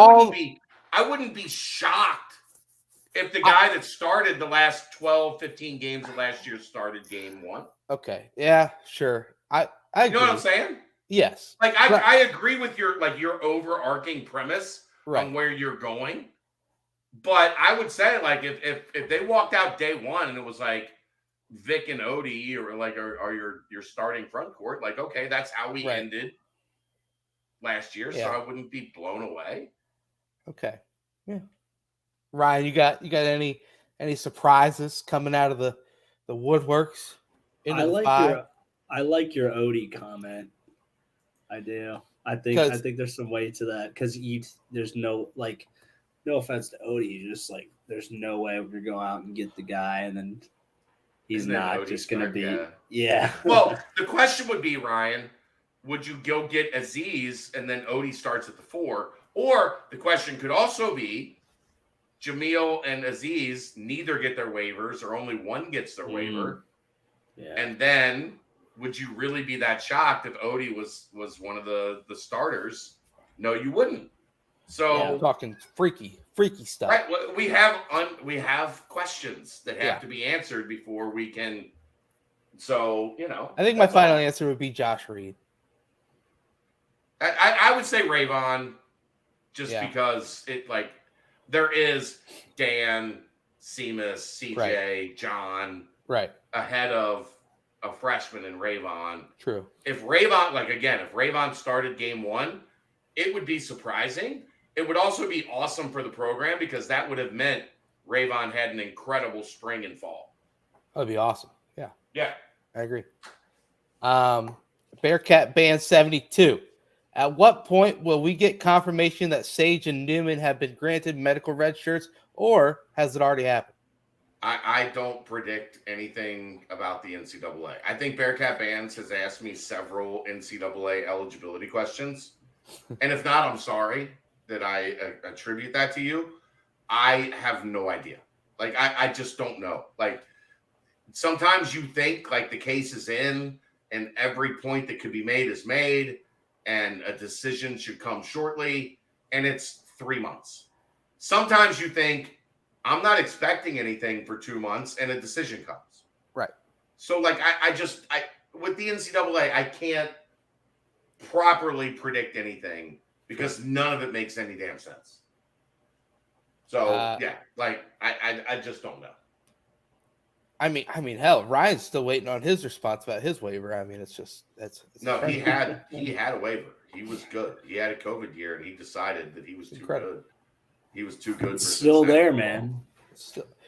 wouldn't be shocked if the guy that started the last 12, 15 games of last year started game one. Okay. Yeah, sure. I agree. You know what I'm saying? Yes. I agree with your overarching premise on where you're going. But I would say if they walked out day one and it was Vic and Odie or your starting front court, okay, that's how we ended last year. Yeah. So I wouldn't be blown away. Okay. Yeah. Ryan, you got any surprises coming out of the woodworks? I like your Odie comment. I do. I think there's some weight to that because there's no offense to Odie, you just there's no way we're gonna go out and get the guy and then he's not Odie just gonna be. Yeah. Well, the question would be, Ryan, would you go get Aziz and then Odie starts at the 4? Or the question could also be, Jamil and Aziz neither get their waivers or only one gets their waiver. Yeah. And then would you really be that shocked if Odie was one of the starters? No, you wouldn't. So we're talking freaky stuff. Right. We have questions that have to be answered before we can. So, I think my final answer would be Josh Reed. I would say Rayvon just because there is Dan, Seamus, CJ, John ahead of a freshman in Rayvon. True. If Rayvon started game one, it would be surprising. It would also be awesome for the program because that would have meant Rayvon had an incredible spring and fall. That'd be awesome. Yeah. Yeah. I agree. Bearcat Band 72. At what point will we get confirmation that Sage and Newman have been granted medical red shirts, or has it already happened? I don't predict anything about the NCAA. I think Bearcat Bands has asked me several NCAA eligibility questions. And if not, I'm sorry that I attribute that to you. I have no idea. I just don't know. Sometimes you think the case is in and every point that could be made is made and a decision should come shortly, and it's 3 months. Sometimes you think I'm not expecting anything for 2 months and a decision comes. Right. So I with the NCAA, I can't properly predict anything because none of it makes any damn sense. So yeah, like I just don't know. I mean, hell, Ryan's still waiting on his response about his waiver. I mean, it's No, he had a waiver. He was good. He had a COVID year, and he decided that he was too good. He was too good. It's for still there, football. man.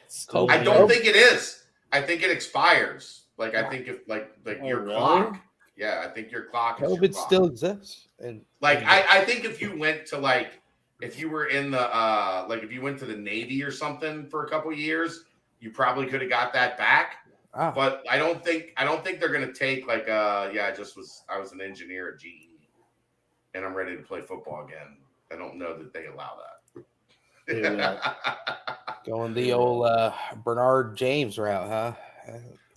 Still I don't think it is. I think it expires. Like I think if like your really? clock. Yeah, I think your clock is your COVID clock. still exists. And I think if you went to if you were in the if you went to the Navy or something for a couple of years, you probably could have got that back. Ah. But I don't think they're gonna take I was an engineer at GE and I'm ready to play football again. I don't know that they allow that. Going the old Bernard James route, huh?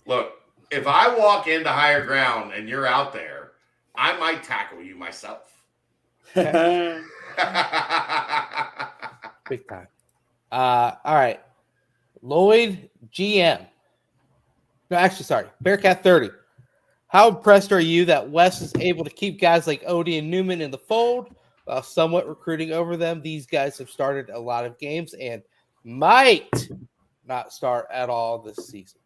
Look, if I walk into higher ground and you're out there, I might tackle you myself. Big time. All right. Lloyd GM. No, actually, sorry. Bearcat 30. How impressed are you that Wes is able to keep guys like Odie and Newman in the fold while somewhat recruiting over them? These guys have started a lot of games and might not start at all this season.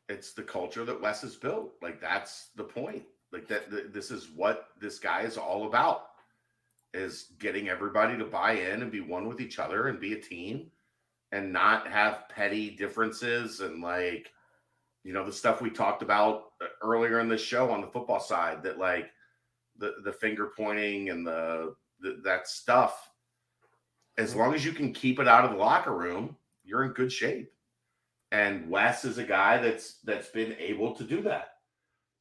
It's the culture that Wes has built. Like, that's the point. Like, this is what this guy is all about, is getting everybody to buy in and be one with each other and be a team and not have petty differences and the stuff we talked about earlier in this show on the football side, that the finger pointing and that stuff, as long as you can keep it out of the locker room, you're in good shape. And Wes is a guy that's been able to do that.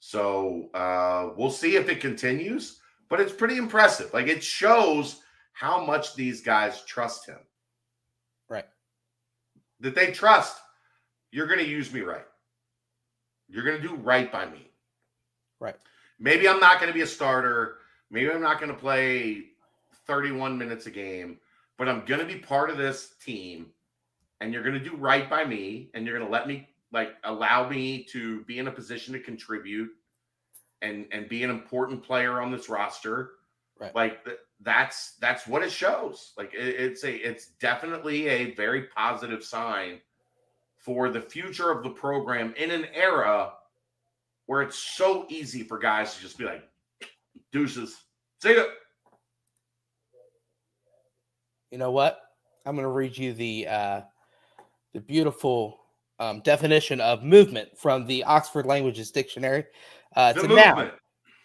So we'll see if it continues, but it's pretty impressive. Like, it shows how much these guys trust him. Right. That they trust, you're going to use me right. You're going to do right by me. Right. Maybe I'm not going to be a starter. Maybe I'm not going to play 31 minutes a game, but I'm going to be part of this team, and you're going to do right by me, and you're going to let me, allow me to be in a position to contribute and be an important player on this roster. Right. That's what it shows. It's definitely a very positive sign for the future of the program in an era where it's so easy for guys to just be like, deuces, see ya. You know what? I'm going to read you the beautiful definition of movement from the Oxford Languages Dictionary. It's a noun.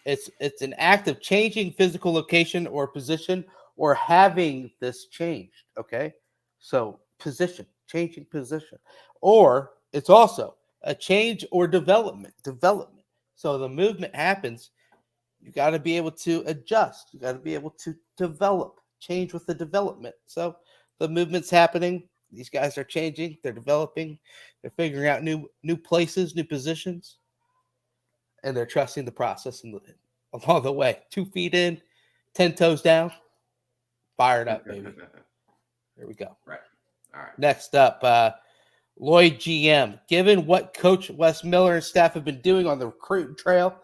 It's an act of changing physical location or position or having this changed. Okay, so position, changing position, or it's also a change or development. So the movement happens. You got to be able to adjust. You got to be able to develop, change with the development. So the movement's happening. These guys are changing. They're developing. They're figuring out new places, new positions, and they're trusting the process and along the way. 2 feet in, 10 toes down, fired up, baby. Here we go. Right. All right. Next up, Lloyd GM. Given what Coach Wes Miller and staff have been doing on the recruiting trail,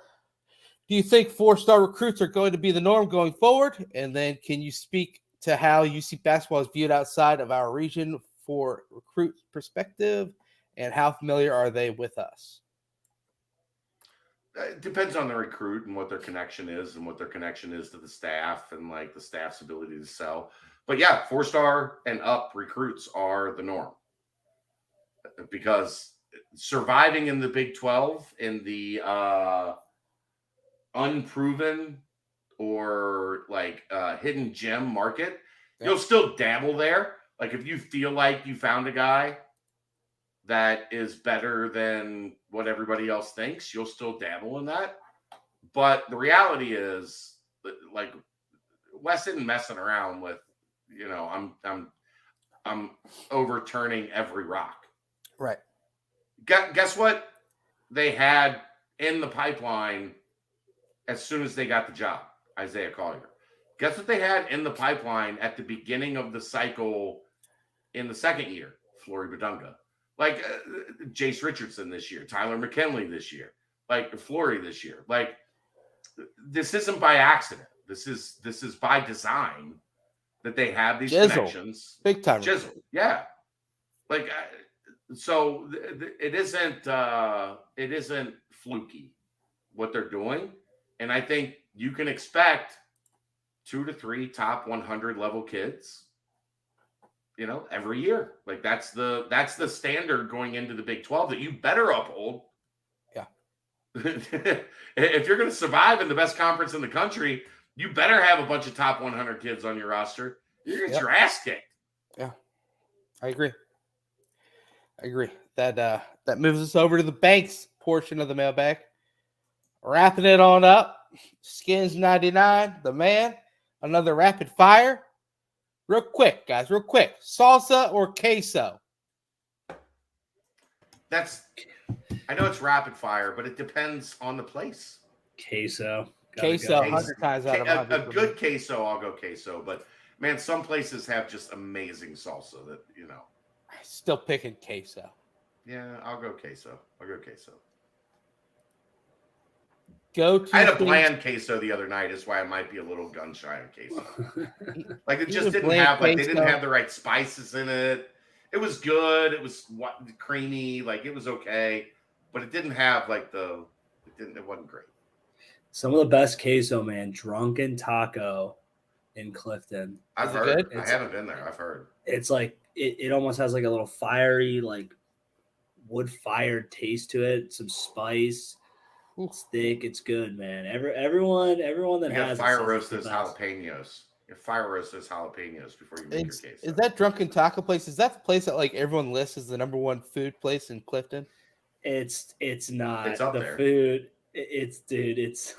do you think 4-star recruits are going to be the norm going forward? And then can you speak to how UC basketball is viewed outside of our region for recruit perspective, and how familiar are they with us? It depends on the recruit and what their connection is and what their connection is to the staff and the staff's ability to sell. But yeah, 4-star and up recruits are the norm, because surviving in the Big 12 in the unproven or hidden gem market, you'll still dabble there. Like, if you feel like you found a guy that is better than what everybody else thinks, you'll still dabble in that. But the reality is, Wes isn't messing around with, I'm overturning every rock. Right. Guess what they had in the pipeline as soon as they got the job? Isaiah Collier. Guess what they had in the pipeline at the beginning of the cycle in the second year? Flory Badunga. Jace Richardson this year, Tyler McKinley this year, Flory this year. This isn't by accident. This is by design that they have these Jizzle. connections. Big time. Jizzle, yeah. Like, so it isn't fluky what they're doing, and I think you can expect 2 to 3 top 100 level kids, every year. Like that's the standard going into the Big 12 that you better uphold. Yeah. If you're going to survive in the best conference in the country, you better have a bunch of top 100 kids on your roster. You're going to get your ass kicked. Yeah, I agree. That moves us over to the Banks portion of the mailbag. Wrapping it on up. Skins 99, the man. Another rapid fire. Real quick, guys, real quick. Salsa or queso? I know it's rapid fire, but it depends on the place. Queso. Queso, 100 times out of 100. A good queso, I'll go queso. But, man, some places have just amazing salsa that, Still picking queso. Yeah, I'll go queso. I had a bland queso the other night. Is why I might be a little gun shy on queso. Like it just didn't have they didn't have the right spices in it. It was good. It was creamy. Like it was okay, but it didn't have it wasn't great. Some of the best queso, man. Drunken Taco in Clifton. I've heard. I haven't been there. I've heard. It's like it almost has like a little fiery, like wood fired taste to it. Some spice. It's thick. It's good, man. Everyone that has fire roast those jalapenos. You fire roast those jalapenos before you make your queso. Is that Drunken Taco place? Is that the place that like everyone lists as the #1 food place in Clifton? It's not. It's up the there. Food. It's it's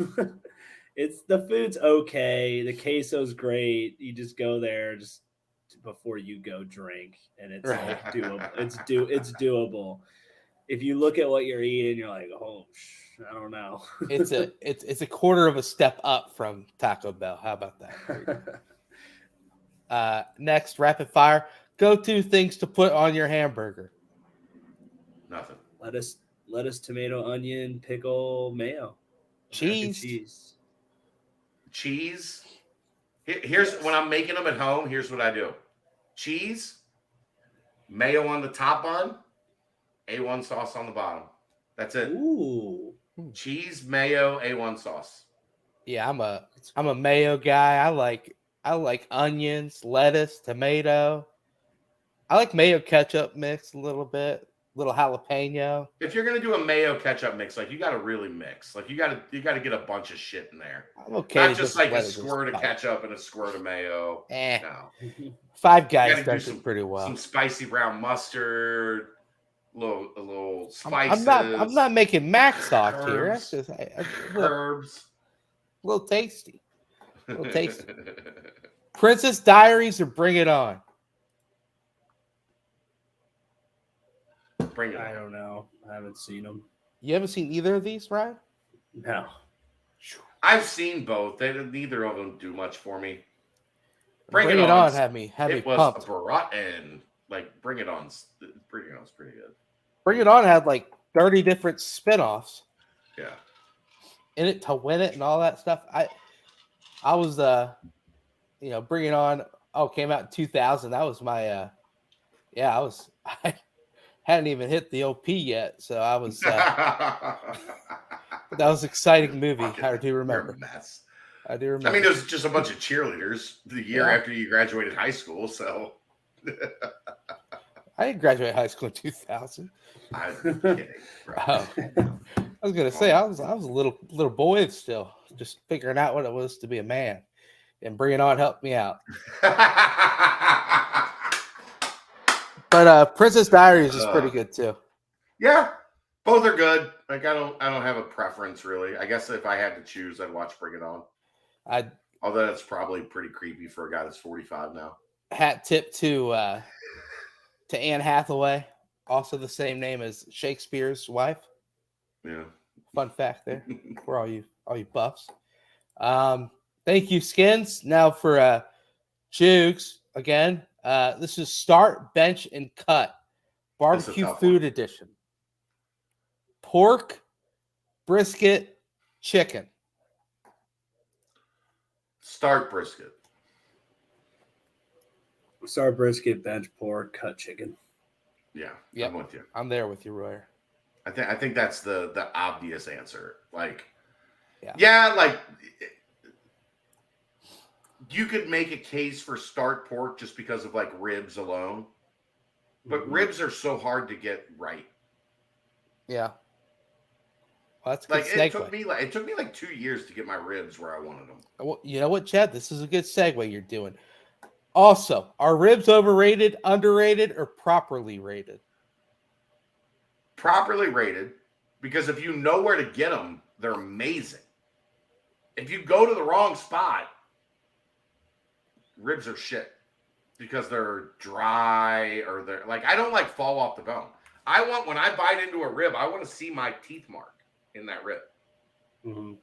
the food's okay. The queso's great. You just go there just before you go drink, and it's like doable. It's doable. If you look at what you're eating, you're like, oh, I don't know. it's a quarter of a step up from Taco Bell. How about that? Next, rapid fire. Go-to things to put on your hamburger. Nothing. Lettuce, tomato, onion, pickle, mayo. Cheese. Here's when I'm making them at home. Here's what I do: cheese, mayo on the top bun, A1 sauce on the bottom. That's it. Ooh. Cheese, mayo, A1 sauce. Yeah, I'm a mayo guy. I like onions, lettuce, tomato. I like mayo ketchup mix a little jalapeno. If you're gonna do a mayo ketchup mix, like you got to really mix. Like you got to get a bunch of shit in there. I'm okay. Not just like a squirt of ketchup and a squirt of mayo. No. Five Guys does it pretty well. Some spicy brown mustard. A little spices. I'm not making mac sauce here. That's just herbs. A little tasty. Princess Diaries or Bring It On? Bring It On. I don't know. I haven't seen them. You haven't seen either of these, Ryan? No. I've seen both. Neither of them do much for me. Bring It On had me pumped. And like Bring It On's pretty good. Bring It On had like 30 different spinoffs. Yeah. In it to win it and all that stuff. I was Bring It On came out in 2000. That was my I hadn't even hit the OP yet, so I was that was an exciting movie. I do remember. Mess. I do remember. I mean, there's just a bunch of cheerleaders the year after you graduated high school, so I didn't graduate high school in 2000. I'm kidding. I was gonna say I was a little boy still, just figuring out what it was to be a man, and Bring It On helped me out. But Princess Diaries is pretty good too. Yeah, both are good. Like I don't have a preference really. I guess if I had to choose, I'd watch Bring It On. Although that's probably pretty creepy for a guy that's 45 now. Hat tip to Anne Hathaway, also the same name as Shakespeare's wife. Yeah. Fun fact there for all you buffs. Thank you, Skins. Now for Jugs again. This is start, bench, and cut. Barbecue food edition. Pork, brisket, chicken. Start brisket. Start brisket, bench pork, cut chicken. Yeah, Yep. I'm with you. I'm there with you, Royer. I think that's the obvious answer. Like, yeah, like you could make a case for start pork just because of like ribs alone, but ribs are so hard to get right. Yeah. Well, that's a like good segue. it took me like 2 years to get my ribs where I wanted them. Well, you know what, Chad? This is a good segue you're doing. Also, are ribs overrated, underrated, or properly rated? Properly rated, because if you know where to get them, they're amazing. If you go to the wrong spot, ribs are shit because they're dry or they're like, I don't like fall off the bone. I want, when I bite into a rib, I want to see my teeth mark in that rib. Mm-hmm.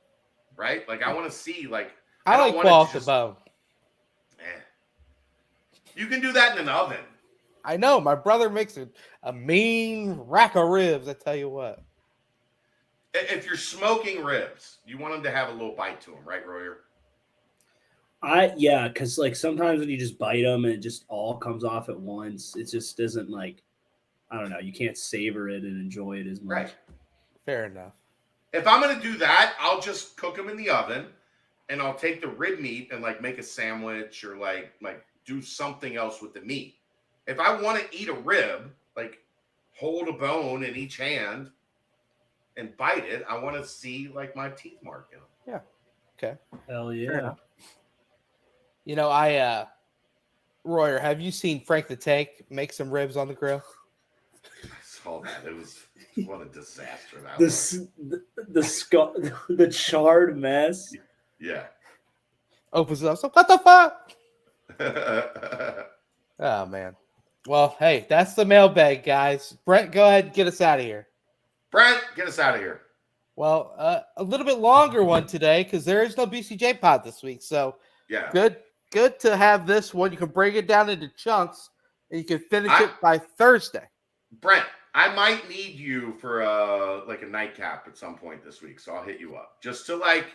Right? Like I want to see, like, I like fall off the bone. You can do that in an oven. I know. My brother makes a mean rack of ribs, I tell you what. If you're smoking ribs, you want them to have a little bite to them, right, Royer? Yeah, because like sometimes when you just bite them and it just all comes off at once, it just doesn't like, I don't know, you can't savor it and enjoy it as much. Right. Fair enough. If I'm going to do that, I'll just cook them in the oven and I'll take the rib meat and like make a sandwich or like do something else with the meat. If I want to eat a rib, like hold a bone in each hand and bite it, I want to see like my teeth mark in them. Yeah. Okay. Hell yeah. You know, Royer, have you seen Frank the Tank make some ribs on the grill? I saw that. It was what a disaster that was. The charred mess. Yeah. Opens it up. So what the fuck? Oh man. Well, hey, that's the mailbag, guys. Brent, go ahead and get us out of here. Brent, get us out of here. Well, a little bit longer one today because there is no BCJ pod this week. So yeah, good to have this one. You can break it down into chunks and you can finish it by Thursday. Brent, I might need you for like a nightcap at some point this week, so I'll hit you up just to like.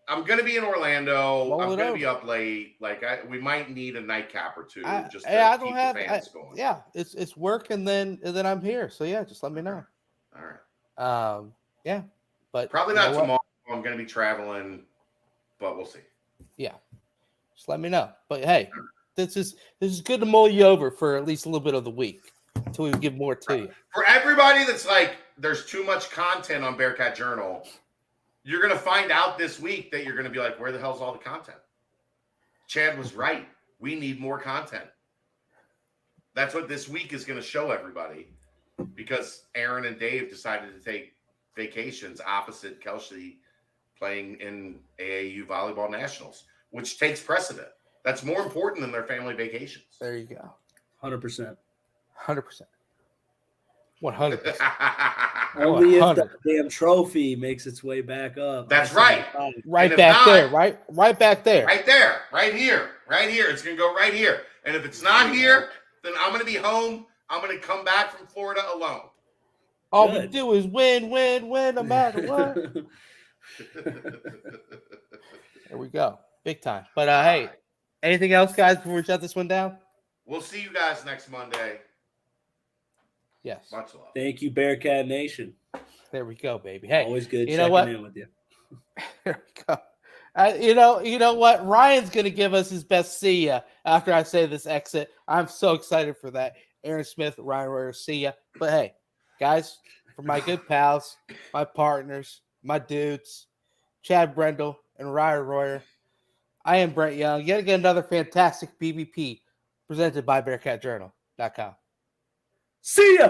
I'm gonna be in Orlando. I'm gonna be up late. Like we might need a nightcap or two just to keep the fans going. Yeah, it's work and then I'm here. So yeah, just let me know. All right. Yeah, but probably not tomorrow. I'm gonna be traveling, but we'll see. Yeah, just let me know. But hey, this is good to mull you over for at least a little bit of the week until we give more to you. For everybody that's like, there's too much content on Bearcat Journal. You're going to find out this week that you're going to be like, where the hell's all the content? Chad was right. We need more content. That's what this week is going to show everybody because Aaron and Dave decided to take vacations opposite Kelsey playing in AAU Volleyball Nationals, which takes precedent. That's more important than their family vacations. There you go. 100%. 100%. 100%. Only if the damn trophy makes its way back up. That's right. Right back there, right? Right back there. Right there. Right here. Right here. It's going to go right here. And if it's not here, then I'm going to be home. I'm going to come back from Florida alone. All we do is win, no matter what. There we go. Big time. But hey, anything else, guys, before we shut this one down? We'll see you guys next Monday. Yes. Much love. Thank you, Bearcat Nation. There we go, baby. Hey, always good checking in with you. There we go. You know what? Ryan's going to give us his best see ya after I say this exit. I'm so excited for that. Aaron Smith, Ryan Royer, see ya. But hey, guys, for my good pals, my partners, my dudes, Chad Brendel and Ryan Royer, I am Brent Young. Yet again, another fantastic BBP presented by BearcatJournal.com. See ya!